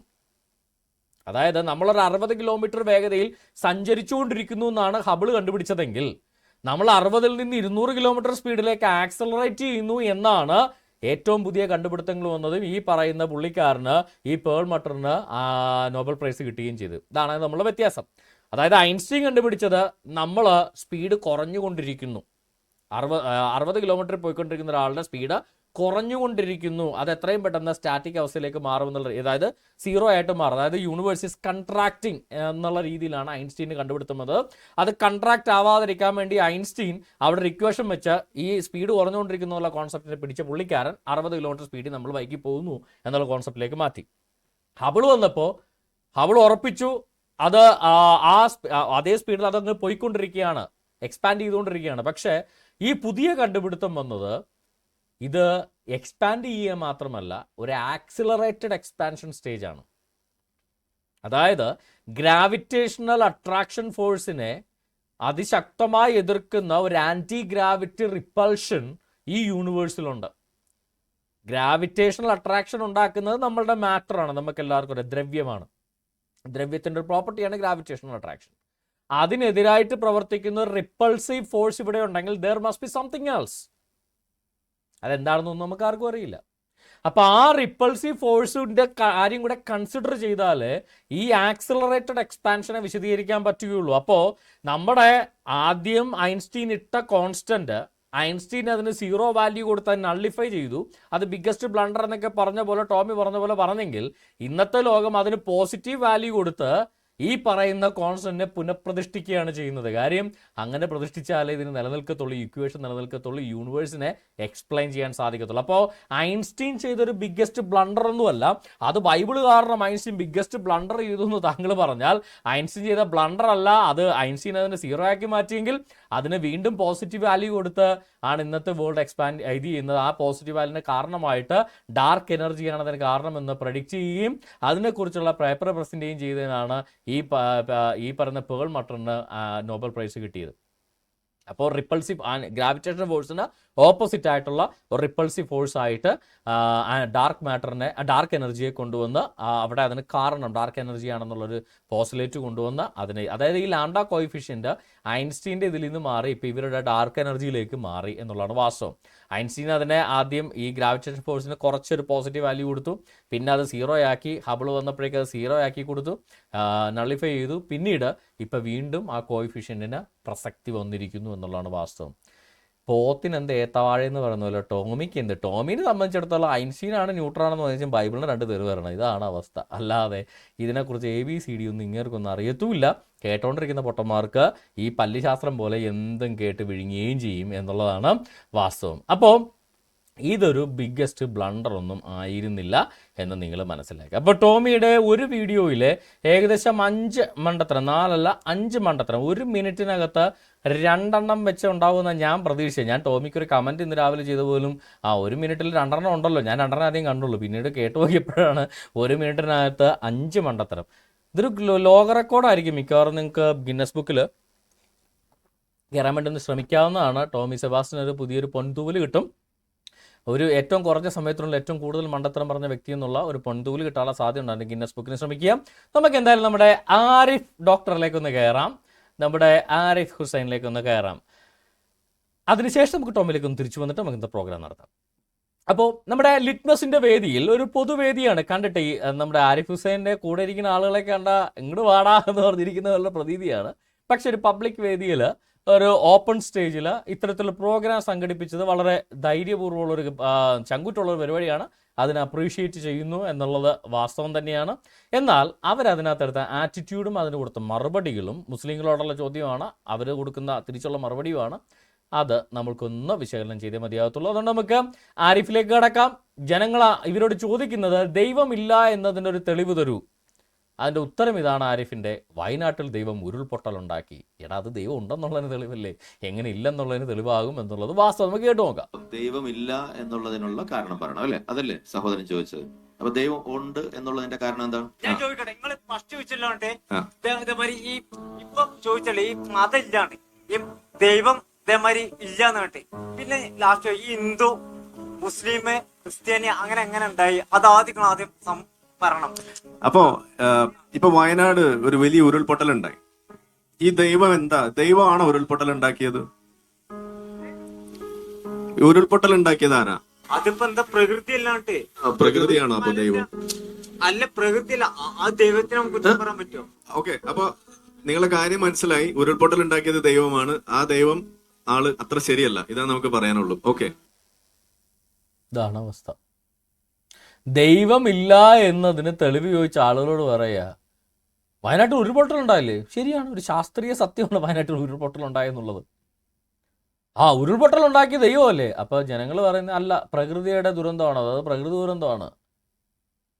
അതായത് നമ്മളൊരു 60 കിലോമീറ്റർ വേഗതയിൽ സഞ്ചരിച്ചുകൊണ്ടിരിക്കുന്നു എന്നാണ് ഹബിള് കണ്ടുപിടിച്ചതെങ്കിൽ നമ്മൾ 60-ൽ നിന്ന് 200 കിലോമീറ്റർ സ്പീഡിലേക്ക് ആക്സലറേറ്റ് ചെയ്യുന്നു എന്നാണ് ഏറ്റവും പുതിയ കണ്ടുപിടുത്തങ്ങൾ വന്നതും ഈ പറയുന്ന പുള്ളിക്കാരന്, ഈ പേൾ മട്ടറിന് നോബൽ പ്രൈസ് കിട്ടുകയും ചെയ്തു. ഇതാണ് നമ്മളുടെ വ്യത്യാസം. അതായത് ഐൻസ്റ്റീൻ കണ്ടുപിടിച്ചത് നമ്മൾ സ്പീഡ് കുറഞ്ഞുകൊണ്ടിരിക്കുന്നു, 60 കിലോമീറ്റർ പോയിക്കൊണ്ടിരിക്കുന്ന ഒരാളുടെ സ്പീഡ് കുറഞ്ഞുകൊണ്ടിരിക്കുന്നു. അത് എത്രയും പെട്ടെന്ന് സ്റ്റാറ്റിക് അവസ്ഥയിലേക്ക് മാറുമെന്നുള്ള, അതായത് സീറോ ആയിട്ട് മാറും. അതായത് യൂണിവേഴ്സ് ഈസ് കൺട്രാക്റ്റിംഗ് എന്നുള്ള രീതിയിലാണ് ഐൻസ്റ്റീൻ കണ്ടുപിടുത്തുന്നത്. അത് കൺട്രാക്ട് ആവാതിരിക്കാൻ വേണ്ടി ഐൻസ്റ്റീൻ അവിടെ ഒരു ഇക്വേഷൻ വെച്ച് ഈ സ്പീഡ് കുറഞ്ഞുകൊണ്ടിരിക്കുന്ന കോൺസെപ്റ്റിനെ പിടിച്ച പുള്ളിക്കാരൻ 60 കിലോമീറ്റർ സ്പീഡിൽ നമ്മൾ വൈകി പോകുന്നു എന്നുള്ള കോൺസെപ്റ്റിലേക്ക് മാറ്റി. ഹബിൾ വന്നപ്പോൾ ഹബിൾ ഉറപ്പിച്ചു അത് അതേ സ്പീഡിൽ അതങ്ങ് പോയിക്കൊണ്ടിരിക്കുകയാണ്, എക്സ്പാൻഡ് ചെയ്തുകൊണ്ടിരിക്കുകയാണ്. പക്ഷേ ഈ പുതിയ കണ്ടുപിടുത്തം വന്നത് ഇത് എക്സ്പാൻഡ് ചെയ്യുക മാത്രമല്ല, ഒരു ആക്സിലറേറ്റഡ് എക്സ്പാൻഷൻ സ്റ്റേജ് ആണ്. അതായത് ഗ്രാവിറ്റേഷണൽ അട്രാക്ഷൻ ഫോഴ്സിനെ അതിശക്തമായി എതിർക്കുന്ന ഒരു ആൻറ്റി ഗ്രാവിറ്റി റിപ്പൾഷൻ ഈ യൂണിവേഴ്സിലുണ്ട്. ഗ്രാവിറ്റേഷണൽ അട്രാക്ഷൻ ഉണ്ടാക്കുന്നത് നമ്മളുടെ മാറ്ററാണ്, നമുക്ക് എല്ലാവർക്കും ഒരു ദ്രവ്യമാണ്. ദ്രവ്യത്തിൻ്റെ ഒരു പ്രോപ്പർട്ടിയാണ് ഗ്രാവിറ്റേഷണൽ അട്രാക്ഷൻ. അതിനെതിരായിട്ട് പ്രവർത്തിക്കുന്ന ഒരു റിപ്പൾസീവ് ഫോഴ്സ് ഇവിടെ ഉണ്ടെങ്കിൽ there must be something else. അതെന്താണെന്നൊന്നും നമുക്ക് ആർക്കും അറിയില്ല. അപ്പോൾ ആ റിപ്പൾസീവ് ഫോഴ്സിൻ്റെ കാര്യം കൂടെ കൺസിഡർ ചെയ്താൽ ഈ ആക്സിലറേറ്റഡ് എക്സ്പാൻഷനെ വിശദീകരിക്കാൻ പറ്റുകയുള്ളൂ. അപ്പോൾ നമ്മുടെ ആദ്യം ഐൻസ്റ്റീൻ ഇട്ട കോൺസ്റ്റന്റ്, ഐൻസ്റ്റീൻ അതിന് 0 വാല്യൂ കൊടുത്ത് നള്ളിഫൈ ചെയ്തു. അത് ബിഗ്ഗസ്റ്റ് ബ്ലണ്ടർ എന്നൊക്കെ പറഞ്ഞ പോലെ, ടോമി പറഞ്ഞ പോലെ പറഞ്ഞെങ്കിൽ, ഇന്നത്തെ ലോകം അതിന് പോസിറ്റീവ് വാല്യൂ കൊടുത്ത് ഈ പറയുന്ന കോൺസ്റ്റന്റിനെ പുനഃപ്രതിഷ്ഠിക്കുകയാണ് ചെയ്യുന്നത്. കാര്യം അങ്ങനെ പ്രതിഷ്ഠിച്ചാലേ ഇതിന് നിലനിൽക്കത്തുള്ളൂ, ഇക്വേഷൻ നിലനിൽക്കത്തുള്ളൂ, യൂണിവേഴ്സിനെ എക്സ്പ്ലെയിൻ ചെയ്യാൻ സാധിക്കത്തുള്ളൂ. അപ്പോൾ ഐൻസ്റ്റീൻ ചെയ്തൊരു ബിഗ്ഗസ്റ്റ് ബ്ലണ്ടർ ഒന്നുമല്ല, അത് ബൈബിൾ കാരണം ഐൻസ്റ്റീൻ ബിഗ്ഗസ്റ്റ് ബ്ലണ്ടർ ചെയ്തു എന്ന് താങ്കൾ പറഞ്ഞാൽ ഐൻസ്റ്റീൻ ചെയ്ത ബ്ലണ്ടർ അല്ല, അത് ഐൻസ്റ്റീൻ അതിനെ 0 ആക്കി മാറ്റിയെങ്കിൽ അതിന് വീണ്ടും പോസിറ്റീവ് വാല്യൂ കൊടുത്ത് ആണ് ഇന്നത്തെ വേൾഡ് എക്സ്പാൻഡ് ഇത് ചെയ്യുന്നത്. ആ പോസിറ്റീവ് വാല്യൂവിന് കാരണമായിട്ട് ഡാർക്ക് എനർജിയാണ് അതിന് കാരണമെന്ന് പ്രഡിക്റ്റ് ചെയ്യുകയും അതിനെക്കുറിച്ചുള്ള പേപ്പർ പ്രസൻറ്റ് ചെയ്യുകയും ചെയ്തതിനാണ് ഈ പറയുന്ന പേൾ മട്ടറിന് നോബൽ പ്രൈസ് കിട്ടിയത്. അപ്പോൾ റിപ്പൾസീവ് ഗ്രാവിറ്റേഷൻ ഫോഴ്സിന് ഓപ്പോസിറ്റ് ആയിട്ടുള്ള ഒരു റിപ്പൾസീവ് ഫോഴ്സ് ആയിട്ട് ഡാർക്ക് മാറ്ററിനെ, ഡാർക്ക് എനർജിയെ കൊണ്ടുവന്ന് അവിടെ അതിന് കാരണം ഡാർക്ക് എനർജി ആണെന്നുള്ളൊരു പോസ്റ്റുലേറ്റ് കൊണ്ടുവന്ന് അതിനെ, അതായത് ഈ ലാംഡ കോയിഫിഷ്യൻ്റ് ഐൻസ്റ്റീൻ്റെ ഇതിൽ നിന്ന് മാറി ഇപ്പോൾ ഇവരുടെ ഡാർക്ക് എനർജിയിലേക്ക് മാറി എന്നുള്ളതാണ് വാസ്തവം. ഐൻസ്റ്റീൻ അതിനെ ആദ്യം ഈ ഗ്രാവിറ്റേഷൻ ഫോഴ്സിന് കുറച്ചൊരു പോസിറ്റീവ് വാല്യൂ കൊടുത്തു, പിന്നെ അത് 0 ആക്കി, ഹബിൾ വന്നപ്പോഴേക്ക് അത് 0 ആക്കി കൊടുത്തു, നള്ളിഫൈ ചെയ്തു. പിന്നീട് ഇപ്പം വീണ്ടും ആ കോയിഫിഷ്യൻറ്റിന് പ്രസക്തി വന്നിരിക്കുന്നു എന്നുള്ളതാണ് വാസ്തവം. പോത്തിന് എന്ത് ഏത്തവാഴയെന്ന് പറയുന്ന പോലെ ടോമിക്ക് എന്ത്, ടോമിനെ സംബന്ധിച്ചിടത്തോളം ഐൻസ്റ്റീനാണ് ന്യൂട്രാണെന്ന് പറഞ്ഞാൽ ബൈബിളിന് 2 തെറി വരണം. ഇതാണ് അവസ്ഥ. അല്ലാതെ ഇതിനെക്കുറിച്ച് ABCD ഒന്നും ഇങ്ങേർക്കൊന്നും അറിയത്തുമില്ല. കേട്ടോണ്ടിരിക്കുന്ന പൊട്ടന്മാർക്ക് ഈ പല്ലിശാസ്ത്രം പോലെ എന്തും കേട്ട് വിഴുങ്ങുകയും ചെയ്യും എന്നുള്ളതാണ് വാസ്തവം. അപ്പോൾ ഇതൊരു ബിഗ്ഗസ്റ്റ് ബ്ലണ്ടർ ഒന്നും ആയിരുന്നില്ല എന്ന് നിങ്ങൾ മനസ്സിലാക്കുക. അപ്പോൾ ടോമിയുടെ ഒരു വീഡിയോയിൽ ഏകദേശം 5 മണ്ടത്തരം, 4 അല്ല 5 മണ്ടത്തരം 1 മിനിറ്റിനകത്ത് 2 എണ്ണം വെച്ച് ഉണ്ടാവുമെന്ന് ഞാൻ പ്രതീക്ഷിച്ചത്. ഞാൻ ടോമിക്കൊരു കമൻറ്റ് ഇന്ന് രാവിലെ ചെയ്ത പോലും 1 മിനിറ്റിൽ 2 എണ്ണം ഉണ്ടല്ലോ, ഞാൻ 2 എണ്ണം ആദ്യം കണ്ടുള്ളൂ, പിന്നീട് കേട്ടു നോക്കിയപ്പോഴാണ് 1 മിനിറ്റിനകത്ത് 5 മണ്ടത്തരം. ഇതൊരു ലോക റെക്കോർഡായിരിക്കും. മിക്കവാറും നിങ്ങൾക്ക് ഗിന്നസ് ബുക്കിൽ കയറാൻ വേണ്ടി ഒന്ന് ശ്രമിക്കാവുന്നതാണ്. ടോമി സെബാസ്റ്റ്യൻ ഒരു പുതിയൊരു പൊൻതൂവൽ കിട്ടും. ഒരു ഏറ്റവും കുറഞ്ഞ സമയത്തിനുള്ള ഏറ്റവും കൂടുതൽ മണ്ടത്തരം പറഞ്ഞ വ്യക്തി എന്നുള്ള ഒരു പൊൻതൂവൽ കിട്ടാനുള്ള സാധ്യത ഉണ്ടായിരുന്നു. ഗിന്നസ് ബുക്കിന് ശ്രമിക്കുക. നമുക്ക് എന്തായാലും നമ്മുടെ ആരിഫ് ഡോക്ടറിലേക്കൊന്ന് കയറാം, നമ്മുടെ ആരിഫ് ഹുസൈനിലേക്കൊന്ന് കയറാം. അതിനുശേഷം നമുക്ക് ടോമിലേക്കൊന്ന് തിരിച്ചു വന്നിട്ട് നമുക്ക് ഇന്നത്തെ പ്രോഗ്രാം നടത്താം. അപ്പോൾ നമ്മുടെ ലിറ്റ്മസിൻ്റെ വേദിയിൽ ഒരു പൊതുവേദിയാണ്. കണ്ടിട്ട് ഈ നമ്മുടെ ആരിഫ് ഹുസൈൻ്റെ കൂടെ ഇരിക്കുന്ന ആളുകളെ കണ്ട ഇങ്ങോട്ട് വാടാ എന്ന് പറഞ്ഞിരിക്കുന്നവരുടെ പ്രതീതിയാണ്. പക്ഷെ ഒരു പബ്ലിക് വേദിയിൽ, ഒരു ഓപ്പൺ സ്റ്റേജിൽ ഇത്തരത്തിലുള്ള പ്രോഗ്രാം സംഘടിപ്പിച്ചത് വളരെ ധൈര്യപൂർവ്വമുള്ളൊരു ചങ്കുറ്റുള്ളൊരു പരിപാടിയാണ്. അതിനെ അപ്രീഷിയേറ്റ് ചെയ്യുന്നു എന്നുള്ളത് വാസ്തവം തന്നെയാണ്. എന്നാൽ അവരതിനകത്തെടുത്ത ആറ്റിറ്റ്യൂഡും അതിന് കൊടുത്ത മറുപടികളും മുസ്ലിങ്ങളോടുള്ള ചോദ്യമാണ്, അവർ കൊടുക്കുന്ന തിരിച്ചുള്ള മറുപടിയുമാണ്. അത് നമ്മൾക്കൊന്ന് വിശകലനം ചെയ്തേ മതിയാകത്തുള്ളൂ. അതുകൊണ്ട് നമുക്ക് ആരിഫിലേക്ക് കടക്കാം. ജനങ്ങൾ ഇവരോട് ചോദിക്കുന്നത് ദൈവമില്ല എന്നതിൻ്റെ ഒരു തെളിവ് തരൂ. അതിൻ്റെ ഉത്തരം ഇതാണ് ആരിഫിൻ്റെ. വയനാട്ടിൽ ദൈവം ഉരുൾപൊട്ടലുണ്ടാക്കി. എടാ, അത് ദൈവം ഉണ്ടെന്നുള്ളതിന് തെളിവല്ലേ, എങ്ങനെ ഇല്ലെന്നുള്ളതിന് തെളിവാകും എന്നുള്ളത് വാസ്തവം. നമുക്ക് കേട്ടു നോക്കാം. ദൈവമില്ല എന്നുള്ളതിനുള്ള കാരണം പറയണം, അല്ലേ? അതല്ലേ സഹോദരൻ ചോദിച്ചത്? അപ്പൊ ദൈവം ഉണ്ട് എന്നുള്ളതിന്റെ കാരണം എന്താണ്? ഞാൻ ചോദിക്കട്ടെ, നിങ്ങൾ ഫസ്റ്റ് ചോദിച്ചല്ലോട്ടെ ഇതേമാതിരി ഈ ഇപ്പൊ ചോദിച്ചല്ലേ ഈ മതം ഇല്ലാണ്ട് ഈ ദൈവം ഇതേമാതിരി ഇല്ലാന്ന് കേട്ടെ, പിന്നെ ലാസ്റ്റ് ഈ ഹിന്ദു മുസ്ലിം ക്രിസ്ത്യാനി അങ്ങനെ എങ്ങനെ ഉണ്ടായി, അത് ആദ്യം പറയണം. അപ്പോ ഇപ്പൊ വയനാട് ഒരു വലിയ ഉരുൾപൊട്ടൽ ഉണ്ടായി. ഈ ദൈവം എന്താ? ദൈവമാണോ ഉരുൾപൊട്ടൽ ഉണ്ടാക്കിയത്? ഉരുൾപൊട്ടൽ ഉണ്ടാക്കിയത് ആരാ? അതിപ്പോ എന്താ പ്രകൃതി അല്ലാണ്ട്? പ്രകൃതിയാണോ അപ്പൊ ദൈവം? അല്ല, പ്രകൃതി അല്ല, ആ ദൈവത്തിന് നമുക്ക് കുറ്റം പറയാൻ പറ്റുമോ? ഓക്കെ, അപ്പൊ നിങ്ങളെ കാര്യം മനസ്സിലായി. ഉരുൾപൊട്ടൽ ഉണ്ടാക്കിയത് ദൈവമാണ്. ആ ദൈവം ആള് അത്ര ശരിയല്ല, ഇതാ നമുക്ക് പറയാനുള്ളൂ. ഓക്കെ, ഇതാണ് അവസ്ഥ. ദൈവമില്ല എന്നതിന് തെളിവ് ചോദിച്ച ആളുകളോട് പറയുക, വയനാട്ടിൽ ഉരുൾപൊട്ടൽ ഉണ്ടായില്ലേ? ശരിയാണ്, ഒരു ശാസ്ത്രീയ സത്യമാണ് വയനാട്ടിൽ ഉരുൾപൊട്ടൽ ഉണ്ടായെന്നുള്ളത്. ആ ഉരുൾപൊട്ടൽ ഉണ്ടാക്കിയ ദൈവമല്ലേ? അപ്പോൾ ജനങ്ങൾ പറയുന്നത് അല്ല, പ്രകൃതിയുടെ ദുരന്തമാണോ? അത് പ്രകൃതി ദുരന്തമാണ്.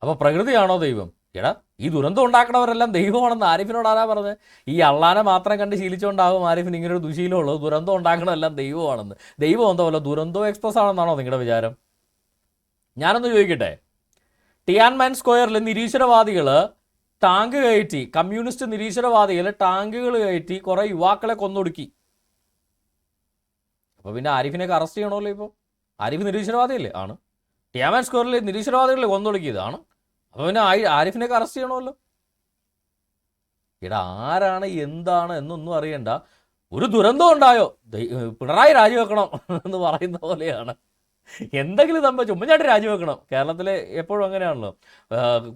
അപ്പോൾ പ്രകൃതിയാണോ ദൈവം? എടാ, ഈ ദുരന്തം ഉണ്ടാക്കണവരെല്ലാം ദൈവമാണെന്ന് ആരിഫിനോട് ആരാ പറഞ്ഞത്? ഈ അള്ളാനെ മാത്രം കണ്ട് ശീലിച്ചുകൊണ്ടാകും ആരിഫിന് ഇങ്ങനെ ഒരു ദുശീലമുള്ളത്. ദുരന്തം ഉണ്ടാക്കണതെല്ലാം ദൈവമാണെന്ന്. ദൈവം എന്തോ പോലെ ദുരന്തോ എക്സ്പ്രസ് ആണെന്നാണോ നിങ്ങളുടെ വിചാരം? ഞാനൊന്ന് ചോദിക്കട്ടെ, ടിയാൻമാൻ സ്ക്വയറിൽ നിരീശ്വരവാദികൾ ടാങ്ക് കയറ്റി, കമ്മ്യൂണിസ്റ്റ് നിരീശ്വരവാദികൾ ടാങ്കുകൾ കയറ്റി കുറേ യുവാക്കളെ കൊന്നൊടുക്കി. അപ്പോൾ പിന്നെ ആരിഫിനെയൊക്കെ അറസ്റ്റ് ചെയ്യണമല്ലോ. ഇപ്പോൾ ആരിഫ് നിരീശ്വരവാദിയല്ലേ? ആണ്. ടിയാൻമാൻ സ്ക്വയറിൽ നിരീശ്വരവാദികളെ കൊന്നൊടുക്കിയതാണ്. അപ്പോൾ പിന്നെ ആരിഫിനെയൊക്കെ അറസ്റ്റ് ചെയ്യണമല്ലോ. ഇവിടെ ആരാണ് എന്താണ് എന്നൊന്നും അറിയണ്ട. ഒരു ദുരന്തം ഉണ്ടായോ, പിണറായി രാജിവെക്കണം എന്ന് പറയുന്ന പോലെയാണ്. എന്തെങ്കിലും സംഭവിച്ചു ഉമ്മൻചാണ്ടി രാജിവെക്കണം. കേരളത്തിൽ എപ്പോഴും അങ്ങനെയാണല്ലോ.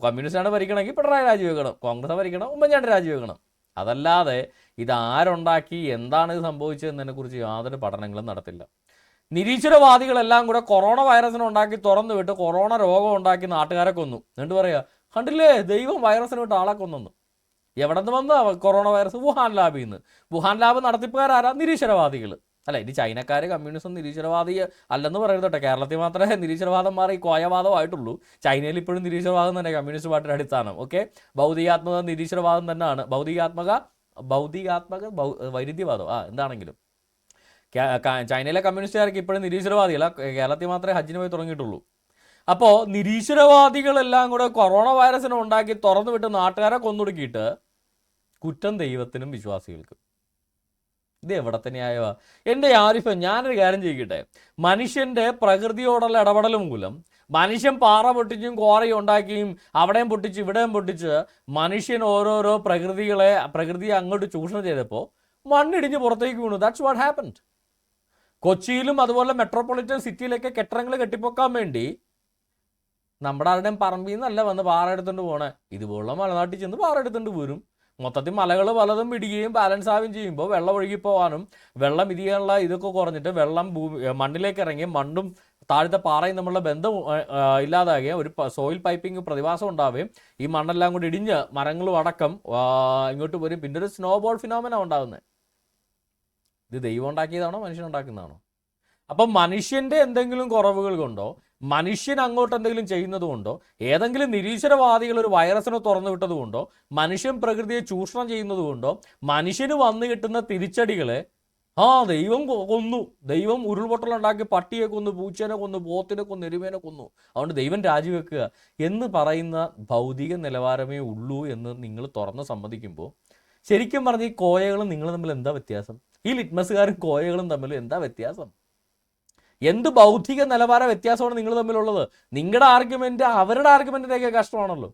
കമ്മ്യൂണിസ്റ്റാണ് ഭരിക്കണമെങ്കിൽ പിണറായി രാജിവെക്കണം, കോൺഗ്രസ് ഭരിക്കണം ഉമ്മൻചാണ്ടി രാജിവെക്കണം. അതല്ലാതെ ഇതാരുണ്ടാക്കി, എന്താണ് ഇത് സംഭവിച്ചതെന്നതിനെക്കുറിച്ച് യാതൊരു പഠനങ്ങളും നടത്തില്ല. നിരീശ്വരവാദികളെല്ലാം കൂടെ കൊറോണ വൈറസിനെ ഉണ്ടാക്കി തുറന്നു വിട്ട് കൊറോണ രോഗം ഉണ്ടാക്കി നാട്ടുകാരെ കൊന്നു. എന്നിട്ട് പറയുക, കണ്ടില്ലേ ദൈവം വൈറസിനെ വിട്ട് ആളെ കൊന്നു. എവിടെ നിന്ന് വന്ന കൊറോണ വൈറസ്? വുഹാൻ ലാബിൽ നിന്ന്. വുഹാൻ ലാബ് നടത്തിപ്പുകാരാരാ? നിരീശ്വരവാദികൾ. അല്ല, ഇനി ചൈനക്കാർ കമ്മ്യൂണിസം നിരീശ്വരവാദി അല്ലെന്ന് പറയരുതട്ടെ. കേരളത്തിൽ മാത്രമേ നിരീശ്വരവാദം മാറി കോയവാദമായിട്ടുള്ളൂ. ചൈനയിൽ ഇപ്പോഴും നിരീശ്വരവാദം തന്നെ കമ്മ്യൂണിസ്റ്റ് പാർട്ടിയുടെ അടിസ്ഥാനം. ഓക്കെ, ഭൗതികാത്മക നിരീശ്വരവാദം തന്നെയാണ്. ഭൗതികാത്മക വൈരുദ്ധ്യവാദം എന്താണെങ്കിലും ചൈനയിലെ കമ്മ്യൂണിസ്റ്റുകാർക്ക് ഇപ്പോഴും നിരീശ്വരവാദികളല്ല. കേരളത്തിൽ മാത്രമേ ഹജ്ജിന് പോയി തുടങ്ങിയിട്ടുള്ളൂ. അപ്പോൾ നിരീശ്വരവാദികളെല്ലാം കൂടെ കൊറോണ വൈറസിനെ ഉണ്ടാക്കി തുറന്നു വിട്ട് നാട്ടുകാരെ കൊന്നൊടുക്കിയിട്ട് കുറ്റം ദൈവത്തിനും വിശ്വാസികൾക്കും. ഇത് എവിടത്തെ ന്യായമാ? എൻ്റെ ആരിഫ്, ഞാനൊരു കാര്യം ചെയ്യിക്കട്ടെ. മനുഷ്യൻ്റെ പ്രകൃതിയോടുള്ള ഇടപെടൽ മൂലം മനുഷ്യൻ പാറ പൊട്ടിച്ചും കോറയും ഉണ്ടാക്കിയും അവിടെയും പൊട്ടിച്ച് ഇവിടെയും പൊട്ടിച്ച് മനുഷ്യൻ ഓരോരോ പ്രകൃതിയെ അങ്ങോട്ട് ചൂഷണം ചെയ്തപ്പോൾ മണ്ണിടിഞ്ഞ് പുറത്തേക്ക് വീണു. That's what happened. കൊച്ചിയിലും അതുപോലെ മെട്രോപൊളിറ്റൻ സിറ്റിയിലൊക്കെ കെട്ടിടങ്ങൾ കെട്ടിപ്പൊക്കാൻ വേണ്ടി നമ്മുടെ ആരുടെയും പറമ്പിൽ നിന്നല്ല വന്ന് പാറ എടുത്തുകൊണ്ട് പോണേ. ഇതുപോലുള്ള മലനാട്ടിൽ ചെന്ന് പാറ എടുത്തുകൊണ്ട് പോരും. മൊത്തത്തിൽ മലകൾ പലതും പിടിക്കുകയും ബാലൻസ് ആവുകയും ചെയ്യുമ്പോൾ വെള്ളം ഒഴുകിപ്പോവാനും വെള്ളം ഇതിനുള്ള ഇതൊക്കെ കുറഞ്ഞിട്ട് വെള്ളം മണ്ണിലേക്ക് ഇറങ്ങി മണ്ണും താഴത്തെ പാറയും തമ്മിലുള്ള ബന്ധം ഇല്ലാതാകുകയും ഒരു സോയിൽ പൈപ്പിംഗ് പ്രതിഭാസം ഉണ്ടാവുകയും ഈ മണ്ണെല്ലാം കൂടി ഇടിഞ്ഞ് മരങ്ങളും അടക്കം ഇങ്ങോട്ട് വരും. പിന്നെ ഒരു സ്നോബോൾ ഫിനോമിന ഉണ്ടാകുന്നത്. ഇത് ദൈവം ഉണ്ടാക്കിയതാണോ മനുഷ്യനുണ്ടാക്കുന്നതാണോ? അപ്പം മനുഷ്യൻ്റെ എന്തെങ്കിലും കുറവുകൾ കൊണ്ടോ മനുഷ്യൻ അങ്ങോട്ട് എന്തെങ്കിലും ചെയ്യുന്നത് കൊണ്ടോ ഏതെങ്കിലും നിരീശ്വരവാദികൾ ഒരു വൈറസിനെ തുറന്നു വിട്ടത് കൊണ്ടോ മനുഷ്യൻ പ്രകൃതിയെ ചൂഷണം ചെയ്യുന്നത് കൊണ്ടോ മനുഷ്യന് വന്നു കിട്ടുന്ന തിരിച്ചടികളെ ദൈവം കൊന്നു, ദൈവം ഉരുൾപൊട്ടലുണ്ടാക്കി പട്ടിയെ കൊന്നു, പൂച്ചേനെ കൊന്നു, പോത്തിനെ കൊന്നു, എരുമേനെ കൊന്നു, അതുകൊണ്ട് ദൈവം രാജിവെക്കുക എന്ന് പറയുന്ന ഭൗതിക നിലവാരമേ ഉള്ളൂ എന്ന് നിങ്ങൾ തുറന്ന് സമ്മതിക്കുമ്പോൾ ശരിക്കും പറഞ്ഞ് ഈ കോയകളും നിങ്ങൾ തമ്മിൽ എന്താ വ്യത്യാസം? ഈ ലിറ്റ്മസുകാരും കോയകളും തമ്മിൽ എന്താ വ്യത്യാസം? എന്ത് ബൗദ്ധിക നിലവാര വ്യത്യാസമാണ് നിങ്ങൾ തമ്മിലുള്ളത്? നിങ്ങളുടെ ആർഗ്യുമെന്റ് അവരുടെ ആർഗ്യുമെന്റിനേക്കാൾ കഷ്ടമാണല്ലോ.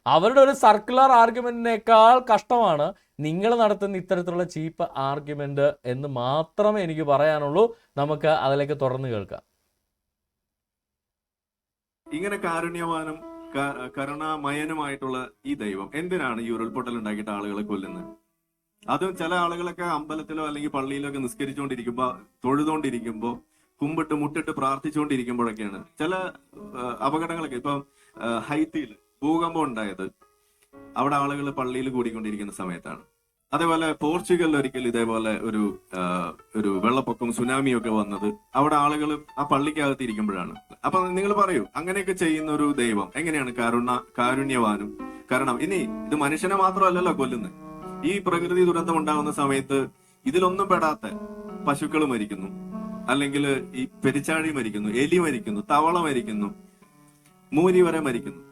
അവരുടെ ഒരു സർക്കുലർ ആർഗ്യുമെന്റിനേക്കാൾ കഷ്ടമാണ് നിങ്ങൾ നടത്തുന്ന ഇത്തരത്തിലുള്ള ചീപ്പ് ആർഗ്യുമെന്റ് എന്ന് മാത്രമേ എനിക്ക് പറയാനുള്ളൂ. നമുക്ക് അതിലേക്ക് തുറന്നു കേൾക്കാം. ഇങ്ങനെ കാരുണ്യവാനും കരുണാമയനുമായിട്ടുള്ള ഈ ദൈവം എന്തിനാണ് ഈ ഉരുൾപൊട്ടൽ ഉണ്ടാക്കിയിട്ട് ആളുകളെ കൊല്ലുന്നത്? അതും ചില ആളുകളൊക്കെ അമ്പലത്തിലോ അല്ലെങ്കിൽ പള്ളിയിലോ ഒക്കെ നിസ്കരിച്ചുകൊണ്ടിരിക്കുമ്പോ തൊഴുതുകൊണ്ടിരിക്കുമ്പോ കുമ്പിട്ട് മുട്ടിട്ട് പ്രാർത്ഥിച്ചുകൊണ്ടിരിക്കുമ്പോഴൊക്കെയാണ് ചില അപകടങ്ങളൊക്കെ. ഇപ്പൊ ഹൈത്തിയിൽ ഭൂകമ്പം ഉണ്ടായത് അവിടെ ആളുകൾ പള്ളിയിൽ കൂടിക്കൊണ്ടിരിക്കുന്ന സമയത്താണ്. അതേപോലെ പോർച്ചുഗലിൽ ഒരിക്കൽ ഇതേപോലെ ഒരു വെള്ളപ്പൊക്കം സുനാമിയും ഒക്കെ വന്നത് അവിടെ ആളുകൾ ആ പള്ളിക്കകത്ത് ഇരിക്കുമ്പോഴാണ്. അപ്പൊ നിങ്ങൾ പറയൂ, അങ്ങനെയൊക്കെ ചെയ്യുന്ന ഒരു ദൈവം എങ്ങനെയാണ് കാരുണ്യവാനും കാരണം? ഇനി ഇത് മനുഷ്യനെ മാത്രമല്ലല്ലോ കൊല്ലുന്നത്. ഈ പ്രകൃതി ദുരന്തം ഉണ്ടാകുന്ന സമയത്ത് ഇതിലൊന്നും പെടാത്ത പശുക്കൾ മരിക്കുന്നു, അല്ലെങ്കിൽ ഈ പെരിച്ചാഴി മരിക്കുന്നു, എലി മരിക്കുന്നു, തവള മരിക്കുന്നു, മൂരി വരെ മരിക്കുന്നു.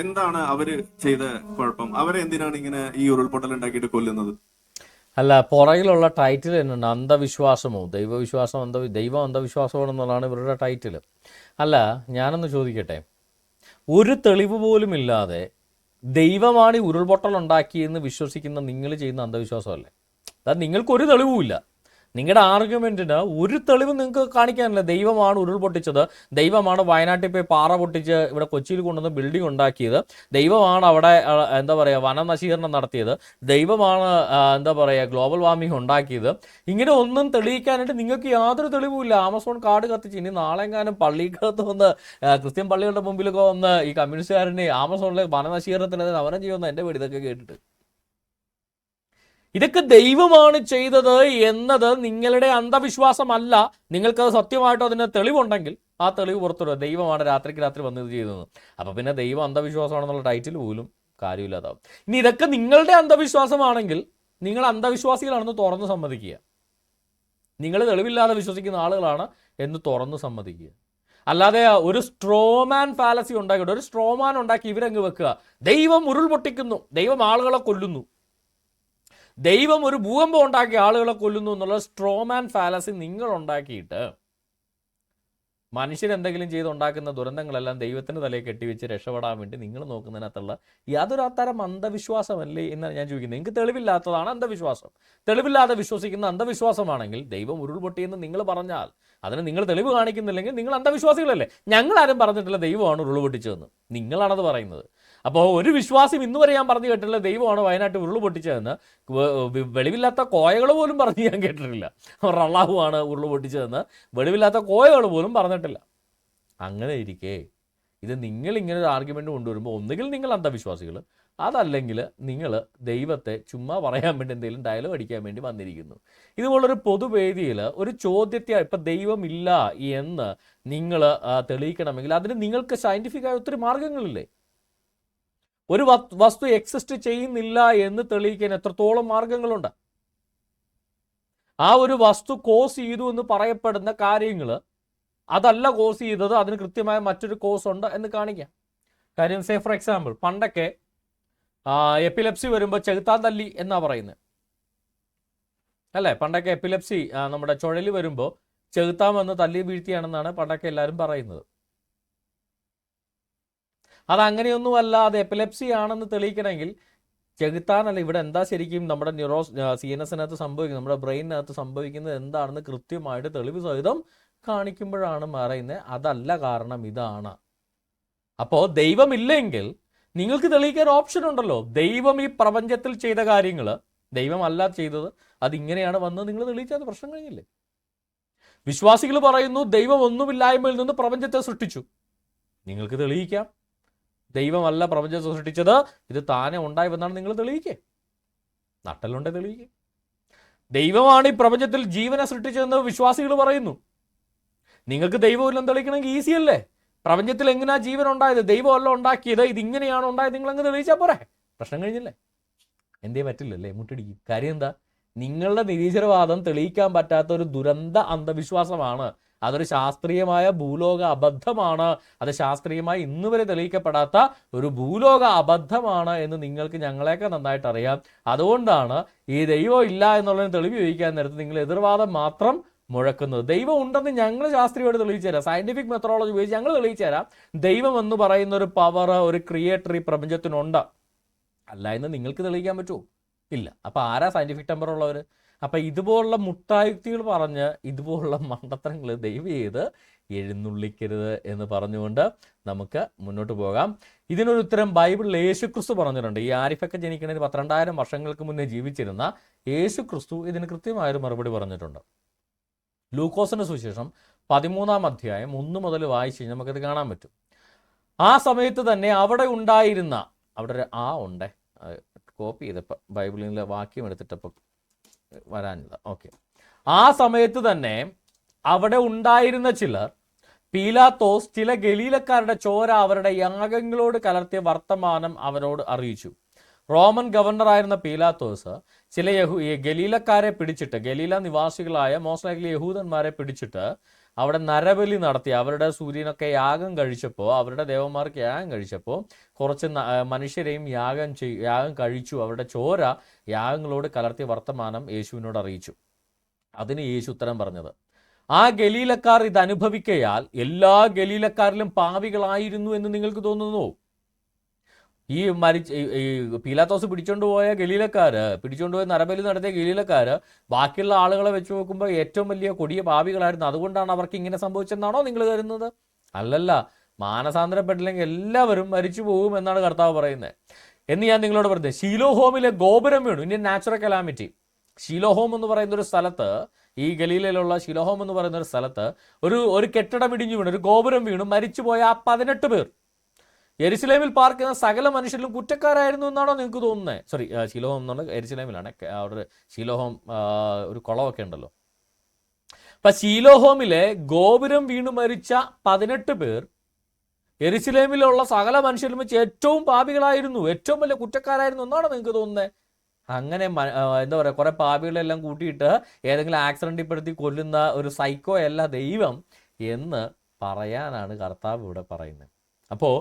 എന്താണ് അവര് ചെയ്ത കുഴപ്പം? അവരെ എന്തിനാണ് ഇങ്ങനെ ഈ ഉരുൾപൊട്ടൽ ഉണ്ടാക്കിയിട്ട് കൊല്ലുന്നത്? അല്ല, പുറകിലുള്ള ടൈറ്റിൽ തന്നെയുണ്ട്, അന്ധവിശ്വാസമോ ദൈവവിശ്വാസം ദൈവം അന്ധവിശ്വാസമാണെന്നുള്ളതാണ് ഇവരുടെ ടൈറ്റിൽ. അല്ല, ഞാനൊന്ന് ചോദിക്കട്ടെ, ഒരു തെളിവ് പോലും ഇല്ലാതെ ദൈവമാണ് ഈ ഉരുൾപൊട്ടൽ ഉണ്ടാക്കിയെന്ന് വിശ്വസിക്കുന്ന നിങ്ങൾ ചെയ്യുന്ന അന്ധവിശ്വാസമല്ലേ? അതായത് നിങ്ങൾക്കൊരു തെളിവുമില്ല, നിങ്ങളുടെ ആർഗ്യുമെന്റിന് ഒരു തെളിവ് നിങ്ങൾക്ക് കാണിക്കാനില്ല. ദൈവമാണ് ഉരുൾപൊട്ടിച്ചത്, ദൈവമാണ് വയനാട്ടിൽ പോയി പാറ പൊട്ടിച്ച് ഇവിടെ കൊച്ചിയിൽ കൊണ്ടുവന്ന് ബിൽഡിംഗ് ഉണ്ടാക്കിയത്, ദൈവമാണ് അവിടെ എന്താ പറയുക വനനശീകരണം നടത്തിയത്, ദൈവമാണ് എന്താ പറയുക ഗ്ലോബൽ വാർമിംഗ് ഉണ്ടാക്കിയത്. ഇങ്ങനെ ഒന്നും തെളിയിക്കാനായിട്ട് നിങ്ങൾക്ക് യാതൊരു തെളിവുമില്ല. ആമസോൺ കാർഡ് കത്തിച്ച് ഇനി നാളെങ്ങാനും പള്ളിക്കകത്ത് വന്ന് ക്രിസ്ത്യൻ പള്ളികളുടെ മുമ്പിലൊക്കെ വന്ന് ഈ കമ്മ്യൂണിസ്റ്റുകാരനെ ആമസോണിലെ വനനശീകരണത്തിന് സമരം ചെയ്യുമെന്ന് എൻ്റെ പേര് ഇതൊക്കെ കേട്ടിട്ട്. ഇതൊക്കെ ദൈവമാണ് ചെയ്തത് എന്നത് നിങ്ങളുടെ അന്ധവിശ്വാസമല്ല. നിങ്ങൾക്കത് സത്യമായിട്ടും അതിന് തെളിവുണ്ടെങ്കിൽ ആ തെളിവ് പുറത്തുവിടുക. ദൈവമാണ് രാത്രിക്ക് രാത്രി വന്ന് ഇത് ചെയ്തത്. അപ്പം പിന്നെ ദൈവം അന്ധവിശ്വാസമാണെന്നുള്ള ടൈറ്റിൽ പോലും കാര്യമില്ലാതാവും. ഇനി ഇതൊക്കെ നിങ്ങളുടെ അന്ധവിശ്വാസമാണെങ്കിൽ നിങ്ങൾ അന്ധവിശ്വാസികളാണെന്ന് തുറന്ന് സമ്മതിക്കുക. നിങ്ങൾ തെളിവില്ലാതെ വിശ്വസിക്കുന്ന ആളുകളാണ് എന്ന് തുറന്ന് സമ്മതിക്കുക. അല്ലാതെ ഒരു സ്ട്രോമാൻ ഫാലസി ഉണ്ടാക്കിയിട്ട് ഒരു സ്ട്രോമാൻ ഉണ്ടാക്കി ഇവരങ്ങ് വെക്കുക. ദൈവം ഉരുൾപൊട്ടിക്കുന്നു, ദൈവം ആളുകളെ കൊല്ലുന്നു, ദൈവം ഒരു ഭൂകമ്പം ഉണ്ടാക്കി ആളുകളെ കൊല്ലുന്നു എന്നുള്ള സ്ട്രോമാൻ ഫാലസി നിങ്ങൾ ഉണ്ടാക്കിയിട്ട് മനുഷ്യരെന്തെങ്കിലും ചെയ്തുണ്ടാക്കുന്ന ദുരന്തങ്ങളെല്ലാം ദൈവത്തിൻ്റെ തലയിൽ കെട്ടിവെച്ച് രക്ഷപ്പെടാൻ വേണ്ടി നിങ്ങൾ നോക്കുന്നതിനകത്തുള്ള യാതൊരു തരം അന്ധവിശ്വാസമല്ലേ എന്നാണ് ഞാൻ ചോദിക്കുന്നത്. നിങ്ങൾക്ക് തെളിവില്ലാത്തതാണ് അന്ധവിശ്വാസം. തെളിവില്ലാതെ വിശ്വസിക്കുന്ന അന്ധവിശ്വാസമാണെങ്കിൽ ദൈവം ഉരുൾപൊട്ടിയെന്ന് നിങ്ങൾ പറഞ്ഞാൽ അതിന് നിങ്ങൾ തെളിവ് കാണിക്കുന്നില്ലെങ്കിൽ നിങ്ങൾ അന്ധവിശ്വാസികളല്ലേ. ഞങ്ങളാരും പറഞ്ഞിട്ടില്ല ദൈവമാണ് ഉരുൾപൊട്ടിച്ചതെന്ന്, നിങ്ങളാണത് പറയുന്നത്. അപ്പോൾ ഒരു വിശ്വാസം ഇന്ന് വരെ ഞാൻ പറഞ്ഞു കേട്ടിട്ടില്ല ദൈവമാണ് വയനാട്ടിൽ ഉരുൾപൊട്ടിച്ചതെന്ന്. വെളിവില്ലാത്ത കോയകൾ പോലും പറഞ്ഞ് ഞാൻ കേട്ടിട്ടില്ല അള്ളാഹുവാണ് ഉരുൾപൊട്ടിച്ചതെന്ന്. വെളിവില്ലാത്ത കോയകൾ പോലും പറഞ്ഞിട്ടില്ല. അങ്ങനെ ഇരിക്കെ ഇത് നിങ്ങളിങ്ങനെ ഒരു ആർഗ്യുമെൻ്റ് കൊണ്ടുവരുമ്പോൾ ഒന്നുകിൽ നിങ്ങൾ അന്ധവിശ്വാസികൾ, അതല്ലെങ്കിൽ നിങ്ങൾ ദൈവത്തെ ചുമ്മാ പറയാൻ വേണ്ടി എന്തെങ്കിലും ഡയലോഗ് അടിക്കാൻ വേണ്ടി വന്നിരിക്കുന്നു. ഇതുപോലൊരു പൊതുവേദിയിൽ ഒരു ചോദ്യത്തെ ഇപ്പം ദൈവമില്ല എന്ന് നിങ്ങൾ തെളിയിക്കണമെങ്കിൽ അതിന് നിങ്ങൾക്ക് സയൻറ്റിഫിക്കായ ഒത്തിരി മാർഗങ്ങളില്ലേ? ഒരു വസ്തു എക്സിസ്റ്റ് ചെയ്യുന്നില്ല എന്ന് തെളിയിക്കാൻ എത്രത്തോളം മാർഗങ്ങളുണ്ട്. ആ ഒരു വസ്തു കോസ് ചെയ്തു എന്ന് പറയപ്പെടുന്ന കാര്യങ്ങൾ അതല്ല കോസ് ചെയ്തത്, അതിന് കൃത്യമായ മറ്റൊരു കോസ് ഉണ്ട് എന്ന് കാണിക്കാം. കാര്യം സേ ഫോർ എക്സാമ്പിൾ പണ്ടൊക്കെ എപ്പിലെപ്സി വരുമ്പോൾ ചെകുത്താൻ തല്ലി എന്നാ പറയുന്നത് അല്ലേ? പണ്ടൊക്കെ എപ്പിലെപ്സി നമ്മുടെ ചുഴലി വരുമ്പോൾ ചെകുത്താൻ വന്ന് തല്ലി വീഴ്ത്തിയാണെന്നാണ് പണ്ടൊക്കെ എല്ലാവരും പറയുന്നത്. അതങ്ങനെയൊന്നുമല്ല. അത് എപ്പിലെപ്സി ആണെന്ന് തെളിയിക്കണമെങ്കിൽ ചെകുത്താനല്ല, ഇവിടെ എന്താ ശരിക്കും നമ്മുടെ CNS-നകത്ത് സംഭവിക്കുന്നത്, നമ്മുടെ ബ്രെയിനകത്ത് സംഭവിക്കുന്നത് എന്താണെന്ന് കൃത്യമായിട്ട് തെളിവ് സഹിതം കാണിക്കുമ്പോഴാണ് പറയുന്നത് അതല്ല കാരണം ഇതാണ്. അപ്പോൾ ദൈവമില്ലെങ്കിൽ നിങ്ങൾക്ക് തെളിയിക്കാൻ ഓപ്ഷൻ ഉണ്ടല്ലോ. ദൈവം ഈ പ്രപഞ്ചത്തിൽ ചെയ്ത കാര്യങ്ങൾ ദൈവമല്ല ചെയ്തത്, അതിങ്ങനെയാണ് വന്നത് നിങ്ങൾ തെളിയിച്ചാൽ പ്രശ്നം കഴിഞ്ഞില്ലേ? വിശ്വാസികൾ പറയുന്നു ദൈവം ഒന്നുമില്ലായ്മയിൽ നിന്ന് പ്രപഞ്ചത്തെ സൃഷ്ടിച്ചു. നിങ്ങൾക്ക് തെളിയിക്കാം ദൈവമല്ല പ്രപഞ്ചത്തെ സൃഷ്ടിച്ചത്, ഇത് താനെ ഉണ്ടായി വന്നാണ് നിങ്ങൾ തെളിയിക്കേ. നട്ടലുണ്ടെ തെളിയിക്കേ. ദൈവമാണ് ഈ പ്രപഞ്ചത്തിൽ ജീവനെ സൃഷ്ടിച്ചതെന്ന് വിശ്വാസികൾ പറയുന്നു. നിങ്ങൾക്ക് ദൈവമില്ലെന്ന് തെളിയിക്കണമെങ്കിൽ ഈസിയല്ലേ? പ്രപഞ്ചത്തിൽ എങ്ങനെയാ ജീവൻ ഉണ്ടായത്? ദൈവമല്ല ഉണ്ടാക്കിയത്, ഇതിങ്ങനെയാണ് ഉണ്ടായത്, നിങ്ങളങ്ങ് തെളിയിച്ചാൽ പോരെ, പ്രശ്നം കഴിഞ്ഞില്ലേ? എന്തേ പറ്റില്ലല്ലേ? മുട്ടിടിക്കും. കാര്യം എന്താ? നിങ്ങളുടെ നിരീശ്വരവാദം തെളിയിക്കാൻ പറ്റാത്ത ഒരു ദുരന്ത അന്ധവിശ്വാസമാണ്. അതൊരു ശാസ്ത്രീയമായ ഭൂലോക അബദ്ധമാണ്. അത് ശാസ്ത്രീയമായി ഇന്ന് വരെ തെളിയിക്കപ്പെടാത്ത ഒരു ഭൂലോക അബദ്ധമാണ് എന്ന് നിങ്ങൾക്ക് ഞങ്ങളെയൊക്കെ നന്നായിട്ട് അറിയാം. അതുകൊണ്ടാണ് ഈ ദൈവം ഇല്ല എന്നുള്ളതിന് തെളിവ് ചോദിക്കാൻ നേരത്ത് നിങ്ങൾ എതിർവാദം മാത്രം മുഴക്കുന്നത്. ദൈവം ഉണ്ടെന്ന് ഞങ്ങൾ ശാസ്ത്രീയമായിട്ട് തെളിയിച്ചു തരാം, സയന്റിഫിക് മെത്തഡോളജി ഉപയോഗിച്ച് ഞങ്ങൾ തെളിയിച്ചു തരാം. ദൈവം എന്ന് പറയുന്ന ഒരു പവർ, ഒരു ക്രിയേറ്റർ ഈ പ്രപഞ്ചത്തിനുണ്ട്. അല്ല എന്ന് നിങ്ങൾക്ക് തെളിയിക്കാൻ പറ്റുമോ? ഇല്ല. അപ്പോൾ ആരാ സയന്റിഫിക് ടെമ്പർ ഉള്ളവർ? അപ്പം ഇതുപോലുള്ള മുട്ടായുക്തികൾ പറഞ്ഞ് ഇതുപോലുള്ള മണ്ടത്തരങ്ങൾ ദയവ് ചെയ്ത് എഴുന്നള്ളിക്കരുത് എന്ന് പറഞ്ഞുകൊണ്ട് നമുക്ക് മുന്നോട്ട് പോകാം. ഇതിനൊരു ഉത്തരം ബൈബിളിൽ യേശുക്രിസ്തു പറഞ്ഞിട്ടുണ്ട്. ഈ ആരിഫൊക്കെ ജനിക്കുന്നതിന് 12,000 വർഷങ്ങൾക്ക് മുന്നേ ജീവിച്ചിരുന്ന യേശുക്രിസ്തു ഇതിന് കൃത്യമായൊരു മറുപടി പറഞ്ഞിട്ടുണ്ട്. ലൂക്കോസിന്റെ സുവിശേഷം 13-ാം അധ്യായം 1 മുതൽ വായിച്ച് കഴിഞ്ഞാൽ നമുക്കത് കാണാൻ പറ്റും. ആ സമയത്ത് തന്നെ അവിടെ ഉണ്ടായിരുന്ന, അവിടെ ഒരു ഉണ്ട്, കോപ്പി ചെയ്തപ്പോൾ ബൈബിളിലെ വാക്യം എടുത്തിട്ടപ്പോൾ വരാനില്ല. ഓക്കെ. ആ സമയത്ത് തന്നെ അവിടെ ഉണ്ടായിരുന്ന ചിലർ പീലാത്തോസ് ചില ഗലീലക്കാരുടെ ചോര അവരുടെ യാഗങ്ങളോട് കലർത്തിയ വർത്തമാനം അവരോട് അറിയിച്ചു. റോമൻ ഗവർണറായിരുന്ന പീലാത്തോസ് ചില ഗലീലക്കാരെ പിടിച്ചിട്ട്, ഗലീല നിവാസികളായ മോസ്റ്റ് ലൈക്ലി യഹൂദന്മാരെ പിടിച്ചിട്ട് അവിടെ നരബലി നടത്തി. അവരുടെ സൂര്യനൊക്കെ യാഗം കഴിച്ചപ്പോൾ, അവരുടെ ദേവന്മാർക്ക് യാഗം കഴിച്ചപ്പോൾ കുറച്ച് മനുഷ്യരെയും യാഗം കഴിച്ചു. അവരുടെ ചോര യാഗങ്ങളോട് കലർത്തിയ വർത്തമാനം യേശുവിനോട് അറിയിച്ചു. അതിന് യേശു ഉത്തരം പറഞ്ഞത്, ആ ഗലീലക്കാർ ഇത് അനുഭവിക്കയാൽ എല്ലാ ഗലീലക്കാരിലും പാപികളായിരുന്നു എന്ന് നിങ്ങൾക്ക് തോന്നുന്നു. ഈ പീലാത്തോസ് പിടിച്ചോണ്ട് പോയ പിടിച്ചോണ്ടുപോയ നരബലി നടത്തിയ ഗലീലക്കാര് ബാക്കിയുള്ള ആളുകളെ വെച്ച് നോക്കുമ്പോൾ ഏറ്റവും വലിയ കൊടിയ പാപികളായിരുന്നു. അതുകൊണ്ടാണ് അവർക്ക് ഇങ്ങനെ സംഭവിച്ചെന്നാണോ നിങ്ങൾ കരുതുന്നത്? അല്ലല്ല. മാനസാന്തരപ്പെട്ടില്ലെങ്കിൽ എല്ലാവരും മരിച്ചു പോകും എന്നാണ് കർത്താവ് പറയുന്നത്. എന്ന് ഞാൻ നിങ്ങളോട് പറഞ്ഞത്. ശീലോഹോമിലെ ഗോപുരം വീണു. Indian natural calamity. ശീലോഹോം എന്ന് പറയുന്ന ഒരു സ്ഥലത്ത്, ഈ ഗലീലയിലുള്ള ശീലോഹോം എന്ന് പറയുന്ന ഒരു സ്ഥലത്ത് ഒരു കെട്ടിടം ഇടിഞ്ഞു വീണു, ഒരു ഗോപുരം വീണു. മരിച്ചുപോയ ആ 18 പേർ യെരുശലേമിൽ പാർക്കുന്ന സകല മനുഷ്യരിലും കുറ്റക്കാരായിരുന്നു എന്നാണോ നിങ്ങൾക്ക് തോന്നുന്നത്? സോറി, ശീലോഹോം എന്നുള്ള യെരുശലേമിലാണ്. അവിടെ ശീലോഹോം ഒരു കുളമൊക്കെ ഉണ്ടല്ലോ. അപ്പൊ ശീലോഹോമിലെ ഗോപുരം വീണു മരിച്ച 18 പേർ യെരുശലേമിലുള്ള സകല മനുഷ്യരിലും വെച്ച് ഏറ്റവും പാപികളായിരുന്നു, ഏറ്റവും വലിയ കുറ്റക്കാരായിരുന്നു എന്നാണോ നിങ്ങൾക്ക് തോന്നുന്നത്? അങ്ങനെ എന്താ പറയുക, കുറെ പാപികളെല്ലാം കൂട്ടിയിട്ട് ഏതെങ്കിലും ആക്സിഡന്റിൽ പെടുത്തി കൊല്ലുന്ന ഒരു സൈക്കോ അല്ല ദൈവം എന്ന് പറയാനാണ് കർത്താവ് ഇവിടെ പറയുന്നത്. അപ്പോൾ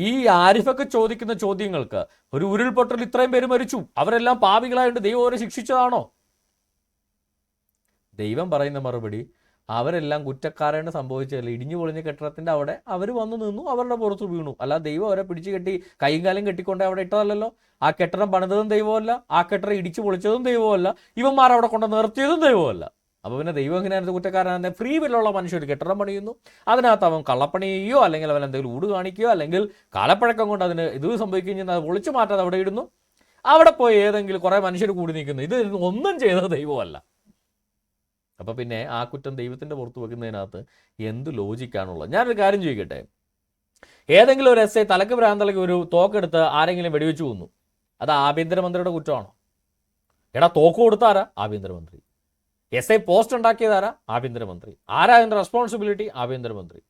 ഈ ആരിഫൊക്കെ ചോദിക്കുന്ന ചോദ്യങ്ങൾക്ക്, ഒരു ഉരുൾപൊട്ടൽ ഇത്രയും പേര് മരിച്ചു, അവരെല്ലാം പാപികളായിട്ട് ദൈവം അവരെ ശിക്ഷിച്ചതാണോ? ദൈവം പറയുന്ന മറുപടി, അവരെല്ലാം കുറ്റക്കാരാണ് സംഭവിച്ചതല്ല. ഇടിഞ്ഞു പൊളിഞ്ഞ കെട്ടിടത്തിന്റെ അവിടെ അവർ വന്നു നിന്നു, അവരുടെ പുറത്ത് വീണു. അല്ല ദൈവം അവരെ പിടിച്ചു കെട്ടി കൈയും കാലും കെട്ടിക്കൊണ്ട് അവിടെ ഇട്ടതല്ലോ. ആ കെട്ടിടം പണിതതും ദൈവമല്ല, ആ കെട്ടിടം ഇടിച്ചു പൊളിച്ചതും ദൈവമല്ല, ഇവന്മാർ അവിടെ കൊണ്ട് നിർത്തിയതും ദൈവമല്ല. അപ്പോൾ പിന്നെ ദൈവം എങ്ങനെയാണ് കുറ്റക്കാരനെ? ഫ്രീ വില്ലുള്ള മനുഷ്യർ കെട്ടിടം പണിയുന്നു, അതിനകത്ത് അവൻ കള്ളപ്പണി ചെയ്യുകയോ അല്ലെങ്കിൽ അവൻ എന്തെങ്കിലും ഊട് കാണിക്കുകയോ അല്ലെങ്കിൽ കാലപ്പഴക്കം കൊണ്ട് അതിന് ഇത് സംഭവിക്കുകയും ചെയ്യുന്നത് അത് പൊളിച്ചു മാറ്റാതെ അവിടെ ഇടുന്നു. അവിടെ പോയി ഏതെങ്കിലും കുറേ മനുഷ്യർ കൂടി നിൽക്കുന്നു. ഇത് ഒന്നും ചെയ്തത് ദൈവമല്ല. അപ്പോൾ പിന്നെ ആ കുറ്റം ദൈവത്തിൻ്റെ പുറത്ത് വെക്കുന്നതിനകത്ത് എന്ത് ലോജിക്കാണുള്ളത്? ഞാനൊരു കാര്യം ചോദിക്കട്ടെ. ഏതെങ്കിലും ഒരു എസ് ഐ തലക്ക് ഭ്രാന്തലക്ക് ഒരു തോക്കെടുത്ത് ആരെങ്കിലും വെടിവെച്ച് കൊന്നു, അത് ആഭ്യന്തരമന്ത്രിയുടെ കുറ്റമാണോ? എടാ തോക്ക് കൊടുത്താരാ? ആഭ്യന്തരമന്ത്രി. എസ് ഐ പോസ്റ്റ് ഉണ്ടാക്കിയതാരാ? ആഭ്യന്തരമന്ത്രി. ആരാ അതിൻ്റെ റെസ്പോൺസിബിലിറ്റി? ആഭ്യന്തരമന്ത്രി.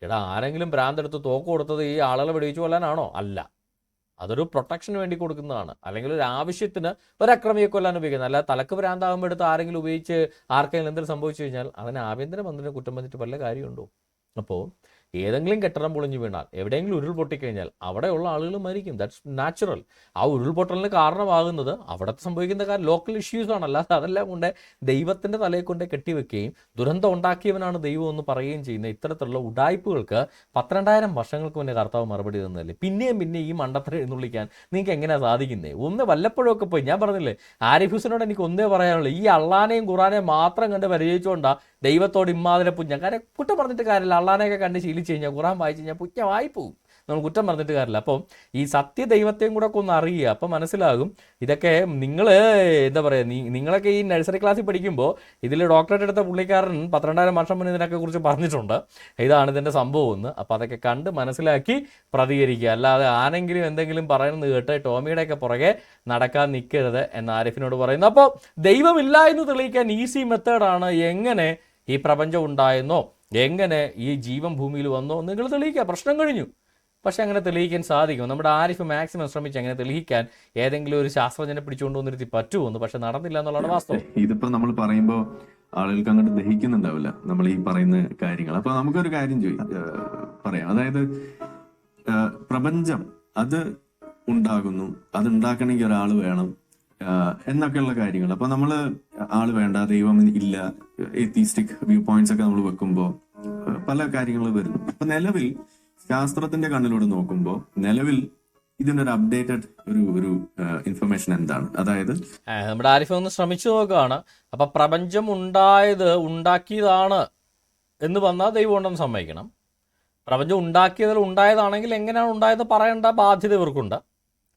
എടാ ആരെങ്കിലും ഭ്രാന്തെടുത്ത് തോക്ക് കൊടുത്തത് ഈ ആളുകളെ വെടിവെച്ച് കൊല്ലാനാണോ? അല്ല. അതൊരു പ്രൊട്ടക്ഷന് വേണ്ടി കൊടുക്കുന്നതാണ്, അല്ലെങ്കിൽ ഒരു ആവശ്യത്തിന് ഒരു അക്രമിയെ കൊല്ലാൻ ഉപയോഗിക്കുന്നത്. അല്ല തലക്ക് ഭ്രാന്താകുമ്പോൾ എടുത്ത് ആരെങ്കിലും ഉപയോഗിച്ച് ആർക്കെങ്കിലും എന്തെങ്കിലും സംഭവിച്ചു കഴിഞ്ഞാൽ അതിന് ആഭ്യന്തരമന്ത്രിനെ കുറ്റം വന്നിട്ട് വല്ല കാര്യമുണ്ടോ? അപ്പോൾ ഏതെങ്കിലും കെട്ടിടം പൊളിഞ്ഞു വീണാൽ, എവിടെയെങ്കിലും ഉരുൾ പൊട്ടിക്കഴിഞ്ഞാൽ അവിടെയുള്ള ആളുകൾ മരിക്കും. That's natural. ആ ഉരുൾപൊട്ടലിന് കാരണമാകുന്നത് അവിടുത്തെ സംഭവിക്കുന്ന കാര്യം ലോക്കൽ ഇഷ്യൂസ് ആണ്. അല്ലാതെ അതെല്ലാം കൊണ്ട് ദൈവത്തിൻ്റെ തലയെ കൊണ്ട് കെട്ടിവെക്കുകയും ദുരന്തം ഉണ്ടാക്കിയവനാണ് ദൈവം എന്ന് പറയുകയും ചെയ്യുന്ന ഇത്തരത്തിലുള്ള ഉഡായ്പകൾക്ക് 12,000 വർഷങ്ങൾക്ക് മുന്നേ കർത്താവ് മറുപടി തന്നതല്ലേ. പിന്നെയും ഈ മണ്ടത്തരം എഴുന്നള്ളിക്കാൻ നിങ്ങൾക്ക് എങ്ങനെയാണ് സാധിക്കുന്നത്? ഒന്ന് വല്ലപ്പോഴൊക്കെ പോയി, ഞാൻ പറഞ്ഞില്ലേ, ആരിഫ് ഹുസൈനോട് എനിക്ക് ഒന്നേ പറയാനുള്ളൂ, ഈ അള്ളാനെയും ഖുറാനെയും മാത്രം കണ്ട് പരിചയിച്ചുകൊണ്ടാണ് ദൈവത്തോട് ഇമ്മാതിരെ പുഞ്ഞ. കാരണം കുറ്റം പറഞ്ഞിട്ട് കാര്യമില്ല. അള്ളാനെയൊക്കെ കണ്ട് ശീലിച്ച് കഴിഞ്ഞാൽ, ഖുറാൻ വായിച്ച് കഴിഞ്ഞാൽ പുഞ്ഞമായി പോകും. നമ്മൾ കുറ്റം പറഞ്ഞിട്ട് കാര്യമില്ല. അപ്പം ഈ സത്യ ദൈവത്തെയും കൂടെ ഒക്കെ ഒന്ന് അറിയുക. അപ്പം മനസ്സിലാകും ഇതൊക്കെ. നിങ്ങൾ എന്താ പറയുക, നിങ്ങളൊക്കെ ഈ നഴ്സറി ക്ലാസ്സിൽ പഠിക്കുമ്പോൾ ഇതിൽ ഡോക്ടറേറ്റ് എടുത്ത പുള്ളിക്കാരൻ 12,000 വർഷം മുന്നേ ഇതിനൊക്കെ കുറിച്ച് പറഞ്ഞിട്ടുണ്ട്, ഇതാണ് ഇതിൻ്റെ സംഭവം എന്ന്. അപ്പോൾ അതൊക്കെ കണ്ട് മനസ്സിലാക്കി പ്രതികരിക്കുക. അല്ലാതെ ആരെങ്കിലും എന്തെങ്കിലും പറയുന്നത് കേട്ട് ടോമിയുടെയൊക്കെ പുറകെ നടക്കാൻ നിൽക്കരുത് എന്ന് ആരിഫിനോട് പറയുന്നു. അപ്പോൾ ദൈവമില്ല എന്ന് തെളിയിക്കാൻ ഈസി മെത്തേഡാണ്. എങ്ങനെ ഈ പ്രപഞ്ചം ഉണ്ടായെന്നോ എങ്ങനെ ഈ ജീവൻ ഭൂമിയിൽ വന്നോ നിങ്ങൾ തെളിയിക്കുക. പ്രശ്നം കഴിഞ്ഞു. പക്ഷെ അങ്ങനെ തെളിയിക്കാൻ സാധിക്കും. നമ്മുടെ ആരിഫ് മാക്സിമം ശ്രമിച്ച് അങ്ങനെ തെളിയിക്കാൻ ഏതെങ്കിലും ഒരു ശാസ്ത്രജ്ഞനെ പിടിച്ചുകൊണ്ട് വന്നിരുത്തി പറ്റുമെന്ന്, പക്ഷെ നടന്നില്ല എന്നുള്ളതാണ് വാസ്തവം. ഇതിപ്പോ നമ്മൾ പറയുമ്പോൾ ആളുകൾക്ക് അങ്ങോട്ട് ദഹിക്കുന്നുണ്ടാവില്ല നമ്മൾ ഈ പറയുന്ന കാര്യങ്ങൾ. അപ്പൊ നമുക്കൊരു കാര്യം പറയാം. അതായത് പ്രപഞ്ചം അത് ഉണ്ടാകുന്നു, അത് ഉണ്ടാക്കണമെങ്കിൽ ഒരാൾ വേണം എന്നൊക്കെയുള്ള കാര്യങ്ങൾ. അപ്പൊ നമ്മള് ആള് വേണ്ട, ദൈവം ഇല്ല, എത്തീസ്റ്റിക് വ്യൂ പോയിന്റ്സ് ഒക്കെ നമ്മൾ വെക്കുമ്പോൾ പല കാര്യങ്ങൾ വരുന്നു. അപ്പൊ നിലവിൽ ശാസ്ത്രത്തിന്റെ കണ്ണിലൂടെ നോക്കുമ്പോൾ നിലവിൽ ഇതിനൊരു അപ്ഡേറ്റഡ് ഒരു ഇൻഫർമേഷൻ എന്താണ്? അതായത് നമ്മുടെ ആരിഫ് ഒന്ന് ശ്രമിച്ചു നോക്കുകയാണ്. അപ്പൊ പ്രപഞ്ചം ഉണ്ടാക്കിയതാണ് എന്ന് വന്നാൽ ദൈവം ഉണ്ടെന്ന് സമ്മതിക്കണം. പ്രപഞ്ചം ഉണ്ടായതാണെങ്കിൽ എങ്ങനെയാണ് ഉണ്ടായത് പറയേണ്ട ബാധ്യത ഇവർക്കുണ്ട്.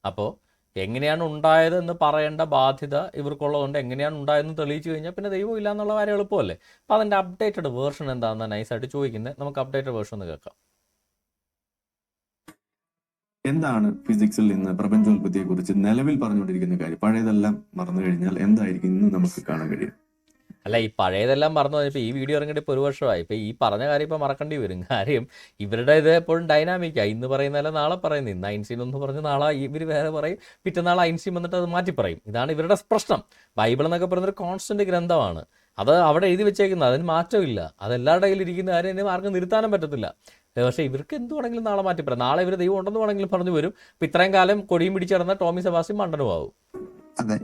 അപ്പോൾ എങ്ങനെയാണ് ഉണ്ടായത് എന്ന് പറയേണ്ട ബാധ്യത ഇവർക്കുള്ളതുകൊണ്ട് എങ്ങനെയാണ് ഉണ്ടായതെന്ന് തെളിയിച്ചു കഴിഞ്ഞാൽ പിന്നെ ദൈവം ഇല്ല എന്നുള്ള കാര്യം എളുപ്പമല്ലേ. അപ്പോൾ അതിൻ്റെ അപ്ഡേറ്റഡ് വേർഷൻ എന്താണെന്ന് നൈസായിട്ട് ചോദിക്കുന്നത്. നമുക്ക് അപ്ഡേറ്റഡ് വേർഷൻ ഒന്ന് കേൾക്കാം. എന്താണ് ഫിസിക്സിൽ നിന്ന് പ്രപഞ്ചോൽപത്തിയെ കുറിച്ച് നിലവിൽ പറഞ്ഞുകൊണ്ടിരിക്കുന്ന കാര്യം? പഴയതെല്ലാം മറന്നു കഴിഞ്ഞാൽ എന്തായിരിക്കും ഇന്ന് നമുക്ക് കാണാൻ കഴിയും? അല്ല, ഈ പഴയതെല്ലാം മറന്നു കഴിഞ്ഞപ്പോൾ ഈ വീഡിയോ ഇറങ്ങിയിട്ട് ഇപ്പോൾ 1 വർഷമായി. ഇപ്പോൾ ഈ പറഞ്ഞ കാര്യം ഇപ്പോൾ മറക്കേണ്ടി വരും. കാര്യം ഇവരുടെ ഇത് എപ്പോഴും ഡൈനാമിക്കാണ്. ഇന്ന് പറയുന്നതല്ല നാളെ പറയുന്നത്. ഇന്ന് ഐൻസ്റ്റീൻ എന്ന് പറഞ്ഞ് നാളെ ഇവർ വേറെ പറയും, പിറ്റന്നാൾ ഐൻസ്റ്റീൻ വന്നിട്ട് അത് മാറ്റി പറയും. ഇതാണ് ഇവരുടെ പ്രശ്നം. ബൈബിൾ എന്നൊക്കെ പറയുന്നൊരു കോൺസ്റ്റന്റ് ഗ്രന്ഥമാണ്. അത് അവിടെ എഴുതി വെച്ചേക്കുന്നത്, അതിന് മാറ്റമില്ല. അതെല്ലാവരുടെ കയ്യിൽ ഇരിക്കുന്ന കാര്യം ആർക്കും നിർത്താനും പറ്റത്തില്ല. പക്ഷേ ഇവർക്ക് എന്ത് വേണമെങ്കിലും നാളെ മാറ്റി പറയാം. നാളെ ഇവർ ദൈവം ഉണ്ടെന്ന് വേണമെങ്കിലും പറഞ്ഞു വരും. ഇപ്പം ഇത്രയും കാലം കൊടിയും പിടിച്ചിടന്ന ടോമി സെബാസ്റ്റ്യൻ മണ്ടനുമാവും. അതെ,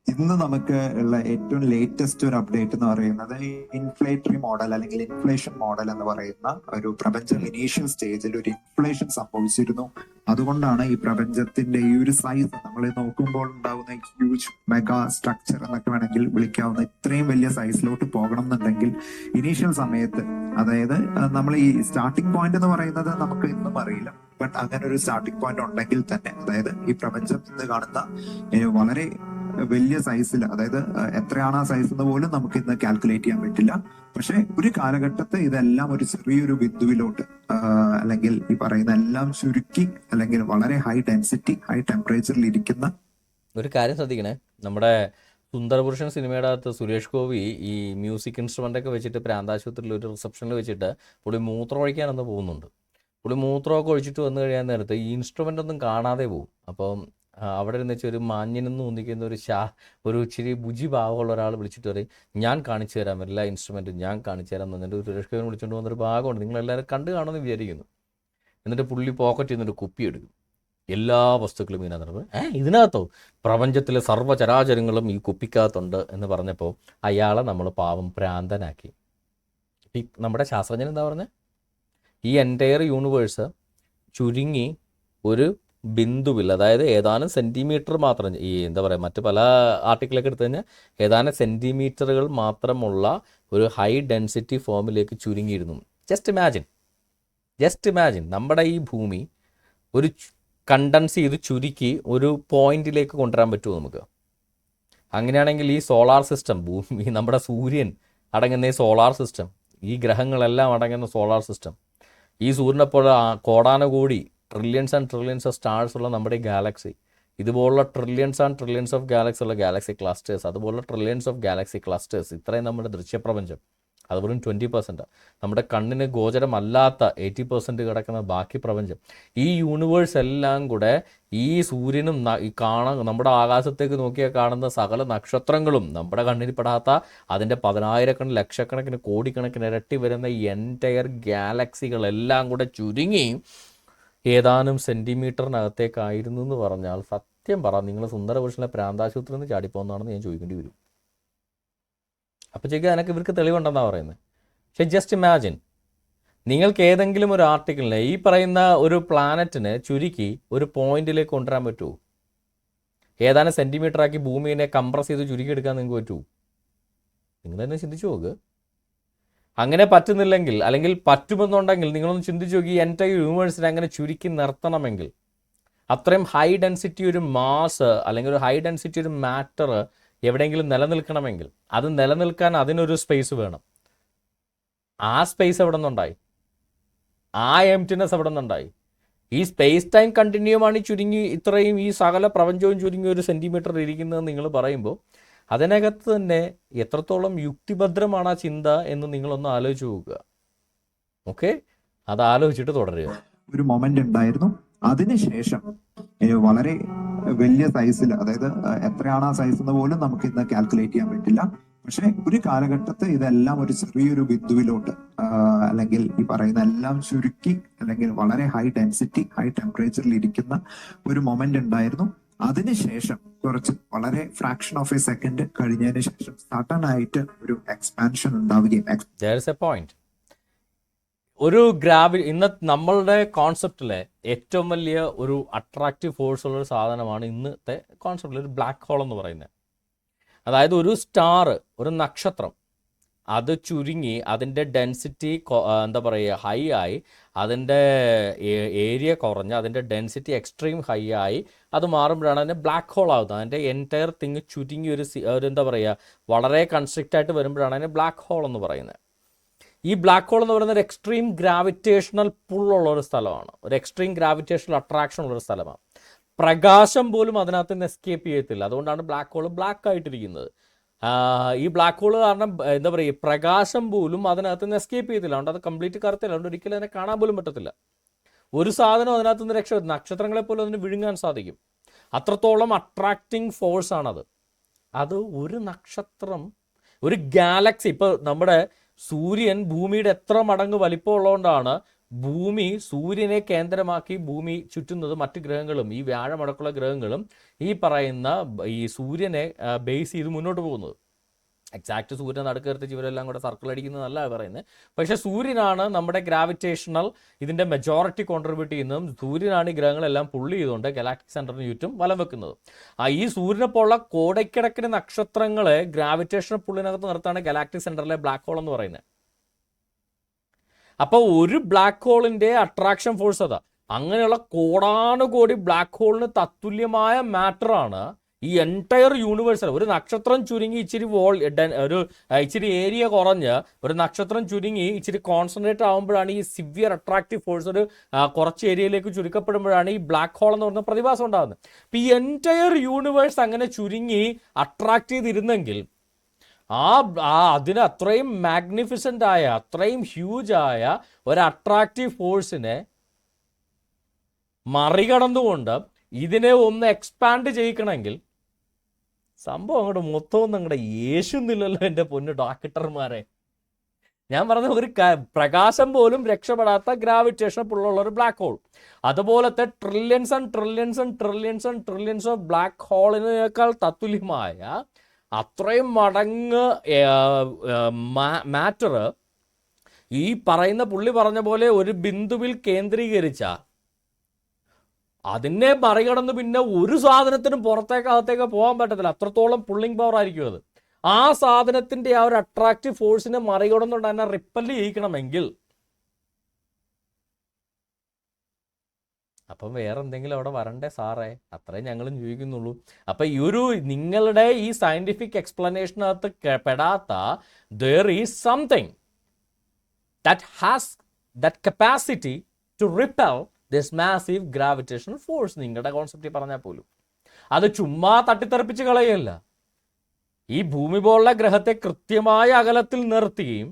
ഇത് ഇന്ന് നമുക്ക് ഉള്ള ഏറ്റവും ലേറ്റസ്റ്റ് ഒരു അപ്ഡേറ്റ് എന്ന് പറയുന്നത് ഇൻഫ്ലേറ്ററി മോഡൽ അല്ലെങ്കിൽ ഇൻഫ്ലേഷൻ മോഡൽ എന്ന് പറയുന്ന ഒരു പ്രപഞ്ചം ഇനീഷ്യൽ സ്റ്റേജിൽ ഒരു ഇൻഫ്ലേഷൻ സംഭവിച്ചിരുന്നു. അതുകൊണ്ടാണ് ഈ പ്രപഞ്ചത്തിന്റെ ഈ ഒരു സൈസ് നമ്മൾ നോക്കുമ്പോൾ ഉണ്ടാവുന്ന ഹ്യൂജ് മെഗാ സ്ട്രക്ചർ എന്നൊക്കെ വേണമെങ്കിൽ വിളിക്കാവുന്ന ഇത്രയും വലിയ സൈസിലോട്ട് പോകണം എന്നുണ്ടെങ്കിൽ ഇനീഷ്യൽ സമയത്ത്, അതായത് നമ്മൾ ഈ സ്റ്റാർട്ടിംഗ് പോയിന്റ് എന്ന് പറയുന്നത് നമുക്ക് ഇന്നും അറിയില്ല, ബട്ട് അങ്ങനെ ഒരു സ്റ്റാർട്ടിംഗ് പോയിന്റ് ഉണ്ടെങ്കിൽ തന്നെ, അതായത് ഈ പ്രപഞ്ചം ഇന്ന് കാണുന്ന വളരെ വലിയ സൈസിൽ, അതായത് എത്രയാണ് ആ സൈസ് എന്ന് പോലും നമുക്ക് ഇന്ന് കാൽക്കുലേറ്റ് ചെയ്യാൻ പറ്റില്ല. പക്ഷെ ഒരു കാലഘട്ടത്തെ ഇതെല്ലാം ഒരു ചെറിയൊരു ബിന്ദുവിലോട്ട് അല്ലെങ്കിൽ ഈ പറയുന്ന എല്ലാം ചുരുക്കി അല്ലെങ്കിൽ വളരെ ഹൈ ഡെൻസിറ്റി ഹൈ ടെമ്പറേച്ചറിൽ ഇരിക്കുന്ന ഒരു കാര്യം ശ്രദ്ധിക്കണേ, നമ്മുടെ സുന്ദരപുരുഷൻ സിനിമയുടെ അകത്ത് സുരേഷ് ഗോപി ഈ മ്യൂസിക് ഇൻസ്ട്രുമെൻ്റ് ഒക്കെ വെച്ചിട്ട് പ്രാന്താശുപത്രിയിൽ ഒരു റിസപ്ഷനിൽ വെച്ചിട്ട് പുള്ളി മൂത്രം ഒഴിക്കാനൊന്ന് പോകുന്നുണ്ട്. പുള്ളി മൂത്രമൊക്കെ ഒഴിച്ചിട്ട് വന്നു കഴിയാൻ നേരത്ത് ഈ ഇൻസ്ട്രുമെൻ്റ് ഒന്നും കാണാതെ പോകും. അപ്പം അവിടെ ഇരുന്ന് വെച്ചാൽ ഒരു മാന്യനെന്ന് തോന്നിക്കുന്ന ഒരു ഇച്ചിരി ബുജി ഭാവമുള്ള ഒരാൾ വിളിച്ചിട്ട് പറയും, ഞാൻ കാണിച്ചു തരാം എല്ലാ ഇൻസ്ട്രുമെൻറ്റും, ഞാൻ കാണിച്ചു തരാം എന്ന് പറഞ്ഞിട്ട് സുരേഷ് ഗോപി വിളിച്ചുകൊണ്ട് വന്നൊരു ഭാഗമുണ്ട്. നിങ്ങളെല്ലാവരും കണ്ടു കാണുമെന്ന് വിചാരിക്കുന്നു. എന്നിട്ട് പുള്ളി പോക്കറ്റിൽ നിന്നൊരു കുപ്പി എടുക്കും, എല്ലാ വസ്തുക്കളും ഇതിനകത്ത് ഇതിനകത്തോ പ്രപഞ്ചത്തിലെ സർവ്വചരാചരങ്ങളും ഈ കുപ്പിക്കകത്തുണ്ട് എന്ന് പറഞ്ഞപ്പോൾ അയാളെ നമ്മൾ പാവം പ്രാന്തനാക്കി. ഈ നമ്മുടെ ശാസ്ത്രജ്ഞൻ എന്താ പറഞ്ഞത്? ഈ എൻറ്റയർ യൂണിവേഴ്സ് ചുരുങ്ങി ഒരു ബിന്ദുവിൽ, അതായത് ഏതാനും സെൻറ്റിമീറ്റർ മാത്രം, ഈ എന്താ പറയുക മറ്റ് പല ആർട്ടിക്കിളൊക്കെ എടുത്തു കഴിഞ്ഞാൽ ഏതാനും സെൻറ്റിമീറ്ററുകൾ മാത്രമുള്ള ഒരു ഹൈ ഡെൻസിറ്റി ഫോമിലേക്ക് ചുരുങ്ങിയിരുന്നു. ജസ്റ്റ് ഇമാജിൻ നമ്മുടെ ഈ ഭൂമി ഒരു കണ്ടൻസ് ചെയ്ത് ചുരുക്കി ഒരു പോയിന്റിലേക്ക് കൊണ്ടുവരാൻ പറ്റുമോ നമുക്ക്? അങ്ങനെയാണെങ്കിൽ ഈ സോളാർ സിസ്റ്റം, ഭൂമി, നമ്മുടെ സൂര്യൻ അടങ്ങുന്ന ഈ സോളാർ സിസ്റ്റം, ഈ ഗ്രഹങ്ങളെല്ലാം അടങ്ങുന്ന സോളാർ സിസ്റ്റം, ഈ സൂര്യനെപ്പോലെ കോടാനുകോടി trillions and trillions of stars ഉള്ള നമ്മുടെ ഈ ഗാലക്സി, ഇതുപോലുള്ള trillions and trillions of Galaxy ഉള്ള ഗാലക്സി ക്ലസ്റ്റേഴ്സ്, അതുപോലെ ട്രില്യൺസ് ഓഫ് ഗാലക്സി ക്ലസ്റ്റേഴ്സ്, ഇത്രയും നമ്മുടെ ദൃശ്യപ്രപഞ്ചം, അത് വെറും 20%. നമ്മുടെ കണ്ണിന് ഗോചരമല്ലാത്ത 80% കിടക്കുന്ന ബാക്കി പ്രപഞ്ചം, ഈ യൂണിവേഴ്സ് എല്ലാം കൂടെ ഈ സൂര്യനും ഈ നമ്മുടെ ആകാശത്തേക്ക് നോക്കിയാൽ കാണുന്ന സകല നക്ഷത്രങ്ങളും, നമ്മുടെ കണ്ണിൽ പെടാത്ത അതിൻ്റെ 10,000 ലക്ഷക്കണക്കിന് കോടിക്കണക്കിന് ഇരട്ടി വരുന്ന ഈ എൻറ്റയർ ഗാലക്സികളെല്ലാം കൂടെ ചുരുങ്ങി ഏതാനും സെൻറ്റിമീറ്ററിനകത്തേക്കായിരുന്നു എന്ന് പറഞ്ഞാൽ, സത്യം പറ, നിങ്ങൾ സുന്ദരപുരുഷനെ പ്രാന്താശുപത്രിയിൽ നിന്ന് ചാടിപ്പോകുന്നതാണെന്ന് ഞാൻ ചോദിക്കേണ്ടി വരും. അപ്പോൾ ചോദിക്കുക അതിനൊക്കെ ഇവർക്ക് തെളിവുണ്ടെന്നാണ് പറയുന്നത്. പക്ഷേ ജസ്റ്റ് ഇമാജിൻ, നിങ്ങൾക്ക് ഏതെങ്കിലും ഒരു ആർട്ടിക്കിളിനെ ഈ പറയുന്ന ഒരു പ്ലാനറ്റിനെ ചുരുക്കി ഒരു പോയിന്റിലേക്ക് കൊണ്ടുവരാൻ പറ്റുമോ? ഏതാനും സെൻറ്റിമീറ്ററാക്കി ഭൂമിയെ കംപ്രസ് ചെയ്ത് ചുരുക്കിയെടുക്കാൻ നിങ്ങൾക്ക് പറ്റുമോ? നിങ്ങൾ തന്നെ ചിന്തിച്ചു നോക്ക്. അങ്ങനെ പറ്റുന്നില്ലെങ്കിൽ, അല്ലെങ്കിൽ പറ്റുമെന്നുണ്ടെങ്കിൽ നിങ്ങളൊന്ന് ചിന്തിച്ചു നോക്കി, ഈ എൻറ്റയർ യൂണിവേഴ്സിനെ അങ്ങനെ ചുരുക്കി നിർത്തണമെങ്കിൽ, അത്രയും ഹൈ ഡെൻസിറ്റി ഒരു മാസ് അല്ലെങ്കിൽ ഒരു ഹൈ ഡെൻസിറ്റി ഒരു മാറ്റർ എവിടെയെങ്കിലും നിലനിൽക്കണമെങ്കിൽ, അത് നിലനിൽക്കാൻ അതിനൊരു സ്പേസ് വേണം. ആ സ്പേസ് എവിടെ നിന്നുണ്ടായി? ആ എംപ്റ്റിനെസ് എവിടെ നിന്നുണ്ടായി? ഈ സ്പേസ് ടൈം കണ്ടിന്യൂമാണ് ഈ ചുരുങ്ങി ഇത്രയും ഈ സകല പ്രപഞ്ചവും ചുരുങ്ങി ഒരു സെൻറ്റിമീറ്റർ ഇരിക്കുന്നതെന്ന് നിങ്ങൾ പറയുമ്പോൾ അതിനകത്ത് തന്നെ എത്രത്തോളം യുക്തിഭദ്രമാണ് ആ ചിന്ത എന്ന് നിങ്ങളൊന്ന് ആലോചിച്ച് നോക്കുക. ഓക്കെ, അത് ആലോചിച്ചിട്ട് തുടരുക. ഒരു മൊമെന്റ് ഉണ്ടായിരുന്നു. അതിനുശേഷം വളരെ വലിയ സൈസിൽ, അതായത് എത്രയാണ് ആ സൈസ് എന്ന് പോലും നമുക്ക് ഇന്ന് കാൽക്കുലേറ്റ് ചെയ്യാൻ പറ്റില്ല. പക്ഷെ ഒരു കാലഘട്ടത്തെ ഇതെല്ലാം ഒരു ചെറിയൊരു ബിന്ദുവിലോട്ട് അല്ലെങ്കിൽ ഈ പറയുന്ന എല്ലാം ചുരുക്കി അല്ലെങ്കിൽ വളരെ ഹൈ ഡെൻസിറ്റി ഹൈ ടെമ്പറേച്ചറിൽ ഇരിക്കുന്ന ഒരു മൊമെന്റ് ഉണ്ടായിരുന്നു. അതിനുശേഷം കുറച്ച് വളരെ ഫ്രാക്ഷൻ ഓഫ് എ സെക്കൻഡ് കഴിഞ്ഞതിന് ശേഷം സഡൻ ആയിട്ട് ഒരു എക്സ്പാൻഷൻ ഉണ്ടാവുകയും ഒരു ഇന്ന് നമ്മളുടെ കോൺസെപ്റ്റിലെ ഏറ്റവും വലിയ ഒരു അട്രാക്റ്റീവ് ഫോഴ്സ് ഉള്ളൊരു സാധനമാണ് ഇന്നത്തെ കോൺസെപ്റ്റിൽ ഒരു ബ്ലാക്ക് ഹോൾ എന്ന് പറയുന്നത്. അതായത് ഒരു സ്റ്റാർ, ഒരു നക്ഷത്രം, അത് ചുരുങ്ങി അതിൻ്റെ ഡെൻസിറ്റി എന്താ പറയുക ഹൈ ആയി, അതിൻ്റെ ഏരിയ കുറഞ്ഞ് അതിൻ്റെ ഡെൻസിറ്റി എക്സ്ട്രീം ഹൈ ആയി അത് മാറുമ്പോഴാണ് അതിൻ്റെ ബ്ലാക്ക് ഹോൾ ആകുന്നത്. അതിൻ്റെ എൻറ്റയർ തിങ് ചുരുങ്ങി ഒരു എന്താ പറയുക വളരെ കൺസ്ട്രിക്റ്റ് ആയിട്ട് വരുമ്പോഴാണ് അതിനെ ബ്ലാക്ക് ഹോൾ എന്ന് പറയുന്നത്. ഈ ബ്ലാക്ക് ഹോൾ എന്ന് പറയുന്നത് ഒരു എക്സ്ട്രീം ഗ്രാവിറ്റേഷണൽ പുള്ളുള്ള ഒരു സ്ഥലമാണ്, ഒരു എക്സ്ട്രീം ഗ്രാവിറ്റേഷണൽ അട്രാക്ഷൻ ഉള്ളൊരു സ്ഥലമാണ്. പ്രകാശം പോലും അതിനകത്ത് നിന്ന് എസ്കേപ്പ് ചെയ്യത്തില്ല. അതുകൊണ്ടാണ് ബ്ലാക്ക് ഹോൾ ബ്ലാക്ക് ആയിട്ടിരിക്കുന്നത്. ഈ ബ്ലാക്ക് ഹോൾ കാരണം എന്താ പറയുക, പ്രകാശം പോലും അതിനകത്ത് നിന്ന് എസ്കേപ്പ് ചെയ്യത്തില്ല. അതുകൊണ്ട് അത് കംപ്ലീറ്റ് കറുത്തില്ല. അതുകൊണ്ട് ഒരിക്കലും അതിനെ കാണാൻ പോലും പറ്റത്തില്ല. ഒരു സാധനം അതിനകത്ത് നിന്ന് രക്ഷപ്പെടും. നക്ഷത്രങ്ങളെ പോലും അതിന് വിഴുങ്ങാൻ സാധിക്കും. അത്രത്തോളം അട്രാക്റ്റിംഗ് ഫോഴ്സാണത്. അത് ഒരു നക്ഷത്രം, ഒരു ഗാലക്സി, ഇപ്പോൾ നമ്മുടെ സൂര്യൻ ഭൂമിയുടെ എത്ര മടങ്ങ് വലിപ്പമുള്ളതുകൊണ്ടാണ് ഭൂമി സൂര്യനെ കേന്ദ്രമാക്കി ഭൂമി ചുറ്റുന്നത് മറ്റ് ഗ്രഹങ്ങളും ഈ വ്യാഴമടക്കമുള്ള ഗ്രഹങ്ങളും ഈ പറയുന്ന ഈ സൂര്യനെ ബേസ് ചെയ്ത് മുന്നോട്ട് പോകുന്നത്. എക്സാക്ട് സൂര്യൻ നടുക്കെടുത്ത് ഇവരെല്ലാം കൂടെ സർക്കിൾ അടിക്കുന്നതല്ല പറയുന്നത്. പക്ഷേ സൂര്യനാണ് നമ്മുടെ ഗ്രാവിറ്റേഷണൽ ഇതിൻ്റെ മെജോറിറ്റി കോൺട്രിബ്യൂട്ട് ചെയ്യുന്നതും സൂര്യനാണ് ഈ ഗ്രഹങ്ങളെല്ലാം പുള്ളി ചെയ്തുകൊണ്ട് ഗലാക്ടിക് സെൻറ്ററിന് ചുറ്റും വലം വെക്കുന്നത്. ഈ സൂര്യനെ പോലുള്ള കോടയ്ക്കിടക്കിന് നക്ഷത്രങ്ങളെ ഗ്രാവിറ്റേഷണൽ പുള്ളിനകത്ത് നിർത്താണ് ഗലാക്ടിക് സെൻറ്ററിലെ ബ്ലാക്ക് ഹോൾ എന്ന് പറയുന്നത്. അപ്പോൾ ഒരു ബ്ലാക്ക് ഹോളിൻ്റെ അട്രാക്ഷൻ ഫോഴ്സ് അതാ. അങ്ങനെയുള്ള കോടാനുകോടി ബ്ലാക്ക് ഹോളിന് തത്തുല്യമായ മാറ്ററാണ് ഈ എൻറ്റയർ യൂണിവേഴ്സൽ. ഒരു നക്ഷത്രം ചുരുങ്ങി ഇച്ചിരി ഇച്ചിരി ഏരിയ കുറഞ്ഞ് ഒരു നക്ഷത്രം ചുരുങ്ങി ഇച്ചിരി കോൺസെൻട്രേറ്റ് ആകുമ്പോഴാണ് ഈ സിവിയർ അട്രാക്റ്റീവ് ഫോഴ്സ് ഒരു കുറച്ച് ഏരിയയിലേക്ക് ചുരുക്കപ്പെടുമ്പോഴാണ് ഈ ബ്ലാക്ക് ഹോൾ എന്ന് പറയുന്ന പ്രതിഭാസം ഉണ്ടാകുന്നത്. അപ്പോൾ ഈ എൻറ്റയർ യൂണിവേഴ്സ് അങ്ങനെ ചുരുങ്ങി അട്രാക്ട് ചെയ്തിരുന്നെങ്കിൽ അതിന് അത്രയും മാഗ്നിഫിസൻ്റ് ആയ അത്രയും ഹ്യൂജ് ആയ ഒരു അട്രാക്റ്റീവ് ഫോഴ്സിനെ മറികടന്നുകൊണ്ട് ഇതിനെ ഒന്ന് എക്സ്പാൻഡ് ചെയ്യിക്കണമെങ്കിൽ സംഭവം അങ്ങോട്ട് മൊത്തം ഒന്നും അങ്ങോട്ട് യേശുന്നില്ലല്ലോ എൻ്റെ പൊന്നു ഡോക്ടർമാരെ. ഞാൻ പറഞ്ഞ ഒരു പ്രകാശം പോലും രക്ഷപ്പെടാത്ത ഗ്രാവിറ്റേഷൻ പുള്ളുള്ള ഒരു ബ്ലാക്ക് ഹോൾ. അതുപോലത്തെ trillions and trillions and trillions and trillions of black ഹോളിനേക്കാൾ തത്തുല്യമായ അത്രയും മടങ്ങ് മാറ്റർ ഈ പറയുന്ന പുള്ളി പറഞ്ഞ പോലെ ഒരു ബിന്ദുവിൽ കേന്ദ്രീകരിച്ച അതിനെ മറികടന്ന് പിന്നെ ഒരു സാധനത്തിനും പുറത്തേക്കകത്തേക്ക് പോകാൻ പറ്റത്തില്ല. അത്രത്തോളം പുള്ളിങ് പവർ ആയിരിക്കും അത്. ആ സാധനത്തിൻ്റെ ആ ഒരു അട്രാക്റ്റീവ് ഫോഴ്സിനെ മറികടന്നുകൊണ്ട് തന്നെ റിപ്പല് ചെയ്യിക്കണമെങ്കിൽ അപ്പം വേറെ എന്തെങ്കിലും അവിടെ വരണ്ടേ സാറേ? അത്രയും ഞങ്ങളും ചോദിക്കുന്നുള്ളൂ. അപ്പം ഈ ഒരു നിങ്ങളുടെ ഈ സയൻറ്റിഫിക് എക്സ്പ്ലനേഷനകത്ത് പെടാത്ത there is something that has that capacity to repel this massive gravitational force. നിങ്ങളുടെ കോൺസെപ്റ്റിൽ പറഞ്ഞാൽ പോലും അത് ചുമ്മാ തട്ടിത്തെറിപ്പിച്ച് കളയല്ല. ഈ ഭൂമി പോലുള്ള ഗ്രഹത്തെ കൃത്യമായ അകലത്തിൽ നിർത്തുകയും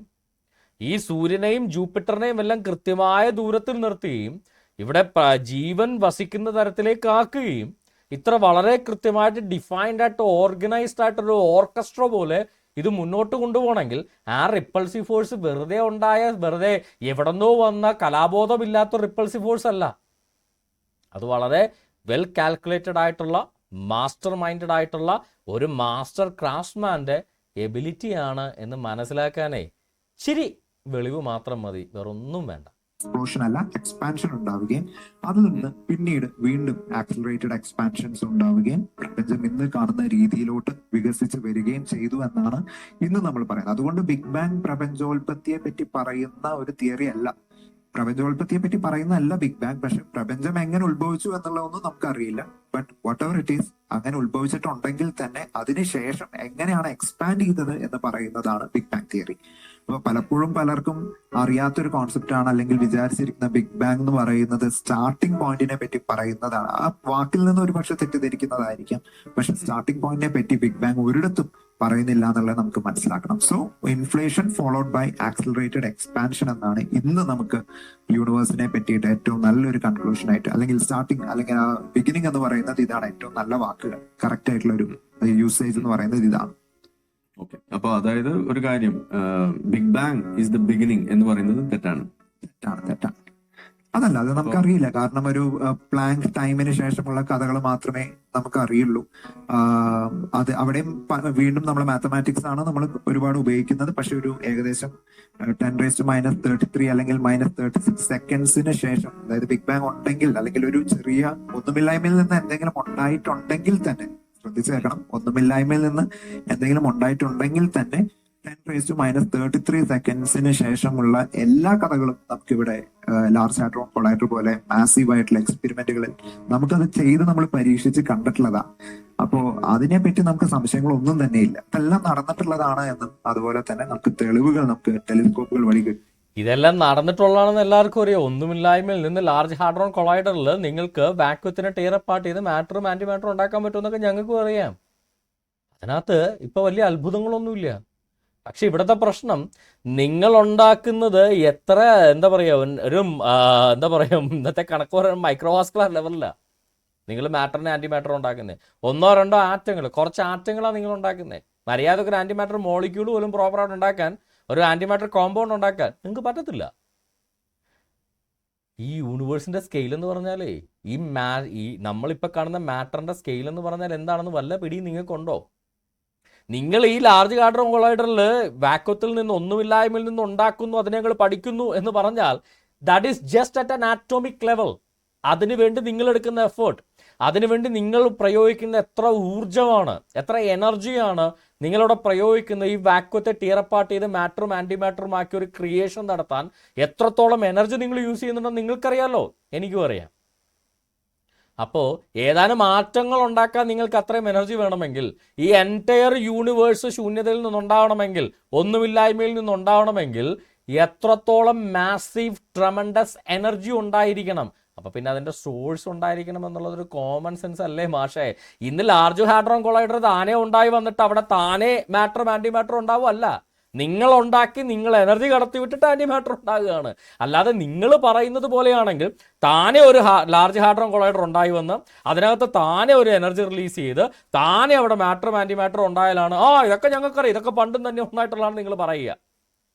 ഈ സൂര്യനെയും ജൂപ്പിറ്ററിനെയും എല്ലാം കൃത്യമായ ദൂരത്തിൽ നിർത്തുകയും ഇവിടെ ജീവൻ വസിക്കുന്ന തരത്തിലേക്ക് ആക്കുകയും ഇത്ര വളരെ കൃത്യമായിട്ട് ഡിഫൈൻഡ് ആയിട്ട് ഓർഗനൈസ്ഡ് ആയിട്ടൊരു ഓർക്കസ്ട്ര പോലെ ഇത് മുന്നോട്ട് കൊണ്ടുപോകണമെങ്കിൽ ആ റിപ്പൾസീവ് ഫോഴ്സ് വെറുതെ എവിടെന്നോ വന്ന കലാബോധമില്ലാത്ത റിപ്പൾസീവ് ഫോഴ്സ് അല്ല. അത് വളരെ വെൽ കാൽക്കുലേറ്റഡ് ആയിട്ടുള്ള മാസ്റ്റർ മൈൻഡഡ് ആയിട്ടുള്ള ഒരു മാസ്റ്റർ ക്രാഫ്റ്റ്സ്മാൻ്റെ എബിലിറ്റിയാണ് എന്ന് മനസ്സിലാക്കാനേ ശരി വെളിവ് മാത്രം മതി, വേറൊന്നും വേണ്ട. എക്സ്പ്ലോഷൻ അല്ല, എക്സ്പാൻഷൻ ഉണ്ടാവുകയും അതിൽ നിന്ന് പിന്നീട് വീണ്ടും ആക്സിലറേറ്റഡ് എക്സ്പാൻഷൻസ് ഉണ്ടാവുകയും പ്രപഞ്ചം ഇന്ന് കാണുന്ന രീതിയിലോട്ട് വികസിച്ച് വരികയും ചെയ്തു എന്നാണ് ഇന്ന് നമ്മൾ പറയുന്നത്. അതുകൊണ്ട് ബിഗ് ബാങ് പ്രപഞ്ചോൽപത്തിയെ പറ്റി പറയുന്ന ഒരു തിയറി അല്ല. പ്രപഞ്ചോൽപത്തിയെ പറ്റി പറയുന്നതല്ല ബിഗ് ബാങ്. പക്ഷെ പ്രപഞ്ചം എങ്ങനെ ഉത്ഭവിച്ചു എന്നുള്ളതൊന്നും നമുക്കറിയില്ല. But what ever it is, അങ്ങനെ ഉത്ഭവിച്ചിട്ടുണ്ടെങ്കിൽ തന്നെ അതിനുശേഷം എങ്ങനെയാണ് എക്സ്പാൻഡ് ചെയ്തത് എന്ന് പറയുന്നതാണ് ബിഗ് ബാങ് തിയറി. അപ്പൊ പലപ്പോഴും പലർക്കും അറിയാത്തൊരു കോൺസെപ്റ്റ് ആണ്, അല്ലെങ്കിൽ വിചാരിച്ചിരിക്കുന്ന ബിഗ് ബാങ് എന്ന് പറയുന്നത് സ്റ്റാർട്ടിംഗ് പോയിന്റിനെ പറ്റി പറയുന്നതാണ്. ആ വാക്കിൽ നിന്ന് ഒരു പക്ഷെ തെറ്റിദ്ധരിക്കുന്നതായിരിക്കാം. പക്ഷെ സ്റ്റാർട്ടിംഗ് പോയിന്റിനെ പറ്റി ബിഗ് ബാങ് ഒരിടത്തും പറയുന്നില്ല എന്നുള്ളത് നമുക്ക് മനസ്സിലാക്കണം. So inflation followed by accelerated expansion എന്നാണ് ഇന്ന് നമുക്ക് യൂണിവേഴ്സിനെ പറ്റിയിട്ട് ഏറ്റവും നല്ലൊരു കൺക്ലൂഷൻ ആയിട്ട്, അല്ലെങ്കിൽ സ്റ്റാർട്ടിങ് അല്ലെങ്കിൽ ആ ബിഗിനിങ് എന്ന് പറയുന്നത് ഇതാണ്. ഏറ്റവും നല്ല വാക്കുകൾ, കറക്റ്റ് ആയിട്ടുള്ള ഒരു യൂസേജ് എന്ന് പറയുന്നത് ഇതാണ്. ഓക്കെ, അപ്പൊ അതായത് ഒരു കാര്യം, big bang is the beginning എന്ന് പറയുന്നത് തെറ്റാണ്. അതല്ല, അത് നമുക്കറിയില്ല. കാരണം ഒരു പ്ലാങ്ക് ടൈമിന് ശേഷമുള്ള കഥകൾ മാത്രമേ നമുക്ക് അറിയുള്ളൂ. അത് അവിടെയും വീണ്ടും നമ്മൾ മാത്തമാറ്റിക്സ് ആണ് നമ്മൾ ഒരുപാട് ഉപയോഗിക്കുന്നത്. പക്ഷെ ഒരു ഏകദേശം 10⁻³ അല്ലെങ്കിൽ -36 സെക്കൻഡ്സിന് ശേഷം, അതായത് ബിഗ് ബാങ് ഉണ്ടെങ്കിൽ, അല്ലെങ്കിൽ ഒരു ചെറിയ ഒന്നുമില്ലായ്മയിൽ നിന്ന് എന്തെങ്കിലും ഉണ്ടായിട്ടുണ്ടെങ്കിൽ തന്നെ, ശ്രദ്ധിച്ചു കേൾക്കണം, ഒന്നുമില്ലായ്മയിൽ നിന്ന് എന്തെങ്കിലും ഉണ്ടായിട്ടുണ്ടെങ്കിൽ തന്നെ 10⁻³ സെക്കൻഡ്സിന് ശേഷമുള്ള എല്ലാ കഥകളും നമുക്കിവിടെ ലാർജ് ഹാഡ്രോൺ കൊളൈഡർ പോലെ മാസീവ് ആയിട്ടുള്ള എക്സ്പെരിമെന്റുകളിൽ നമുക്കത് ചെയ്ത് നമ്മൾ പരീക്ഷിച്ച് കണ്ടിട്ടുള്ളതാണ്. അപ്പോ അതിനെപ്പറ്റി നമുക്ക് സംശയങ്ങളൊന്നും തന്നെ ഇല്ല. ഇതെല്ലാം നടന്നിട്ടുള്ളതാണ് എന്നും അതുപോലെ തന്നെ നമുക്ക് തെളിവുകൾ നമുക്ക് ടെലിസ്കോപ്പുകൾ വഴി കിട്ടും. ഇതെല്ലാം നടന്നിട്ടുള്ളതാണെന്ന് എല്ലാവർക്കും അറിയാം. ഒന്നുമില്ലായ്മയിൽ നിന്ന് ലാർജ് ഹാഡ്രോൺ കൊളൈഡറിൽ നിങ്ങൾക്ക് വാക്വത്തിനെ ടീർ അപ്പാർട്ട് ചെയ്ത് മാറ്ററും ആന്റി മാറ്ററും ഉണ്ടാക്കാൻ പറ്റുമെന്നൊക്കെ ഞങ്ങൾക്കും അറിയാം. അതിനകത്ത് ഇപ്പൊ വലിയ അത്ഭുതങ്ങളൊന്നുമില്ല. പക്ഷെ ഇവിടുത്തെ പ്രശ്നം, നിങ്ങൾ ഉണ്ടാക്കുന്നത് എത്ര എന്താ പറയുക, ഒരു എന്താ പറയുക, ഇന്നത്തെ കണക്ക് പറയുന്നത് മൈക്രോവാസ്കുലർ ലെവലിലാണ് നിങ്ങൾ മാറ്ററിനെ ആന്റി മാറ്റർ ഉണ്ടാക്കുന്നത്. 1-2 ആറ്റങ്ങൾ, കുറച്ച് ആറ്റങ്ങളാണ് നിങ്ങൾ ഉണ്ടാക്കുന്നത്. മര്യാദക്ക് ഒരു ആന്റി മാറ്റർ മോളിക്യൂൾ പോലും പ്രോപ്പറായിട്ട് ഉണ്ടാക്കാൻ, ഒരു ആന്റി മാറ്റർ കോമ്പൗണ്ട് ഉണ്ടാക്കാൻ നിങ്ങൾക്ക് പറ്റത്തില്ല. ഈ യൂണിവേഴ്സിൻ്റെ സ്കെയിൽ എന്ന് പറഞ്ഞാലേ ഈ നമ്മളിപ്പോൾ കാണുന്ന മാറ്ററിൻ്റെ സ്കെയിൽ എന്ന് പറഞ്ഞാൽ എന്താണെന്ന് വല്ല പിടിയും നിങ്ങൾക്കുണ്ടോ? നിങ്ങൾ ഈ ലാർജ് ഹാഡ്രോൺ കൊളൈഡറിൽ വാക്വത്തിൽ നിന്ന് ഒന്നുമില്ലായ്മയിൽ നിന്ന് ഉണ്ടാക്കുന്നു, അതിനെ ഞങ്ങൾ പഠിക്കുന്നു എന്ന് പറഞ്ഞാൽ that is just at an atomic level. അതിനുവേണ്ടി നിങ്ങൾ എടുക്കുന്ന എഫേർട്ട്, അതിനുവേണ്ടി നിങ്ങൾ പ്രയോഗിക്കുന്ന എത്ര ഊർജ്ജമാണ്, എത്ര എനർജിയാണ് നിങ്ങളിവിടെ പ്രയോഗിക്കുന്ന ഈ വാക്വത്തെ ടീറപ്പാർട്ട് ചെയ്ത് മാറ്ററും ആൻറ്റി മാറ്ററും ആക്കി ഒരു ക്രിയേഷൻ നടത്താൻ എത്രത്തോളം എനർജി നിങ്ങൾ യൂസ് ചെയ്യുന്നുണ്ടെന്ന് നിങ്ങൾക്കറിയാമല്ലോ, എനിക്കും അറിയാം. അപ്പോൾ ഏതാനും മാറ്റങ്ങൾ ഉണ്ടാക്കാൻ നിങ്ങൾക്ക് അത്രയും എനർജി വേണമെങ്കിൽ, ഈ എൻറ്റയർ യൂണിവേഴ്സ് ശൂന്യതയിൽ നിന്നുണ്ടാവണമെങ്കിൽ, ഒന്നുമില്ലായ്മയിൽ നിന്നുണ്ടാവണമെങ്കിൽ എത്രത്തോളം മാസീവ് ട്രമൻഡസ് എനർജി ഉണ്ടായിരിക്കണം. അപ്പോൾ പിന്നെ അതിൻ്റെ സോഴ്സ് ഉണ്ടായിരിക്കണം എന്നുള്ളതൊരു കോമൺ സെൻസ് അല്ലേ മാഷേ? ഇന്ന് ലാർജ് ഹാഡ്രോൺ കൊളൈഡർ താനേ ഉണ്ടായി വന്നിട്ട് അവിടെ താനേ മാറ്ററും ആൻറ്റി മാറ്ററും ഉണ്ടാവുമല്ല, നിങ്ങൾ ഉണ്ടാക്കി നിങ്ങൾ എനർജി കടത്തി വിട്ടിട്ട് ആൻറ്റി മാറ്റർ ഉണ്ടാകുകയാണ്. അല്ലാതെ നിങ്ങൾ പറയുന്നത് പോലെയാണെങ്കിൽ താനേ ഒരു ലാർജ് ഹാഡ്രോൺ കൊളൈഡർ ഉണ്ടായി വന്ന് അതിനകത്ത് താനേ ഒരു എനർജി റിലീസ് ചെയ്ത് താനേ അവിടെ മാറ്ററും ആൻറ്റി മാറ്ററും ഉണ്ടായാലാണ് ഇതൊക്കെ ഞങ്ങൾക്കറിയാം, ഇതൊക്കെ പണ്ടും തന്നെ ഉണ്ടായിട്ടുള്ളതാണ് നിങ്ങൾ പറയുക.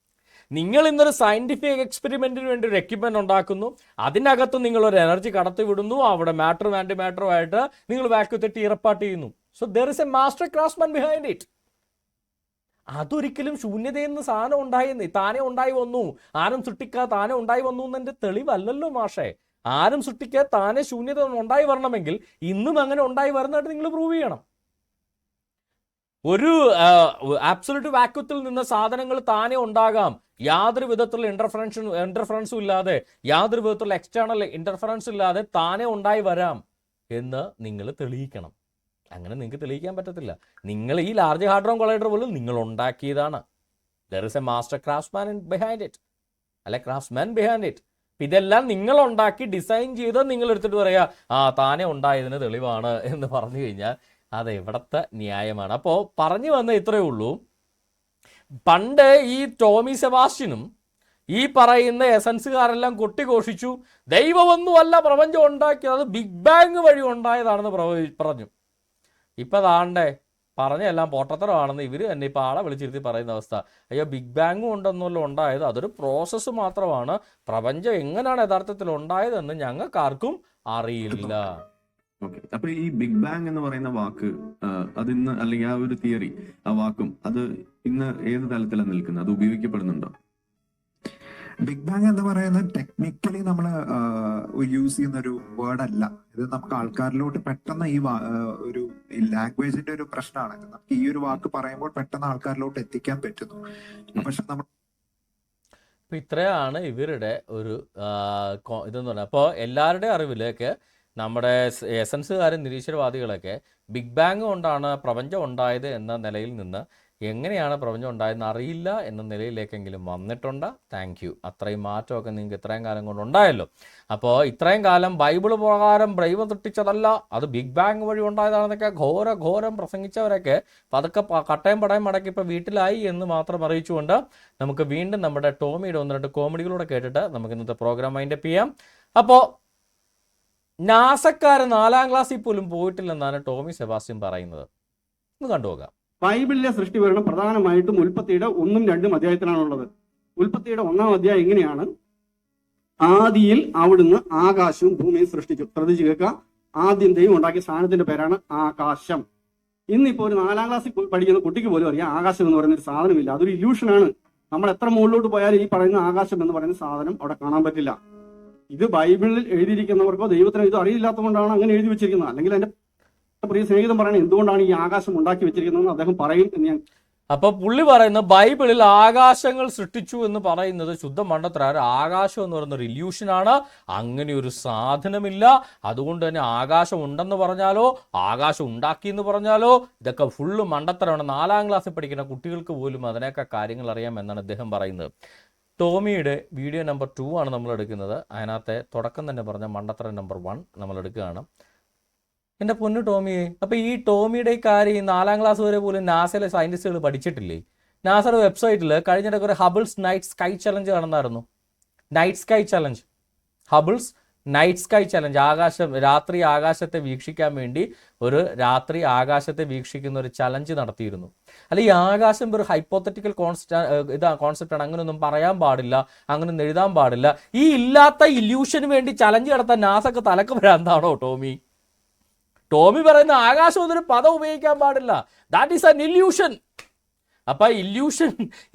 നിങ്ങൾ ഇന്നൊരു സയൻറ്റിഫിക് എക്സ്പെരിമെൻറ്റിന് വേണ്ടി ഒരു എക്യുപ്മെൻറ്റ് ഉണ്ടാക്കുന്നു, അതിനകത്ത് നിങ്ങളൊരു എനർജി കടത്തി വിടുന്നു, അവിടെ മാറ്ററും ആൻറ്റി മാറ്ററും ആയിട്ട് നിങ്ങൾ വാക്യൂത്തെ ടീറപ്പാർട്ട് ചെയ്യുന്നു. So there is A master craftsman behind it. അതൊരിക്കലും ശൂന്യതയിൽ നിന്ന് സാധനം ഉണ്ടായി താനെ ഉണ്ടായി വന്നു, ആരും സൃഷ്ടിക്കാതെ താനെ ഉണ്ടായി വന്നു എന്നതിൻ്റെ തെളിവല്ലല്ലോ മാഷേ. ആരും സൃഷ്ടിക്കാതെ താനെ ശൂന്യത ഉണ്ടായി വരണമെങ്കിൽ ഇന്നും അങ്ങനെ ഉണ്ടായി വരുന്നതായിട്ട് നിങ്ങൾ പ്രൂവ് ചെയ്യണം. ഒരു ആബ്സൊല്യൂട്ട് വാക്വത്തിൽ നിന്ന് സാധനങ്ങൾ താനെ ഉണ്ടാകാം, യാതൊരു വിധത്തിലുള്ള ഇന്റർഫറൻസും ഇല്ലാതെ, യാതൊരു വിധത്തിലുള്ള എക്സ്റ്റേണൽ ഇന്റർഫറൻസും ഇല്ലാതെ താനെ ഉണ്ടായി വരാം എന്ന് നിങ്ങൾ തെളിയിക്കണം. അങ്ങനെ നിങ്ങൾക്ക് തെളിയിക്കാൻ പറ്റത്തില്ല. നിങ്ങൾ ഈ ലാർജ് ഹാഡ്രോൺ കൊളൈഡർ പോലും നിങ്ങൾ ഉണ്ടാക്കിയതാണ്. There is A master craftsman behind it, അല്ലെ ക്രാഫ്റ്റ്സ്മാൻ ബിഹൈൻഡ് ഇറ്റ്. ഇതെല്ലാം നിങ്ങൾ ഉണ്ടാക്കി ഡിസൈൻ ചെയ്ത് നിങ്ങൾ എടുത്തിട്ട് പറയുക താനെ ഉണ്ടായതിന് തെളിവാണ് എന്ന് പറഞ്ഞു കഴിഞ്ഞാൽ അത് എവിടത്തെ ന്യായമാണ്? അപ്പോൾ പറഞ്ഞു വന്ന ഇത്രയേ ഉള്ളൂ. പണ്ട് ഈ ടോമി സെബാസ്റ്റ്യനും ഈ പറയുന്ന എസൻസുകാരെല്ലാം കൊട്ടിഘോഷിച്ചു ദൈവമൊന്നുമല്ല പ്രപഞ്ചം ഉണ്ടാക്കിയത്, അത് ബിഗ് ബാങ് വഴി ഉണ്ടായതാണെന്ന് പറഞ്ഞു. ഇപ്പം താണ്ടേ പറഞ്ഞെല്ലാം പൊട്ടത്തരമാണെന്ന് ഇവർ തന്നെ ഇപ്പോൾ ആളെ വിളിച്ചിരുത്തി പറയുന്ന അവസ്ഥ. അയ്യോ ബിഗ് ബാങ്ങും ഉണ്ടെന്നല്ലോ ഉണ്ടായത്, അതൊരു പ്രോസസ്സ് മാത്രമാണ്, പ്രപഞ്ചം എങ്ങനെയാണ് യഥാർത്ഥത്തിൽ ഉണ്ടായതെന്ന് ഞങ്ങൾക്കാർക്കും അറിയില്ല. ഓക്കെ, അപ്പൊ ഈ ബിഗ് ബാങ് എന്ന് പറയുന്ന വാക്ക് അതിന്ന് അല്ലെങ്കിൽ ആ ഒരു തിയറി, ആ വാക്കും അത് ഇന്ന് ഏത് തലത്തിലാണ് നിൽക്കുന്നത്? അത് ഉപയോഗിക്കപ്പെടുന്നുണ്ടോ? ബിഗ് ബാങ് എന്ന് പറയുന്നത് ടെക്നിക്കലി നമ്മൾ യൂസ് ചെയ്യുന്ന ഒരു വേർഡ് അല്ല. ഇത് നമുക്ക് ആൾക്കാരിലോട്ട് പെട്ടെന്ന് ഈ ഒരു ലാംഗ്വേജിന്റെ ഒരു പ്രശ്നമാണ്. നമുക്ക് ഈ ഒരു വാക്ക് പറയുമ്പോൾ പെട്ടെന്ന് ആൾക്കാരിലോട്ട് എത്തിക്കാൻ പറ്റുന്നു. പക്ഷെ നമ്മൾ ഇത്രയാണ് ഇവരുടെ ഒരു ഇതെന്ന് പറഞ്ഞാൽ. അപ്പോൾ എല്ലാവരുടെയും അറിവിലേക്ക് നമ്മുടെ എസൻസുകാരും നിരീശ്വരവാദികളൊക്കെ ബിഗ് ബാങ് കൊണ്ടാണ് പ്രപഞ്ചം ഉണ്ടായത് എന്ന നിലയിൽ നിന്ന് എങ്ങനെയാണ് പ്രപഞ്ചം ഉണ്ടായതെന്ന് അറിയില്ല എന്ന നിലയിലേക്കെങ്കിലും വന്നിട്ടുണ്ട്. Thank you. അത്രയും മാറ്റമൊക്കെ നിങ്ങൾക്ക് ഇത്രയും കാലം കൊണ്ട് ഉണ്ടായല്ലോ. അപ്പോൾ ഇത്രയും കാലം ബൈബിൾ പ്രകാരം ദൈവം സൃഷ്ടിച്ചതല്ല, അത് ബിഗ് ബാങ് വഴി ഉണ്ടായതാണെന്നൊക്കെ ഘോരം പ്രസംഗിച്ചവരൊക്കെ പതുക്കെ കട്ടയും പടയും മടക്കി ഇപ്പോൾ വീട്ടിലായി എന്ന് മാത്രം അറിയിച്ചുകൊണ്ട് നമുക്ക് വീണ്ടും നമ്മുടെ ടോമിയുടെ 1-2 കോമഡികളൂടെ കേട്ടിട്ട് നമുക്ക് ഇന്നത്തെ പ്രോഗ്രാം വൈൻഡപ്പ് ചെയ്യാം. അപ്പോൾ നാസക്കാരൻ 4ാം ക്ലാസ്സിൽ പോലും പോയിട്ടില്ലെന്നാണ് ടോമി സെബാസ്റ്റ്യൻ പറയുന്നത്. ഒന്ന് കണ്ടുപോകാം. ബൈബിളിലെ സൃഷ്ടി വിവരണം പ്രധാനമായിട്ടും ഉൽപ്പത്തിയുടെ 1-2 അധ്യായത്തിലാണുള്ളത്. ഉൽപ്പത്തിയുടെ 1-ാം അധ്യായം എങ്ങനെയാണ്? ആദിയിൽ അവിടുന്ന് ആകാശവും ഭൂമിയും സൃഷ്ടിച്ചു. ശ്രദ്ധിച്ചു കേൾക്കുക, ആദ്യം ദൈവം ഉണ്ടാക്കിയ സാധനത്തിന്റെ പേരാണ് ആകാശം. ഇന്നിപ്പോൾ ഒരു 4ാം ക്ലാസ്സിൽ പഠിക്കുന്ന കുട്ടിക്ക് പോലും അറിയാം ആകാശം എന്ന് പറയുന്ന ഒരു സാധനമില്ല, അതൊരു ഇല്യൂഷനാണ്. നമ്മൾ എത്ര മുകളിലോട്ട് പോയാലും ഈ പറയുന്ന ആകാശം എന്ന് പറയുന്ന സാധനം അവിടെ കാണാൻ പറ്റില്ല. ഇത് ബൈബിളിൽ എഴുതിയിരിക്കുന്നവർക്കോ ദൈവത്തിനോ ഇത് അറിയില്ലാത്തതുകൊണ്ടാണ് അങ്ങനെ എഴുതി വെച്ചിരിക്കുന്നത്. അല്ലെങ്കിൽ എന്റെ പ്രിയ സ്നേഹിതൻ പറയണത് എന്തുകൊണ്ടാണ് ഈ ആകാശം ഉണ്ടാക്കി വെച്ചിരിക്കുന്നതെന്ന് അദ്ദേഹം പറയും എന്ന് ഞാൻ. അപ്പൊ പുള്ളി പറയുന്നത് ബൈബിളിൽ ആകാശങ്ങൾ സൃഷ്ടിച്ചു എന്ന് പറയുന്നത് ശുദ്ധ മണ്ടത്തരാണ്. ആകാശം എന്ന് പറയുന്ന ഒരു ഇല്യൂഷനാണ്, അങ്ങനെ ഒരു സാധനമില്ല. അതുകൊണ്ട് തന്നെ ആകാശം ഉണ്ടെന്ന് പറഞ്ഞാലോ ആകാശം ഉണ്ടാക്കി എന്ന് പറഞ്ഞാലോ ഇതൊക്കെ ഫുള്ള് മണ്ടത്തരമാണ്. 4ാം ക്ലാസ്സിൽ പഠിക്കുന്ന കുട്ടികൾക്ക് പോലും അതിനൊക്കെ കാര്യങ്ങൾ അറിയാം എന്നാണ് അദ്ദേഹം പറയുന്നത്. ടോമിയുടെ വീഡിയോ നമ്പർ 2 ആണ് നമ്മൾ എടുക്കുന്നത്. അതിനകത്തെ തുടക്കം തന്നെ പറഞ്ഞ മണ്ടത്തരം നമ്പർ 1 നമ്മൾ എടുക്കുകയാണ്. എൻ്റെ പൊന്നു ടോമിയെ, അപ്പോൾ ഈ ടോമിയുടെ കാര്യം 4ാം ക്ലാസ് വരെ പോലും നാസയിലെ സയൻറ്റിസ്റ്റുകൾ പഠിച്ചിട്ടില്ലേ? നാസയുടെ വെബ്സൈറ്റിൽ കഴിഞ്ഞിടയ്ക്ക് ഒരു ഹബിൾസ് നൈറ്റ് സ്കൈ ചലഞ്ച് കാണുന്നായിരുന്നു. Night sky challenge, Hubble's night sky challenge, രാത്രി ആകാശത്തെ വീക്ഷിക്കാൻ വേണ്ടി ഒരു രാത്രി ആകാശത്തെ വീക്ഷിക്കുന്ന ഒരു ചലഞ്ച് നടത്തിയിരുന്നു. അല്ല, ഈ ആകാശം ഒരു ഹൈപ്പോത്തറ്റിക്കൽ കോൺസെപ്റ്റാണ്, അങ്ങനെയൊന്നും പറയാൻ പാടില്ല, അങ്ങനെയൊന്നും എഴുതാൻ പാടില്ല. ഈ ഇല്ലാത്ത ഇല്യൂഷന് വേണ്ടി ചലഞ്ച് നടത്താൻ നാസക്ക് തലക്ക് ഭ്രാന്താണോ ടോമി? ടോമി പറയുന്ന ആകാശം എന്നൊരു പദം ഉപയോഗിക്കാൻ പാടില്ല, ദാറ്റ് ഈസ് ആൻ ഇല്യൂഷൻ. അപ്പൊ ഇല്യൂഷൻ,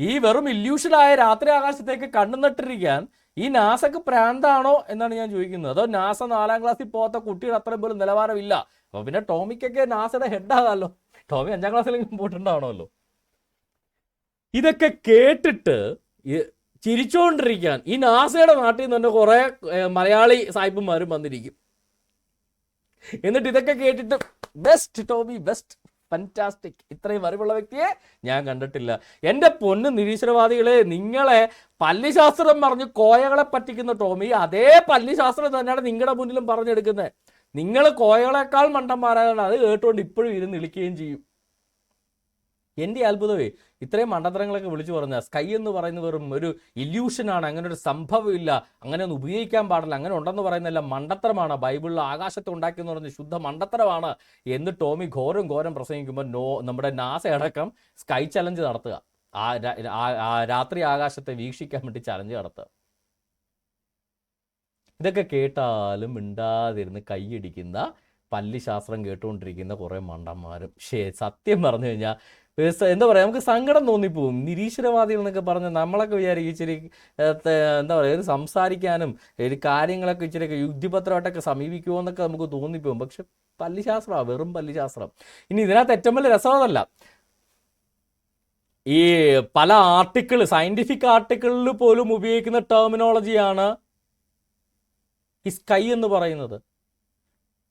ഈ വെറും ഇല്യൂഷനായ രാത്രി ആകാശത്തേക്ക് കണ്ണുനട്ടിരിക്കാൻ ഈ നാസക്ക് പ്രാന്താണോ എന്നാണ് ഞാൻ ചോദിക്കുന്നത്. അതോ നാസ 4ാം ക്ലാസ്സിൽ പോകാത്ത കുട്ടിയുടെ അത്രയും പോലും നിലവാരമില്ല? അപ്പൊ പിന്നെ ടോമിക്കൊക്കെ നാസയുടെ ഹെഡാകാമല്ലോ, ടോമി 5ാം ക്ലാസ്സിലെങ്കിലും പോയിട്ടുണ്ടാവണമല്ലോ. ഇതൊക്കെ കേട്ടിട്ട് ചിരിച്ചോണ്ടിരിക്കാൻ ഈ നാസയുടെ നാട്ടിൽ നിന്ന് തന്നെ കുറെ മലയാളി സായിപ്പന്മാരും വന്നിരിക്കും. എന്നിട്ട് ഇതൊക്കെ കേട്ടിട്ട് ബെസ്റ്റ് ടോമി, ബെസ്റ്റ്, ഫാന്റാസ്റ്റിക്, ഇത്രയും അറിവുള്ള വ്യക്തിയെ ഞാൻ കണ്ടിട്ടില്ല. എൻ്റെ പൊന്ന് നിരീശ്വരവാദികളെ, നിങ്ങളെ പല്ലിശാസ്ത്രം പറഞ്ഞ് കോയകളെ പറ്റിക്കുന്ന ടോമി അതേ പല്ലിശാസ്ത്രം തന്നെയാണ് നിങ്ങളുടെ മുന്നിലും പറഞ്ഞെടുക്കുന്നത്. നിങ്ങൾ കോയകളെക്കാൾ മണ്ടന്മാരാണ്, അത് കേട്ടുകൊണ്ട് ഇപ്പോഴും ഇരുന്ന് ഇളിക്കുകയും ചെയ്യും. എൻ്റെ അത്ഭുതമേ, ഇത്രയും മണ്ടത്തരങ്ങളൊക്കെ വിളിച്ചു പറഞ്ഞ സ്കൈ എന്ന് പറയുന്ന വെറും ഒരു ഇല്യൂഷനാണ്, അങ്ങനെ ഒരു സംഭവമില്ല, അങ്ങനെ ഒന്നും ഉപയോഗിക്കാൻ പാടില്ല, അങ്ങനെ ഉണ്ടെന്ന് പറയുന്നതെല്ലാം മണ്ടത്തരമാണ്, ബൈബിളിൽ ആകാശത്തെ ഉണ്ടാക്കിയെന്ന് പറഞ്ഞ് ശുദ്ധ മണ്ടത്തരമാണ് എന്ന് ടോമി ഘോരം പ്രസംഗിക്കുമ്പോൾ നമ്മുടെ നാസ അടക്കം സ്കൈ ചലഞ്ച് നടത്തുക, രാത്രി ആകാശത്തെ വീക്ഷിക്കാൻ വേണ്ടി ചലഞ്ച് നടത്തുക. ഇതൊക്കെ കേട്ടാലും മിണ്ടാതിരുന്ന് കൈയടിക്കുന്ന പല്ലിശാസ്ത്രം കേട്ടുകൊണ്ടിരിക്കുന്ന കുറേ മണ്ടന്മാരും. സത്യം പറഞ്ഞു കഴിഞ്ഞാൽ എന്താ പറയുക, നമുക്ക് സങ്കടം തോന്നിപ്പോവും. നിരീശ്വരവാദികൾ എന്നൊക്കെ പറഞ്ഞ് നമ്മളൊക്കെ വിചാരിക്കും ഇച്ചിരി എന്താ പറയുക, ഒരു സംസാരിക്കാനും ഒരു കാര്യങ്ങളൊക്കെ ഇച്ചിരിയൊക്കെ യുക്തിപത്രമായിട്ടൊക്കെ സമീപിക്കുമോ എന്നൊക്കെ നമുക്ക് തോന്നിപ്പോവും. പക്ഷെ പല്ലിശാസ്ത്രമാണ്, വെറും പല്ലിശാസ്ത്രം. ഇനി ഇതിനകത്ത് ഏറ്റവും വലിയ രസമതല്ല, ഈ പല സയന്റിഫിക് ആർട്ടിക്കിളിൽ പോലും ഉപയോഗിക്കുന്ന ടെർമിനോളജിയാണ് ഈ സ്കൈ എന്ന് പറയുന്നത്.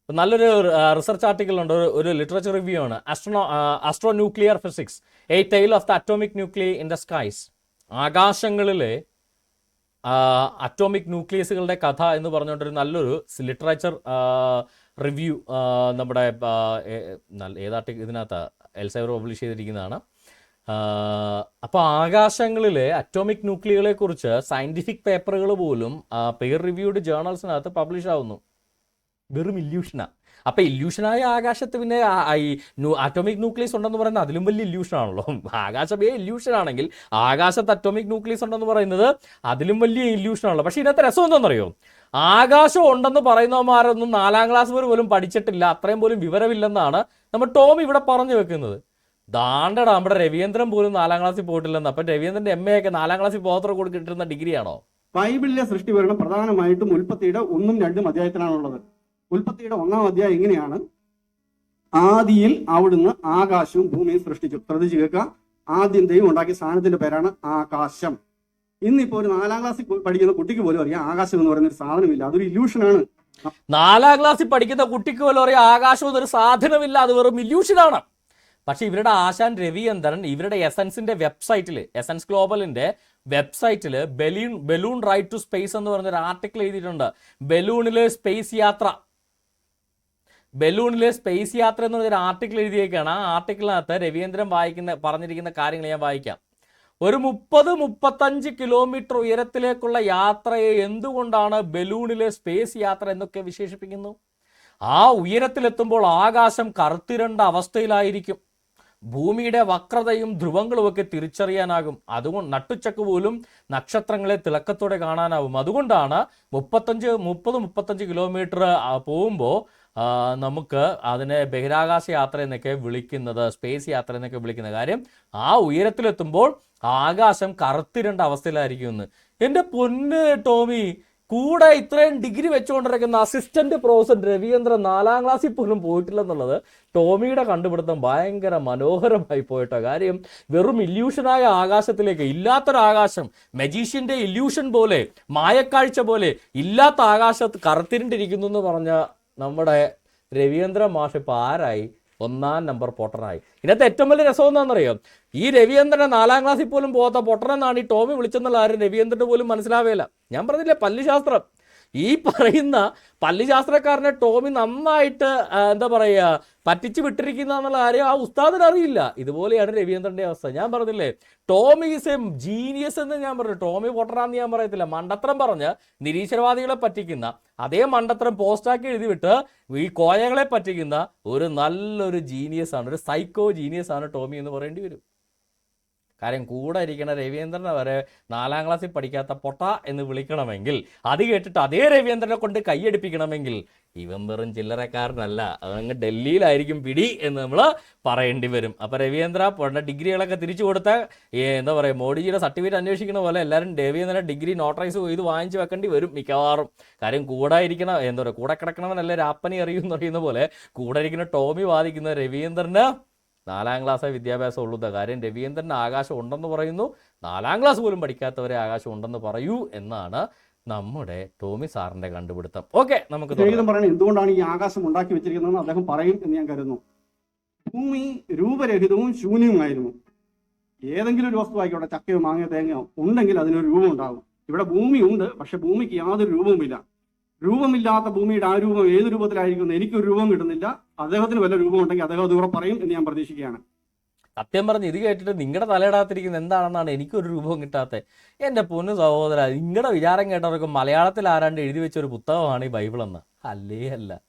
നല്ലൊരു റിസർച്ച് ആർട്ടിക്കിൾ ഉണ്ട്, ഒരു ലിറ്ററേച്ചർ റിവ്യൂ ആണ്, astro nuclear physics, a tale of the atomic nuclear in the skies. ആകാശങ്ങളിലെ അറ്റോമിക് ന്യൂക്ലിയസുകളുടെ കഥ എന്ന് പറഞ്ഞുകൊണ്ടൊരു നല്ലൊരു ലിറ്ററേച്ചർ റിവ്യൂ നമ്മുടെ ഏതാർട്ടിക്കിൾ ഇതിനകത്ത് എൽസെവിയർ പബ്ലിഷ് ചെയ്തിരിക്കുന്നതാണ്. അപ്പോൾ ആകാശങ്ങളിലെ അറ്റോമിക് ന്യൂക്ലിയകളെ കുറിച്ച് സയന്റിഫിക് പേപ്പറുകൾ പോലും പെയർ റിവ്യൂഡ് ജേർണൽസിനകത്ത് പബ്ലിഷ് ആവുന്നു. വെറും ഇല്യൂഷനാണ്. അപ്പം ഇല്യൂഷനായ ആകാശത്ത് പിന്നെ ഈ അറ്റോമിക് ന്യൂക്ലിയസ് ഉണ്ടെന്ന് പറയുന്നത് അതിലും വലിയ ഇല്യൂഷനാണല്ലോ. ആകാശമേ ഇല്യൂഷനാണെങ്കിൽ ആകാശത്ത് അറ്റോമിക് ന്യൂക്ലിയസ് ഉണ്ടെന്ന് പറയുന്നത് അതിലും വലിയ ഇല്യൂഷനാണല്ലോ. പക്ഷേ ഇതിനകത്ത് രസം എന്താണെന്നറിയോ, ആകാശം ഉണ്ടെന്ന് പറയുന്നവന്മാരൊന്നും 4ാം ക്ലാസ് വരെ പോലും പഠിച്ചിട്ടില്ല, അത്രയും പോലും വിവരമില്ലെന്നാണ് നമ്മൾ ടോം ഇവിടെ പറഞ്ഞു വെക്കുന്നത്. ദാണ്ടടാ, നമ്മുടെ രവീന്ദ്രൻ പോലും 4ാം ക്ലാസ്സിൽ പോയിട്ടില്ലെന്ന്. അപ്പം രവീന്ദ്രൻ്റെ MA ഒക്കെ 4ാം ക്ലാസ്സിൽ പോകത്ര കൂടി കിട്ടുന്ന ഡിഗ്രിയാണോ? ബൈബിളിലെ സൃഷ്ടി വിവരണം പ്രധാനമായിട്ടും ഉൽപ്പത്തിയുടെ 1ഉം 2ഉം അധ്യായത്തിലാണുള്ളത്. ഉൽപ്പത്തിയുടെ 1ാം അധ്യായം ഇങ്ങനെയാണ്: ആദിയിൽ അവിടുന്ന് ആകാശവും ഭൂമിയും സൃഷ്ടിച്ചു. ശ്രദ്ധിച്ചു കേൾക്കുക, ആദ്യം ദൈവം ഉണ്ടാക്കിയ സാധനത്തിന്റെ പേരാണ് ആകാശം. ഇന്നിപ്പോ ഒരു 4ാം ക്ലാസ്സിൽ പഠിക്കുന്ന കുട്ടിക്ക് പോലും അറിയാം ആകാശം എന്ന് പറയുന്ന ഒരു സാധനമില്ല, അതൊരു ഇല്യൂഷനാണ്. 4ാം ക്ലാസ്സിൽ പഠിക്കുന്ന കുട്ടിക്ക് പോലും അറിയാം ആകാശം എന്നൊരു സാധനമില്ല, അത് വെറും ഇല്യൂഷനാണ്. പക്ഷെ ഇവരുടെ ആശാൻ രവിചന്ദ്രൻ ഇവരുടെ എസൻസിന്റെ വെബ്സൈറ്റിൽ, എസൻസ് ഗ്ലോബലിന്റെ വെബ്സൈറ്റിൽ ബലൂൺ റൈഡ് ടു സ്പേസ് എന്ന് പറഞ്ഞൊരു ആർട്ടിക്കിൾ എഴുതിയിട്ടുണ്ട്. ബലൂണിലെ സ്പേസ് യാത്ര എന്ന് പറഞ്ഞൊരു ആർട്ടിക്കിൾ എഴുതിയേക്കാണ്. ആ ആർട്ടിക്കിളിനകത്ത് രവീന്ദ്രൻ പറഞ്ഞിരിക്കുന്ന കാര്യങ്ങൾ ഞാൻ വായിക്കാം. ഒരു 30-35 കിലോമീറ്റർ ഉയരത്തിലേക്കുള്ള യാത്രയെ എന്തുകൊണ്ടാണ് ബലൂണിലെ സ്പേസ് യാത്ര എന്നൊക്കെ വിശേഷിപ്പിക്കുന്നു? ആ ഉയരത്തിലെത്തുമ്പോൾ ആകാശം കറുത്തിരണ്ട അവസ്ഥയിലായിരിക്കും. ഭൂമിയുടെ വക്രതയും ധ്രുവങ്ങളുമൊക്കെ തിരിച്ചറിയാനാകും. അതുകൊണ്ട് നട്ടുച്ചക്ക് പോലും നക്ഷത്രങ്ങളെ തിളക്കത്തോടെ കാണാനാവും. അതുകൊണ്ടാണ് 30-35 കിലോമീറ്റർ പോകുമ്പോൾ നമുക്ക് അതിനെ ബഹിരാകാശ യാത്ര എന്നൊക്കെ വിളിക്കുന്നത്, സ്പേസ് യാത്ര എന്നൊക്കെ വിളിക്കുന്ന കാര്യം. ആ ഉയരത്തിലെത്തുമ്പോൾ ആകാശം കറുത്തിരണ്ട അവസ്ഥയിലായിരിക്കും എന്ന്. എൻ്റെ പൊന്ന് ടോമി, കൂടെ ഇത്രയും ഡിഗ്രി വെച്ചുകൊണ്ടിരിക്കുന്ന അസിസ്റ്റന്റ് പ്രൊഫസർ രവീന്ദ്രൻ 4ാം ക്ലാസ്സിൽ പോലും പോയിട്ടില്ലെന്നുള്ളത് ടോമിയുടെ കണ്ടുപിടുത്തം ഭയങ്കര മനോഹരമായി പോയിട്ടോ. കാര്യം വെറും ഇല്യൂഷനായ ആകാശത്തിലേക്ക്, ഇല്ലാത്തൊരു ആകാശം, മജീഷ്യന്റെ ഇല്യൂഷൻ പോലെ, മായക്കാഴ്ച പോലെ ഇല്ലാത്ത ആകാശത്ത് കറുത്തിരിണ്ടിരിക്കുന്നു എന്ന് പറഞ്ഞ നമ്മുടെ രവീന്ദ്ര മാഷ് ഇപ്പോൾ ആരായി? 1ാം നമ്പർ പൊട്ടനായി. ഇതിനകത്ത് ഏറ്റവും വലിയ രസം എന്താണെന്നറിയാം, ഈ രവീന്ദ്രനെ 4ാം ക്ലാസ്സിൽ പോലും പോകാത്ത പൊട്ടനെന്നാണ് ഈ ടോമി വിളിച്ചെന്നുള്ള ആരും രവീന്ദ്രന് പോലും മനസ്സിലാവേല. ഞാൻ പറഞ്ഞില്ലേ, പല്ലിശാസ്ത്രം. ഈ പറയുന്ന പല്ലിശാസ്ത്രക്കാരനെ ടോമി നന്നായിട്ട് എന്താ പറയുക പറ്റിച്ച് വിട്ടിരിക്കുന്ന എന്നുള്ള കാര്യം ആ ഉസ്താദിന് അറിയില്ല. ഇതുപോലെയാണ് രവീന്ദ്രൻ്റെ അവസ്ഥ. ഞാൻ പറഞ്ഞില്ലേ, ടോമി ഈസ് എ ജീനിയസ് എന്ന് ഞാൻ പറഞ്ഞു. ടോമി പൊട്ടറാന്ന് ഞാൻ പറയത്തില്ല. മണ്ടത്തരം പറഞ്ഞ് നിരീശ്വരവാദികളെ പറ്റിക്കുന്ന അതേ മണ്ടത്തരം പോസ്റ്റാക്കി എഴുതി വിട്ട് ഈ കോയകളെ പറ്റിക്കുന്ന ഒരു നല്ലൊരു ജീനിയസ് ആണ്, ഒരു സൈക്കോ ജീനിയസ് ആണ് ടോമി എന്ന് പറയേണ്ടി വരും. കാര്യം കൂടെ ഇരിക്കണ രവീന്ദ്രനെ വരെ 4ാം ക്ലാസ്സിൽ പഠിക്കാത്ത പൊട്ട എന്ന് വിളിക്കണമെങ്കിൽ, അത് കേട്ടിട്ട് അതേ രവീന്ദ്രനെ കൊണ്ട് കൈയടിപ്പിക്കണമെങ്കിൽ ഇവൻ വെറും ചില്ലറക്കാരനല്ല, അതങ്ങ് ഡൽഹിയിലായിരിക്കും പിടി എന്ന് നമ്മൾ പറയേണ്ടി വരും. അപ്പോൾ രവീന്ദ്ര ഡിഗ്രികളൊക്കെ തിരിച്ചു കൊടുത്ത എന്താ പറയുക, മോഡിജിയുടെ സർട്ടിഫിക്കറ്റ് അന്വേഷിക്കുന്ന പോലെ എല്ലാവരും രവീന്ദ്രനെ ഡിഗ്രി നോട്ടറൈസ് ചെയ്ത് വാങ്ങിച്ച് വെക്കേണ്ടി വരും മിക്കവാറും. കാര്യം കൂടെ ഇരിക്കണ എന്താ പറയുക, കൂടെ കിടക്കണവനല്ലേ രാപ്പനി അറിയും എന്ന് പറയുന്ന പോലെ കൂടെ ഇരിക്കുന്ന ടോമി വാദിക്കുന്ന രവീന്ദ്രന് 4ാം ക്ലാസ്സേ വിദ്യാഭ്യാസം ഉള്ളൂ. കാര്യം രവീന്ദ്രന് ആകാശം ഉണ്ടെന്ന് പറയുന്നു, 4ാം ക്ലാസ് പോലും പഠിക്കാത്തവരെ ആകാശം ഉണ്ടെന്ന് പറയൂ എന്നാണ് നമ്മുടെ ടോമി സാറിന്റെ കണ്ടുപിടുത്തം. ഓക്കെ, നമുക്ക് പറയുന്നത് എന്തുകൊണ്ടാണ് ഈ ആകാശം ഉണ്ടാക്കി വെച്ചിരിക്കുന്നതെന്ന് അദ്ദേഹം പറയും എന്ന് ഞാൻ കരുതുന്നു. ഭൂമി രൂപരഹിതവും ശൂന്യവുമായിരുന്നു. ഏതെങ്കിലും ഒരു വസ്തു ആയിക്കോട്ടെ, ചക്കയോ മാങ്ങയോ തേങ്ങയോ ഉണ്ടെങ്കിൽ അതിനൊരു രൂപം ഉണ്ടാകും. ഇവിടെ ഭൂമി ഉണ്ട്, പക്ഷെ ഭൂമിക്ക് യാതൊരു രൂപവുമില്ല. രൂപമില്ലാത്ത ഭൂമിയുടെ ആ രൂപം ഏത് രൂപത്തിലായിരിക്കും എനിക്കൊരു രൂപം കിട്ടുന്നില്ല. അദ്ദേഹത്തിന് വല്ല രൂപം ഉണ്ടെങ്കിൽ അദ്ദേഹം അത് ഇവിടെ പറയും എന്ന് ഞാൻ പ്രതീക്ഷിക്കുകയാണ്. സത്യം പറഞ്ഞ് ഇത് കേട്ടിട്ട് നിങ്ങളുടെ തലയിടാത്തിരിക്കുന്നത് എന്താണെന്നാണ് എനിക്കൊരു രൂപം കിട്ടാത്തത്. എൻ്റെ പൊന്നു സഹോദര, നിങ്ങളുടെ വിചാരം കേട്ടവർക്ക് മലയാളത്തിൽ ആരാണ്ട് എഴുതി വെച്ചൊരു പുസ്തകമാണ് ഈ ബൈബിളെന്ന്. അല്ലേ അല്ല,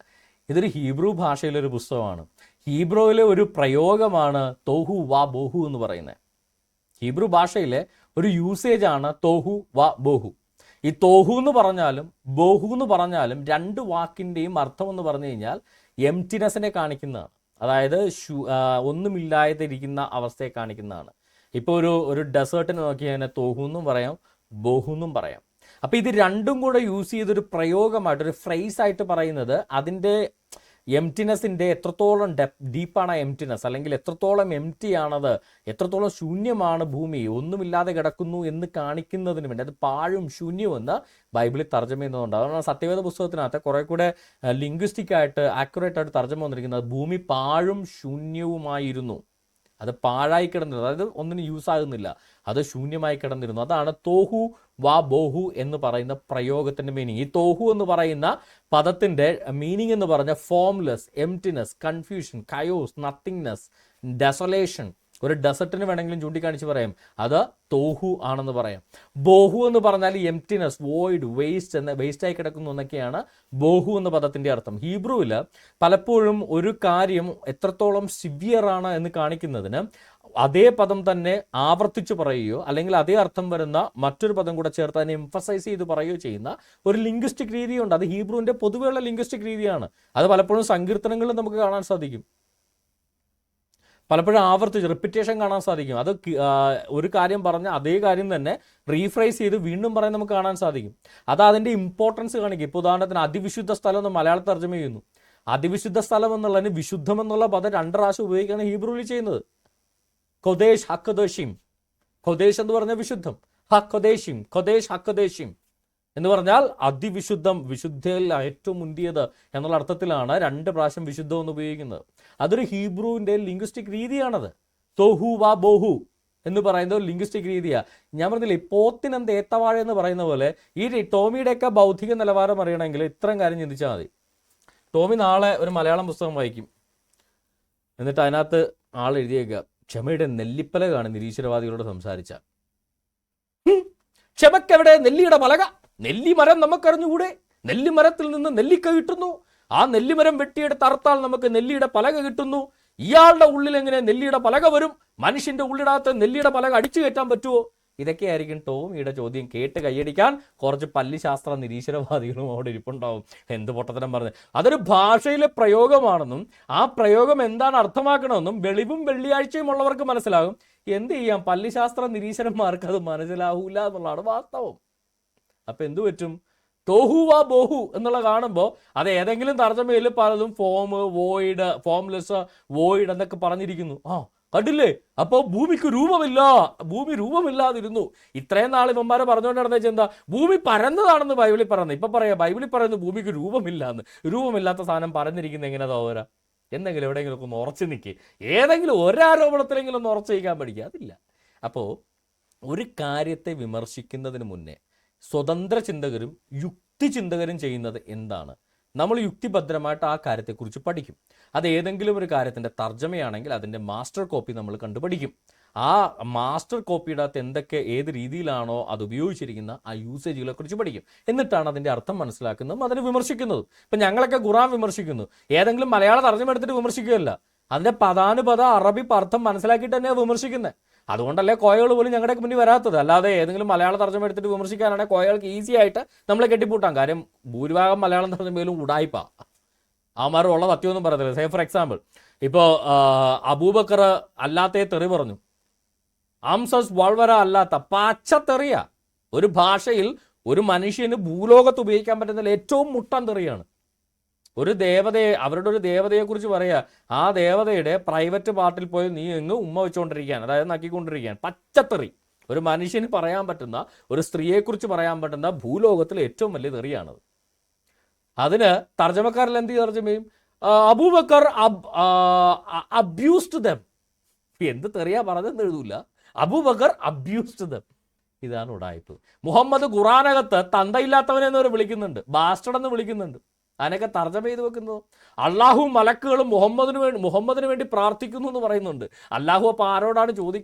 ഇതൊരു ഹീബ്രു ഭാഷയിലൊരു പുസ്തകമാണ്. ഹീബ്രുവിലെ ഒരു പ്രയോഗമാണ് തോഹു വാ ബോഹു എന്ന് പറയുന്നത്. ഹീബ്രു ഭാഷയിലെ ഒരു യൂസേജ് ആണ് തോഹു വാ ബോഹു. ഈ തോഹു എന്ന് പറഞ്ഞാലും ബോഹു എന്ന് പറഞ്ഞാലും രണ്ട് വാക്കിൻ്റെയും അർത്ഥം എന്ന് പറഞ്ഞു കഴിഞ്ഞാൽ എംറ്റിനെസ്സിനെ കാണിക്കുന്നതാണ്. അതായത് ഒന്നുമില്ലാതിരിക്കുന്ന അവസ്ഥയെ കാണിക്കുന്നതാണ്. ഇപ്പോൾ ഒരു ഡെസേർട്ടിനെ നോക്കി കഴിഞ്ഞാൽ തോഹു എന്നും പറയാം, ബോഹു എന്നും പറയാം. അപ്പോൾ ഇത് രണ്ടും കൂടെ യൂസ് ചെയ്തൊരു പ്രയോഗമായിട്ട്, ഒരു ഫ്രേസ് ആയിട്ട് പറയുന്നത് അതിൻ്റെ എംറ്റിനെസ്സിൻ്റെ എത്രത്തോളം ഡീപ്പാണ് എംറ്റിനെസ്, അല്ലെങ്കിൽ എത്രത്തോളം എംറ്റി ആണത്, എത്രത്തോളം ശൂന്യമാണ് ഭൂമി, ഒന്നുമില്ലാതെ കിടക്കുന്നു എന്ന് കാണിക്കുന്നതിന് വേണ്ടി. അത് പാഴും ശൂന്യവും എന്ന് ബൈബിളിൽ തർജ്ജമ ചെയ്യുന്നതുകൊണ്ട്. അതുകൊണ്ടാണ് സത്യവേദ പുസ്തകത്തിനകത്ത് കുറെ കൂടെ ലിംഗ്വിസ്റ്റിക് ആയിട്ട് ആക്യുറേറ്റ് ആയിട്ട് തർജ്ജമ വന്നിരിക്കുന്നത് ഭൂമി പാഴും ശൂന്യവുമായിരുന്നു. അത് പാഴായി കിടന്നിരുന്നു, അതായത് ഒന്നിനും യൂസ് ആകുന്നില്ല, അത് ശൂന്യമായി കിടന്നിരുന്നു. അതാണ് തോഹു വാ ബോഹു എന്ന് പറയുന്ന പ്രയോഗത്തിൻ്റെ മീനിങ്. ഈ തോഹു എന്ന് പറയുന്ന പദത്തിൻ്റെ മീനിങ് എന്ന് പറഞ്ഞാൽ formless, emptiness, confusion, chaos, nothingness, desolation. ഒരു ഡെസർട്ടിന് വേണമെങ്കിലും ചൂണ്ടിക്കാണിച്ച് പറയാം, അത് തോഹു ആണെന്ന് പറയാം. ബോഹു എന്ന് പറഞ്ഞാൽ എംറ്റിനെസ്, വോയിഡ്, വേസ്റ്റായി കിടക്കുന്നു എന്നൊക്കെയാണ് ബോഹു എന്ന പദത്തിൻ്റെ അർത്ഥം. ഹീബ്രുവിൽ പലപ്പോഴും ഒരു കാര്യം എത്രത്തോളം സിവിയർ ആണ് എന്ന് കാണിക്കുന്നതിന് അതേ പദം തന്നെ ആവർത്തിച്ച് പറയുകയോ അല്ലെങ്കിൽ അതേ അർത്ഥം വരുന്ന മറ്റൊരു പദം കൂടെ ചേർത്ത് അതിനെ എംഫസൈസ് ചെയ്ത് പറയുകയോ ചെയ്യുന്ന ഒരു ലിംഗ്വിസ്റ്റിക് രീതിയുണ്ട്. അത് ഹീബ്രുവിൻ്റെ പൊതുവെയുള്ള ലിംഗ്വിസ്റ്റിക് രീതിയാണ്. അത് പലപ്പോഴും സങ്കീർത്തനങ്ങളിൽ നമുക്ക് കാണാൻ സാധിക്കും. പലപ്പോഴും ആവർത്തിച്ച് റിപ്പിറ്റേഷൻ കാണാൻ സാധിക്കും. അത് ഒരു കാര്യം പറഞ്ഞ് അതേ കാര്യം തന്നെ റീഫ്രൈസ് ചെയ്ത് വീണ്ടും പറയാൻ നമുക്ക് കാണാൻ സാധിക്കും. അത് അതിൻ്റെ ഇമ്പോർട്ടൻസ് കാണിക്കും. ഇപ്പോൾ ഉദാഹരണത്തിന് അതിവിശുദ്ധ സ്ഥലം എന്ന് മലയാളത്തിൽ തർജ്ജമ ചെയ്യുന്നു. അതിവിശുദ്ധ സ്ഥലം എന്നുള്ളതിന് വിശുദ്ധം എന്നുള്ള പദം 2 പ്രാവശ്യം ഉപയോഗിക്കുകയാണ് ഹീബ്രുവിൽ ചെയ്യുന്നത്. കൊദേശ് ഹക്കദേശിം, കൊദേശ് എന്ന് പറഞ്ഞാൽ വിശുദ്ധം, ഹക്കദേശിം, കൊദേശ് ഹക്കദേശിം എന്ന് പറഞ്ഞാൽ അതിവിശുദ്ധം, വിശുദ്ധയിൽ ഏറ്റവും മുന്തിയത് എന്നുള്ള അർത്ഥത്തിലാണ് 2 പ്രാവശ്യം വിശുദ്ധം എന്ന് ഉപയോഗിക്കുന്നത്. അതൊരു ഹീബ്രുവിൻ്റെ ലിംഗ്വിസ്റ്റിക് രീതിയാണത്. തോഹു വാ ബോഹു എന്ന് പറയുന്നത് ഒരു ലിംഗ്വിസ്റ്റിക് രീതിയാണ്. ഞാൻ പറഞ്ഞില്ലേ, പോത്തിനെന്ത് ഏത്തവാഴ എന്ന് പറയുന്ന പോലെ ഈ ടോമിയുടെയൊക്കെ ബൗദ്ധിക നിലവാരം അറിയണമെങ്കിൽ ഇത്രയും കാര്യം ചിന്തിച്ചാൽ മതി. ടോമി നാളെ ഒരു മലയാളം പുസ്തകം വായിക്കും, എന്നിട്ട് അതിനകത്ത് ആൾ എഴുതിയേക്കുക ക്ഷമയുടെ നെല്ലിപ്പലകാണ് നിരീശ്വരവാദികളോട് സംസാരിച്ച. ക്ഷമക്കെവിടെ നെല്ലിയുടെ പലക? നെല്ലിമരം നമുക്കറിഞ്ഞുകൂടെ? നെല്ലിമരത്തിൽ നിന്ന് നെല്ലിക്ക കിട്ടുന്നു, ആ നെല്ലിമരം വെട്ടിയെടുത്ത് അറുത്താൽ നമുക്ക് നെല്ലിയുടെ പലക കിട്ടുന്നു. ഇയാളുടെ ഉള്ളിൽ എങ്ങനെ നെല്ലിയുടെ പലക വരും? മനുഷ്യന്റെ ഉള്ളിടകത്ത് നെല്ലിയുടെ പലക അടിച്ചു കയറ്റാൻ പറ്റുമോ? ഇതൊക്കെയായിരിക്കും ടോമിയുടെ ചോദ്യം. കേട്ട് കൈയടിക്കാൻ കുറച്ച് പല്ലിശാസ്ത്ര നിരീശ്വരവാദികളും അവിടെ ഇരിപ്പുണ്ടാവും. എന്ത് പൊട്ടത്തരം പറഞ്ഞ്. അതൊരു ഭാഷയിലെ പ്രയോഗമാണെന്നും ആ പ്രയോഗം എന്താണ് അർത്ഥമാക്കണമെന്നും വെളിവും വെള്ളിയാഴ്ചയും ഉള്ളവർക്ക് മനസ്സിലാകും. എന്ത് ചെയ്യാം, പല്ലിശാസ്ത്ര നിരീശ്വരന്മാർക്ക് അത് മനസ്സിലാവൂല എന്നുള്ളതാണ് വാസ്തവം. അപ്പം എന്തു പറ്റും? തോഹു വാ ബോഹു എന്നുള്ള കാണുമ്പോൾ അത് ഏതെങ്കിലും തർജ്ജമയിൽ പലതും ഫോം, വോയിഡ്, ഫോംലെസ്, വോയിഡ് എന്നൊക്കെ പറഞ്ഞിരിക്കുന്നു. കണ്ടില്ലേ, അപ്പോൾ ഭൂമിക്ക് രൂപമില്ല, ഭൂമി രൂപമില്ലാതിരുന്നു. ഇത്രയും നാൾ ഇവന്മാരെ പറഞ്ഞുകൊണ്ട് നടന്ന എന്താ, ഭൂമി പരന്നതാണെന്ന് ബൈബിളിൽ പറയുന്നത്. ഇപ്പം പറയാം ബൈബിളിൽ പറയുന്നത് ഭൂമിക്ക് രൂപമില്ലാന്ന്. രൂപമില്ലാത്ത സാധനം പറഞ്ഞിരിക്കുന്നത് എങ്ങനെ തോന്നുക? എന്തെങ്കിലും എവിടെയെങ്കിലും ഒന്ന് ഉറച്ചു നിൽക്കുക, ഏതെങ്കിലും ഒരാരോപണത്തിലെങ്കിലും ഒന്ന് ഉറച്ചു നിൽക്കാൻ പഠിക്കുക. അതില്ല. അപ്പോൾ ഒരു കാര്യത്തെ വിമർശിക്കുന്നതിന് മുന്നേ സ്വതന്ത്ര ചിന്തകരും യുക്തിചിന്തകരും ചെയ്യുന്നത് എന്താണ്? നമ്മൾ യുക്തിഭദ്രമായിട്ട് ആ കാര്യത്തെക്കുറിച്ച് പഠിക്കും. അത് ഏതെങ്കിലും ഒരു കാര്യത്തിൻ്റെ തർജ്ജമയാണെങ്കിൽ അതിൻ്റെ മാസ്റ്റർ കോപ്പി നമ്മൾ കണ്ടുപഠിക്കും. ആ മാസ്റ്റർ കോപ്പിയുടെ അകത്ത് എന്തൊക്കെ ഏത് രീതിയിലാണോ അത് ഉപയോഗിച്ചിരിക്കുന്ന ആ യൂസേജുകളെ കുറിച്ച് പഠിക്കും. എന്നിട്ടാണ് അതിൻ്റെ അർത്ഥം മനസ്സിലാക്കുന്നതും അതിനെ വിമർശിക്കുന്നതും. ഇപ്പം ഞങ്ങളൊക്കെ ഖുറാൻ വിമർശിക്കുന്നു, ഏതെങ്കിലും മലയാള തർജ്ജമ എടുത്തിട്ട് വിമർശിക്കുകയല്ല, അതിൻ്റെ പദാനുപത അറബി അർത്ഥം മനസ്സിലാക്കിയിട്ട് തന്നെയാണ് വിമർശിക്കുന്നത്. അതുകൊണ്ടല്ലേ കോയകൾ പോലും ഞങ്ങളുടെ മുന്നിൽ വരാത്തത്. അല്ലാതെ ഏതെങ്കിലും മലയാള തർജ്ജമ എടുത്തിട്ട് വിമർശിക്കാനാണെങ്കിൽ കോയകൾക്ക് ഈസി ആയിട്ട് നമ്മളെ കെട്ടിപ്പൂട്ടാം. കാര്യം ഭൂരിഭാഗം മലയാളം തർജ്ജമയിലും ഉടായിപ്പാ, അവന്മാർ ഉള്ള സത്യമൊന്നും പറയത്തില്ല. സേ ഫോർ എക്സാമ്പിൾ, ഇപ്പോൾ അബൂബക്കർ അല്ലാത്തേ തെറി പറഞ്ഞു, അംസസ് വൾവര അല്ലാത്ത പച്ചത്തെറിയ. ഒരു ഭാഷയിൽ ഒരു മനുഷ്യന് ഭൂലോകത്ത് ഉപയോഗിക്കാൻ പറ്റുന്ന ഏറ്റവും മുട്ടൻ തെറിയാണ്. ഒരു ദേവതയെ, അവരുടെ ഒരു ദേവതയെക്കുറിച്ച് പറയുക, ആ ദേവതയുടെ പ്രൈവറ്റ് പാർട്ടിൽ പോയി നീ എങ്ങ് ഉമ്മ വെച്ചുകൊണ്ടിരിക്കുകയാണ്, അതായത് നക്കിക്കൊണ്ടിരിക്കുകയാണ്. പച്ചത്തെറി ഒരു മനുഷ്യന് പറയാൻ പറ്റുന്ന, ഒരു സ്ത്രീയെക്കുറിച്ച് പറയാൻ പറ്റുന്ന ഭൂലോകത്തിലെ ഏറ്റവും വലിയ തെറിയാണത്. അതിന് തർജ്ജമക്കാരിൽ എന്ത് തർജ്ജമ ചെയ്യും? അബൂബക്കർ അബ്യൂസ്ഡ് ദം. എന്ത് തെറിയാ പറഞ്ഞതെന്ന് എഴുതൂല, അബൂബക്കർ അബ്യൂസ്ഡ് ദം. ഇതാണ് ഉടായ്പ്. മുഹമ്മദ് ഖുറാനകത്ത് തന്തയില്ലാത്തവനെന്ന് വിളിക്കുന്നുണ്ട്, ബാസ്റ്റഡ് എന്ന് വിളിക്കുന്നുണ്ട്. അതിനൊക്കെ തർജ്ജമ ചെയ്ത് വെക്കുന്നത് അള്ളാഹുവും മലക്കുകളും മുഹമ്മദിന് വേണ്ടി പ്രാർത്ഥിക്കുന്നു എന്ന് പറയുന്നുണ്ട്. അള്ളാഹു അപ്പോൾ ആരോടാണ്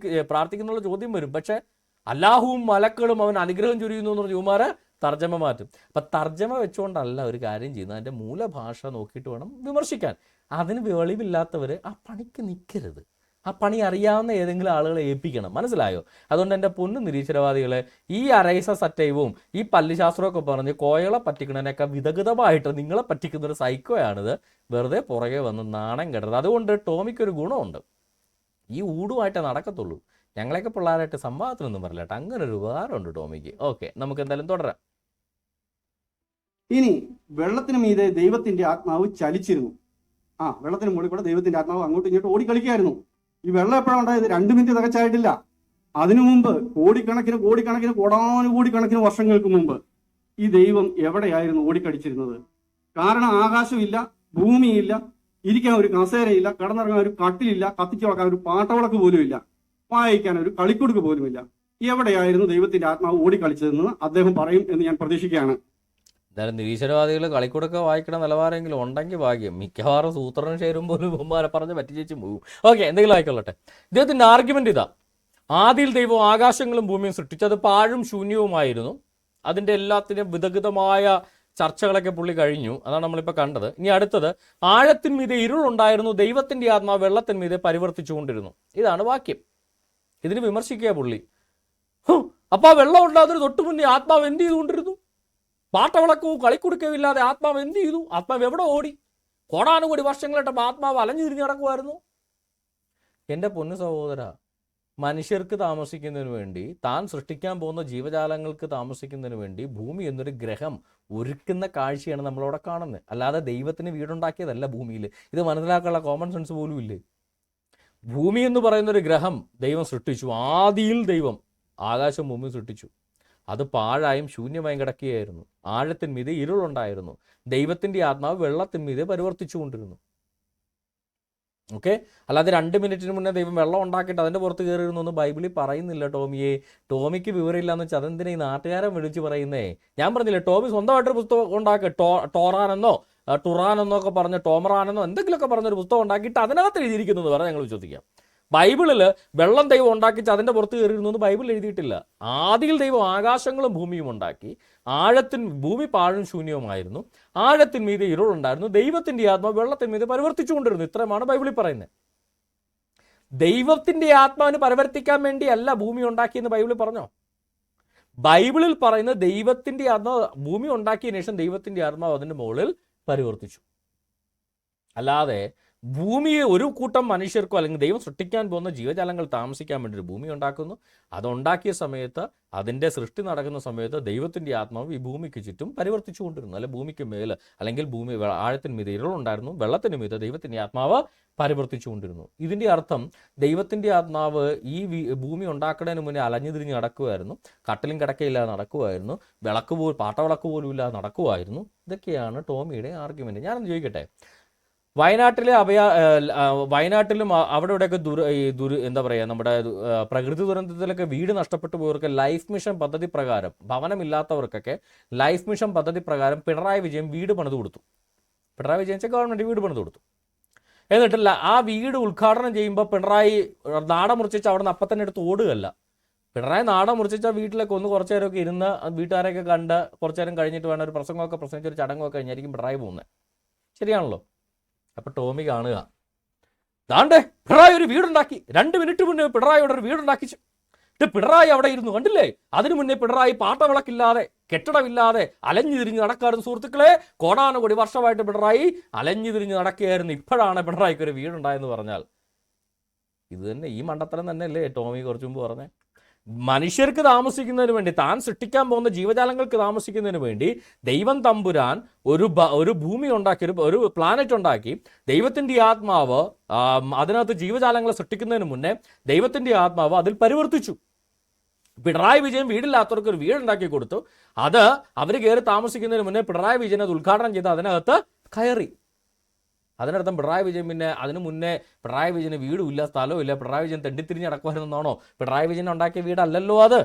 പ്രാർത്ഥിക്കുന്നുള്ള ചോദ്യം വരും. പക്ഷേ അള്ളാഹുവും മലക്കുകളും അവൻ അനുഗ്രഹം ചൊരിയുന്നു എന്ന് പറഞ്ഞ് ഉമാരെ തർജ്ജമ മാറ്റും. അപ്പം തർജ്ജമ വെച്ചുകൊണ്ടല്ല ഒരു കാര്യം ചെയ്യുന്നത്, അതിൻ്റെ മൂലഭാഷ നോക്കിയിട്ട് വേണം വിമർശിക്കാൻ. അതിന് വെളിവില്ലാത്തവർ ആ പണിക്ക് നിൽക്കരുത്. ആ പണി അറിയാവുന്ന ഏതെങ്കിലും ആളുകളെ ഏൽപ്പിക്കണം. മനസ്സിലായോ? അതുകൊണ്ട് എൻ്റെ പൊന്നു നിരീശ്വരവാദികളെ, ഈ അരൈസ സറ്റൈവും ഈ പല്ലിശാസ്ത്രമൊക്കെ പറഞ്ഞ് കോയകളെ പറ്റിക്കണതിനൊക്കെ വിദഗ്ധമായിട്ട് നിങ്ങളെ പറ്റിക്കുന്നൊരു സൈക്കോയാണിത്. വെറുതെ പുറകെ വന്ന് നാണം കെടരുത്. അതുകൊണ്ട് ടോമിക്കൊരു ഗുണമുണ്ട്, ഈ ഊടുമായിട്ടേ നടക്കത്തുള്ളൂ. ഞങ്ങളെയൊക്കെ പിള്ളേരായിട്ട് സംവാദത്തിനൊന്നും പറയില്ല കേട്ടോ. അങ്ങനെ ഒരു ഉപകാരമുണ്ട് ടോമിക്ക്. ഓക്കെ, നമുക്ക് എന്തായാലും തുടരാം. ഇനി വെള്ളത്തിന് മീതെ ദൈവത്തിന്റെ ആത്മാവ് ചലിച്ചിരുന്നു. വെള്ളത്തിന് മുകളിൽ കൂടെ ദൈവത്തിന്റെ ആത്മാവ് അങ്ങോട്ടും ഇങ്ങോട്ടും ഓടിക്കളിക്കായിരുന്നു. ഈ വെള്ളം എപ്പോഴാണ് ഉണ്ടായത്? 2 മിനിറ്റ് തികച്ചായിട്ടില്ല. അതിനു മുമ്പ് കോടാനുകോടിക്കണക്കിന് വർഷങ്ങൾക്ക് മുമ്പ് ഈ ദൈവം എവിടെയായിരുന്നു ഓടിക്കളിച്ചിരുന്നത്? കാരണം ആകാശമില്ല, ഭൂമിയില്ല, ഇരിക്കാൻ ഒരു കസേരയില്ല, കിടന്നിറങ്ങാൻ ഒരു കട്ടിലില്ല, കത്തിച്ചു വളക്കാൻ ഒരു പാട്ടവിളക്ക് പോലും ഇല്ല, വായിക്കാൻ ഒരു കളിക്കുടുക്ക് പോലുമില്ല. എവിടെയായിരുന്നു ദൈവത്തിന്റെ ആത്മാവ് ഓടിക്കളിച്ചതെന്ന് അദ്ദേഹം പറയും എന്ന് ഞാൻ പ്രതീക്ഷിക്കുകയാണ്. എന്തായാലും നിരീശ്വരവാദികൾ കളിക്കൂടൊക്കെ വായിക്കണ നിലവാരമെങ്കിലും ഉണ്ടെങ്കിൽ ഭാഗ്യം. മിക്കവാറും സൂത്രനും ചേരും പോലും മുമ്പാരെ പറഞ്ഞ് പറ്റിച്ചേച്ചും പോകും. ഓക്കെ, എന്തെങ്കിലും ആയിക്കൊള്ളട്ടെ. ഇദ്ദേഹത്തിൻ്റെ ആർഗ്യുമെന്റ് ഇതാ: ആദിയിൽ ദൈവം ആകാശങ്ങളും ഭൂമിയും സൃഷ്ടിച്ചു, അത് പാഴും ശൂന്യവുമായിരുന്നു. അതിൻ്റെ എല്ലാത്തിനും വിദഗ്ധമായ ചർച്ചകളൊക്കെ പുള്ളി കഴിഞ്ഞു. അതാണ് നമ്മളിപ്പോൾ കണ്ടത്. ഇനി അടുത്തത്, ആഴത്തിന്മീതെ ഇരുളുണ്ടായിരുന്നു, ദൈവത്തിൻ്റെ ആത്മാവ് വെള്ളത്തിന്മീതെ പരിവർത്തിച്ചുകൊണ്ടിരുന്നു. ഇതാണ് വാക്യം. ഇതിന് വിമർശിക്കുക പുള്ളി. അപ്പോൾ ആ വെള്ളം ഉണ്ടാകുന്നതിന് തൊട്ട് മുന്നേ ആത്മാവ് എന്ത് ചെയ്തുകൊണ്ടിരുന്നു? പാട്ടവിളക്കവും കളിക്കുടുക്കവും ഇല്ലാതെ ആത്മാവ് എന്ത് ചെയ്തു? ആത്മാവ് എവിടെ ഓടി? കോടാനുകോടി വർഷങ്ങളായിട്ട് ആത്മാവ് അലഞ്ഞു തിരിഞ്ഞ് നടക്കുമായിരുന്നു. എൻ്റെ പൊന്നു സഹോദര, മനുഷ്യർക്ക് താമസിക്കുന്നതിന് വേണ്ടി, താൻ സൃഷ്ടിക്കാൻ പോകുന്ന ജീവജാലങ്ങൾക്ക് താമസിക്കുന്നതിന് വേണ്ടി ഭൂമി എന്നൊരു ഗ്രഹം ഒരുക്കുന്ന കാഴ്ചയാണ് നമ്മളവിടെ കാണുന്നത്. അല്ലാതെ ദൈവത്തിന് വീടുണ്ടാക്കിയതല്ല ഭൂമിയിൽ. ഇത് മനസ്സിലാക്കാനുള്ള കോമൺ സെൻസ് പോലും ഇല്ലേ? ഭൂമി എന്ന് പറയുന്നൊരു ഗ്രഹം ദൈവം സൃഷ്ടിച്ചു. ആദിയിൽ ദൈവം ആകാശം ഭൂമി സൃഷ്ടിച്ചു. അത് പാഴായും ശൂന്യമായും കിടക്കുകയായിരുന്നു. ആഴത്തിന്മീതെ ഇരുളുണ്ടായിരുന്നു, ദൈവത്തിൻ്റെ ആത്മാവ് വെള്ളത്തിന്മീതെ പരിവർത്തിച്ചു കൊണ്ടിരുന്നു. ഓക്കെ, അല്ലാതെ 2 മിനിറ്റിന് മുന്നേ ദൈവം വെള്ളം ഉണ്ടാക്കിയിട്ട് അതിൻ്റെ പുറത്ത് കയറിയിരുന്നു എന്ന് ബൈബിളിൽ പറയുന്നില്ല ടോമിയെ. ടോമിക്ക് വിവരമില്ല എന്ന് വെച്ചാൽ അതെന്തിനാ ഈ നാട്ടുകാരൻ വിളിച്ച് പറയുന്നേ? ഞാൻ പറഞ്ഞില്ലേ, ടോമി സ്വന്തമായിട്ടൊരു പുസ്തകം ഉണ്ടാക്കുക, ടോറാനെന്നോ ടുറാനെന്നോ ഒക്കെ പറഞ്ഞ്, ടോമറാനെന്നോ എന്തെങ്കിലുമൊക്കെ പറഞ്ഞൊരു പുസ്തകം ഉണ്ടാക്കിയിട്ട് അതിനകത്ത് എഴുതിയിരിക്കുന്നത് വരെ ഞങ്ങൾ വിശ്വസിക്കാം. ബൈബിളിൽ വെള്ളം ദൈവം ഉണ്ടാക്കിച്ച് അതിൻ്റെ പുറത്ത് കയറിയിരുന്നു എന്ന് ബൈബിളിൽ എഴുതിയിട്ടില്ല. ആദിയിൽ ദൈവം ആകാശങ്ങളും ഭൂമിയും ഉണ്ടാക്കി, ഭൂമി പാഴും ശൂന്യവുമായിരുന്നു, ആഴത്തിന്മീതെ ഇരുളുണ്ടായിരുന്നു, ദൈവത്തിൻ്റെ ആത്മാവ് വെള്ളത്തിന്മീതെ പരിവർത്തിച്ചുകൊണ്ടിരുന്നു. ഇത്രയുമാണ് ബൈബിളിൽ പറയുന്നത്. ദൈവത്തിൻ്റെ ആത്മാവിന് പരിവർത്തിക്കാൻ വേണ്ടിയല്ല ഭൂമി ഉണ്ടാക്കിയെന്ന് ബൈബിളിൽ പറഞ്ഞോ? ബൈബിളിൽ പറയുന്നത് ദൈവത്തിൻ്റെ ആത്മാവ് ഭൂമി ഉണ്ടാക്കിയതിനു ശേഷം ദൈവത്തിൻ്റെ ആത്മാവ് അതിൻ്റെ മുകളിൽ പരിവർത്തിച്ചു. അല്ലാതെ ഭൂമിയെ ഒരു കൂട്ടം മനുഷ്യർക്കോ അല്ലെങ്കിൽ ദൈവം സൃഷ്ടിക്കാൻ പോകുന്ന ജീവജാലങ്ങൾ താമസിക്കാൻ വേണ്ടി ഒരു ഭൂമി ഉണ്ടാക്കുന്നു. അതുണ്ടാക്കിയ സമയത്ത്, അതിൻ്റെ സൃഷ്ടി നടക്കുന്ന സമയത്ത് ദൈവത്തിൻ്റെ ആത്മാവ് ഈ ഭൂമിക്ക് ചുറ്റും പരിവർത്തിച്ചു കൊണ്ടിരുന്നു. അല്ലെ ഭൂമിക്ക് മേൽ അല്ലെങ്കിൽ ഭൂമി ആഴത്തിന്മീതെ ഇരുളുണ്ടായിരുന്നു, വെള്ളത്തിന് മീതെ ദൈവത്തിൻ്റെ ആത്മാവ് പരിവർത്തിച്ചു കൊണ്ടിരുന്നു. ഇതിൻ്റെ അർത്ഥം ദൈവത്തിൻ്റെ ആത്മാവ് ഈ ഭൂമി ഉണ്ടാക്കുന്നതിന് മുന്നേ അലഞ്ഞു തിരിഞ്ഞ് നടക്കുമായിരുന്നു, കട്ടിലും കിടക്കയില്ലാതെ നടക്കുമായിരുന്നു, പാട്ടവിളക്ക് പോലും ഇല്ലാതെ നടക്കുമായിരുന്നു. ഇതൊക്കെയാണ് ടോമിയുടെ ആർഗ്യുമെന്റ്. ഞാനൊന്ന് ചോദിക്കട്ടെ, വയനാട്ടിലും അവിടെ ഇവിടെയൊക്കെ എന്താ പറയുക, നമ്മുടെ പ്രകൃതി ദുരന്തത്തിലൊക്കെ വീട് നഷ്ടപ്പെട്ടു പോയവർക്ക് ലൈഫ് മിഷൻ പദ്ധതി പ്രകാരം, ഭവനമില്ലാത്തവർക്കൊക്കെ ലൈഫ് മിഷൻ പദ്ധതി പ്രകാരം പിണറായി വിജയൻ വീട് പണിത് കൊടുത്തു. പിണറായി വിജയൻ ഗവൺമെൻറ് വീട് പണിത് കൊടുത്തു. എന്നിട്ടില്ല, ആ വീട് ഉദ്ഘാടനം ചെയ്യുമ്പോൾ പിണറായി നാട മുറിച്ചിട്ട് അവിടെ നിന്ന് അപ്പം തന്നെ എടുത്ത് ഓടുകയല്ല. പിണറായി നാട മുറിച്ചിട്ട് വീട്ടിലൊക്കെ ഒന്ന് കുറച്ച് നേരമൊക്കെ ഇരുന്ന് വീട്ടുകാരെയൊക്കെ കണ്ട് കുറച്ച് നേരം കഴിഞ്ഞിട്ട് വേണം ഒരു പ്രസംഗമൊക്കെ പ്രസംഗിച്ച് ഒരു ചടങ്ങൊക്കെ കഴിഞ്ഞായിരിക്കും പിണറായി പോകുന്നത്. ശരിയാണല്ലോ? അപ്പോൾ ടോമി കാണുക, ദാണ്ടേ പിണറായി ഒരു വീടുണ്ടാക്കി, 2 മിനിറ്റ് മുന്നേ പിണറായി അവിടെ ഒരു വീടുണ്ടാക്കിച്ചു. പിണറായി അവിടെ ഇരുന്നു, കണ്ടില്ലേ? അതിനു മുന്നേ പിണറായി പാട്ടവിളക്കില്ലാതെ കെട്ടിടമില്ലാതെ അലഞ്ഞു തിരിഞ്ഞ് നടക്കാറുണ്ട്. സുഹൃത്തുക്കളെ, കോടാനുകോടി വർഷമായിട്ട് പിണറായി അലഞ്ഞു തിരിഞ്ഞ് നടക്കുകയായിരുന്നു. ഇപ്പോഴാണ് പിണറായിക്ക് ഒരു വീടുണ്ടായെന്ന് പറഞ്ഞാൽ ഇത് തന്നെ, ഈ മണ്ടത്തരം തന്നെയല്ലേ ടോമി കുറച്ചു മുമ്പ് പറഞ്ഞേ? മനുഷ്യർക്ക് താമസിക്കുന്നതിന് വേണ്ടി, താൻ സൃഷ്ടിക്കാൻ പോകുന്ന ജീവജാലങ്ങൾക്ക് താമസിക്കുന്നതിന് വേണ്ടി ദൈവം തമ്പുരാൻ ഒരു ഭൂമി ഉണ്ടാക്കി, ഒരു പ്ലാനറ്റ് ഉണ്ടാക്കി. ദൈവത്തിൻ്റെ ആത്മാവ് അതിനകത്ത് ജീവജാലങ്ങളെ സൃഷ്ടിക്കുന്നതിന് മുന്നേ ദൈവത്തിൻ്റെ ആത്മാവ് അതിൽ പരിവർത്തിച്ചു. പിണറായി വിജയൻ വീടില്ലാത്തവർക്ക് ഒരു വീടുണ്ടാക്കി കൊടുത്തു. അത് അവർ കയറി താമസിക്കുന്നതിന് മുന്നേ പിണറായി വിജയൻ അത് ഉദ്ഘാടനം ചെയ്ത് അതിനകത്ത് കയറി. അതിനർത്ഥം പിണറായി വിജയൻ പിന്നെ അതിനു മുന്നേ പിണറായി വിജയന് വീടുമില്ല, സ്ഥലവും ഇല്ല, പിണറായി വിജയൻ തെണ്ടിത്തിരിഞ്ഞ് നടക്കുമായിരുന്നാണോ? പിണറായി വിജയൻ ഉണ്ടാക്കിയ വീടല്ലല്ലോ അത്.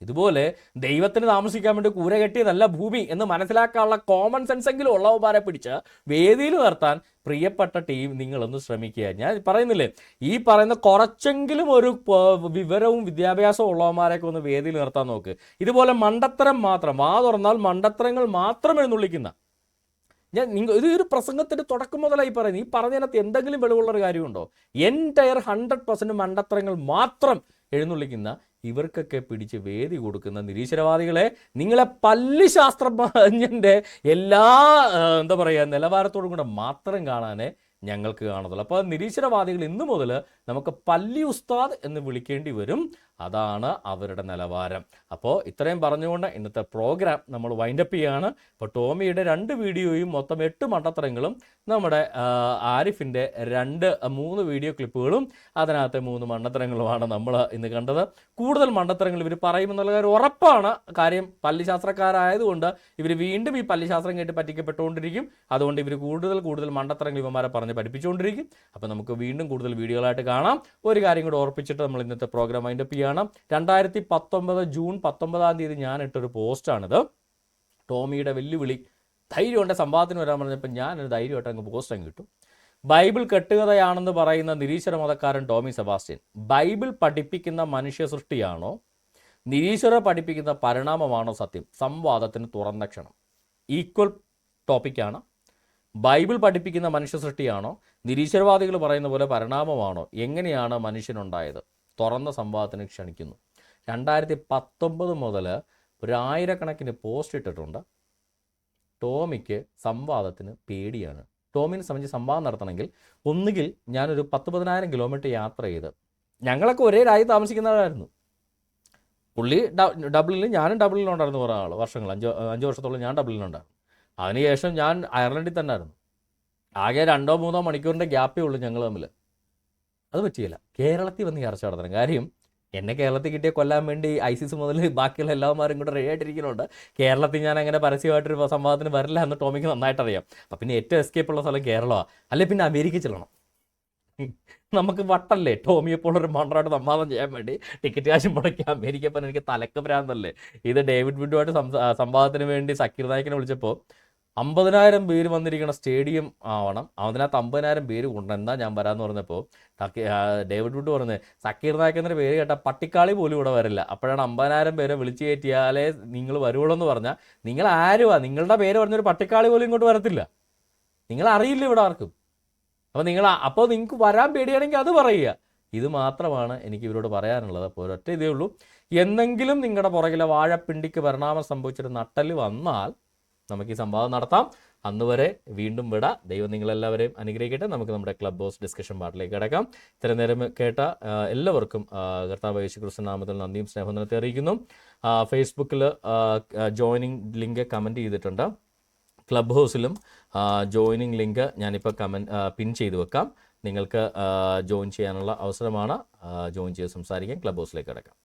ഇതുപോലെ ദൈവത്തിന് താമസിക്കാൻ വേണ്ടി കൂര കെട്ടിയതല്ല ഭൂമി എന്ന് മനസ്സിലാക്കാനുള്ള കോമൺ സെൻസെങ്കിലും ഉള്ളവന്മാരെ പിടിച്ച് വേദിയിൽ നിർത്താൻ പ്രിയപ്പെട്ട ടീം നിങ്ങളൊന്ന് ശ്രമിക്കുക. ഞാൻ പറയുന്നില്ലേ, ഈ പറയുന്ന കുറച്ചെങ്കിലും ഒരു വിവരവും വിദ്യാഭ്യാസവും ഉള്ളവന്മാരെയൊക്കെ ഒന്ന് വേദിയിൽ നിർത്താൻ നോക്ക്. ഇതുപോലെ മണ്ടത്തരം മാത്രം, വാ തുറന്നാൽ മണ്ടത്തരങ്ങൾ മാത്രം എഴുന്നള്ളിക്കുന്ന, ഒരു പ്രസംഗത്തിന്റെ തുടക്കം മുതലായി പറയുന്നത്, ഈ പറഞ്ഞതിനകത്ത് എന്തെങ്കിലും വെളിവുള്ളൊരു കാര്യമുണ്ടോ? എൻറ്റയർ 100% മണ്ടത്തരങ്ങൾ മാത്രം എഴുന്നള്ളിക്കുന്ന ഇവർക്കൊക്കെ പിടിച്ച് വേദി കൊടുക്കുന്ന നിരീശ്വരവാദികളെ, നിങ്ങളെ പല്ലിശാസ്ത്രജ്ഞൻ്റെ എല്ലാ എന്താ പറയുക നിലവാരത്തോടും കൂടെ മാത്രം കാണാനേ ഞങ്ങൾക്ക് കാണത്തുള്ളൂ. അപ്പോൾ നിരീശ്വരവാദികൾ ഇന്നു മുതൽ നമുക്ക് പല്ലി ഉസ്താദ് എന്ന് വിളിക്കേണ്ടി വരും. അതാണ് അവരുടെ നിലവാരം. അപ്പോൾ ഇത്രയും പറഞ്ഞുകൊണ്ട് ഇന്നത്തെ പ്രോഗ്രാം നമ്മൾ വൈൻഡപ്പ് ചെയ്യുകയാണ്. അപ്പോൾ ടോമിയുടെ 2 വീഡിയോയും മൊത്തം 8 മണ്ടത്തരങ്ങളും, നമ്മുടെ ആരിഫിൻ്റെ 3 വീഡിയോ ക്ലിപ്പുകളും, അതിനകത്തെ 3 മണ്ടത്തരങ്ങളുമാണ് നമ്മൾ ഇന്ന് കണ്ടത്. കൂടുതൽ മണ്ടത്തരങ്ങൾ ഇവർ പറയുമെന്നുള്ള കാര്യം ഉറപ്പാണ്. കാര്യം പല്ലിശാസ്ത്രക്കാരായതുകൊണ്ട് ഇവർ വീണ്ടും ഈ പല്ലിശാസ്ത്രം കേട്ട് പറ്റിക്കപ്പെട്ടുകൊണ്ടിരിക്കും. അതുകൊണ്ട് ഇവർ കൂടുതൽ മണ്ടത്തരങ്ങൾ ഇവന്മാരെ പറഞ്ഞ് പഠിപ്പിച്ചുകൊണ്ടിരിക്കും. അപ്പോൾ നമുക്ക് വീണ്ടും കൂടുതൽ വീഡിയോകളായിട്ട് കാണാം. ഒരു കാര്യം കൂടെ ഓർപ്പിച്ചിട്ട് നമ്മൾ ഇന്നത്തെ പ്രോഗ്രാം വൈൻഡപ്പ് ചെയ്യണം. 2019 ജൂൺ 19-ാം തീയതി ഞാൻ ഇട്ടൊരു പോസ്റ്റാണിത്. ടോമിയുടെ വെല്ലുവിളി, ധൈര്യമുണ്ട് സംവാദത്തിന് വരാൻ പറഞ്ഞപ്പോൾ ഞാനൊരു ധൈര്യമായിട്ട് അങ്ങ് പോസ്റ്റ് അങ്ങ് കിട്ടും. ബൈബിൾ കെട്ടുകഥയാണെന്ന് പറയുന്ന നിരീശ്വര മതക്കാരൻ ടോമി സെബാസ്റ്റ്യൻ, ബൈബിൾ പഠിപ്പിക്കുന്ന മനുഷ്യ സൃഷ്ടിയാണോ നിരീശ്വര പഠിപ്പിക്കുന്ന പരിണാമമാണോ സത്യം? സംവാദത്തിന് തുറന്ന ക്ഷണം. ഈക്വൽ ടോപ്പിക്കാണ്. ബൈബിൾ പഠിപ്പിക്കുന്ന മനുഷ്യ സൃഷ്ടിയാണോ നിരീശ്വരവാദികൾ പറയുന്ന പോലെ പരിണാമമാണോ? എങ്ങനെയാണ് മനുഷ്യനുണ്ടായത്? തുറന്ന സംവാദത്തിന് ക്ഷണിക്കുന്നു. 2019 മുതൽ 1000കണക്കിന് പോസ്റ്റ് ഇട്ടിട്ടുണ്ട്. ടോമിക്ക് സംവാദത്തിന് പേടിയാണ്. ടോമിനെ സംബന്ധിച്ച് സംവാദം നടത്തണമെങ്കിൽ ഒന്നുകിൽ ഞാനൊരു 10,000 കിലോമീറ്റർ യാത്ര ചെയ്ത്, ഞങ്ങളൊക്കെ ഒരേ രാജ്യത്ത് താമസിക്കുന്നവരായിരുന്നു. പുള്ളി ഡബ്ലിനിൽ, ഞാനും ഡബ്ലിനിലുണ്ടായിരുന്നു കുറേ ആൾ വർഷങ്ങൾ, 5 വർഷത്തോളം ഞാൻ ഡബ്ലിനിലുണ്ടായിരുന്നു. അതിനുശേഷം ഞാൻ അയർലൻഡിൽ തന്നെ ആയിരുന്നു. ആകെ 2-3 മണിക്കൂറിൻ്റെ ഗ്യാപ്പേ ഉള്ളൂ ഞങ്ങൾ തമ്മിൽ. അത് പറ്റിയില്ല. കേരളത്തിൽ വന്ന് ചർച്ച നടത്തണം. കാര്യം എന്നെ കേരളത്തിൽ കിട്ടിയ കൊല്ലാൻ വേണ്ടി ISIS മുതൽ ബാക്കിയുള്ള എല്ലാവന്മാരും കൂടെ റെഡി ആയിട്ടിരിക്കുന്നുണ്ട്. കേരളത്തിൽ ഞാൻ അങ്ങനെ പരസ്യമായിട്ടൊരു സംവാദത്തിന് വരില്ല എന്ന് ടോമിക്ക് നന്നായിട്ടറിയാം. അപ്പം പിന്നെ ഏറ്റവും എസ്കേപ്പ് ഉള്ള സ്ഥലം കേരളമാണ്. അല്ലെ പിന്നെ അമേരിക്ക ചെല്ലണം. നമുക്ക് വട്ടല്ലേ ടോമിയെപ്പോലൊരു മണ്ടറായിട്ട് സംവാദം ചെയ്യാൻ വേണ്ടി ടിക്കറ്റ് കാശും മുടക്കി അമേരിക്ക പോകാൻ എനിക്ക് തലക്ക് ഭ്രാന്തല്ലേ. ഇത് ഡേവിഡ് വിഡുമായിട്ട് സംവാദത്തിന് വേണ്ടി സക്കീർ നായിക്കിനെ വിളിച്ചപ്പോൾ 50,000 പേര് വന്നിരിക്കുന്ന സ്റ്റേഡിയം ആവണം, അതിനകത്ത് 50,000 പേര് കൊണ്ടെന്നാ ഞാൻ വരാമെന്ന് പറഞ്ഞപ്പോൾ ഡേവിഡ് വുഡ് പറഞ്ഞത്, സക്കീർ നായിക് എന്നൊരു പേര് കേട്ടാൽ പട്ടിക്കാളി പോലും ഇവിടെ വരില്ല. അപ്പോഴാണ് 50,000 പേരെ വിളിച്ചു കയറ്റിയാലേ നിങ്ങൾ വരുവുള്ളൂ എന്ന് പറഞ്ഞാൽ, നിങ്ങൾ ആരുവാ? നിങ്ങളുടെ പേര് പറഞ്ഞൊരു പട്ടിക്കാളി പോലും ഇങ്ങോട്ട് വരത്തില്ല. നിങ്ങൾ അറിയില്ല ഇവിടെ ആർക്കും. അപ്പോൾ നിങ്ങൾക്ക് വരാൻ പേടിയാണെങ്കിൽ അത് പറയുക. ഇത് മാത്രമാണ് എനിക്ക് ഇവരോട് പറയാനുള്ളത്. അപ്പോൾ ഒരൊറ്റ ഇതേ ഉള്ളൂ, എന്നെങ്കിലും നിങ്ങളുടെ പുറകിലെ വാഴപ്പിണ്ടിക്ക് പരിണാമം സംഭവിച്ചൊരു നട്ടൽ വന്നാൽ നമുക്ക് ഈ സംവാദം നടത്താം. അന്നുവരെ വീണ്ടും വിട. ദൈവം നിങ്ങളെല്ലാവരെയും അനുഗ്രഹിക്കട്ടെ. നമുക്ക് നമ്മുടെ ക്ലബ് ഹൗസ് ഡിസ്കഷൻ പാർട്ടിലേക്ക് കിടക്കാം. ഇത്രയും നേരം കേട്ട എല്ലാവർക്കും കർത്താവ് യേശു ക്രിസ്തു നാമത്തിൽ നന്ദിയും സ്നേഹവന്ദനത്തെ അറിയിക്കുന്നു. ഫേസ്ബുക്കിൽ ജോയിനിങ് ലിങ്ക് കമൻറ്റ് ചെയ്തിട്ടുണ്ട്. ക്ലബ് ഹൗസിലും ജോയിനിങ് ലിങ്ക് ഞാനിപ്പോൾ പിൻ ചെയ്ത് വെക്കാം. നിങ്ങൾക്ക് ജോയിൻ ചെയ്യാനുള്ള അവസരമാണ്. ജോയിൻ ചെയ്ത് സംസാരിക്കാൻ ക്ലബ് ഹൗസിലേക്ക് കിടക്കാം.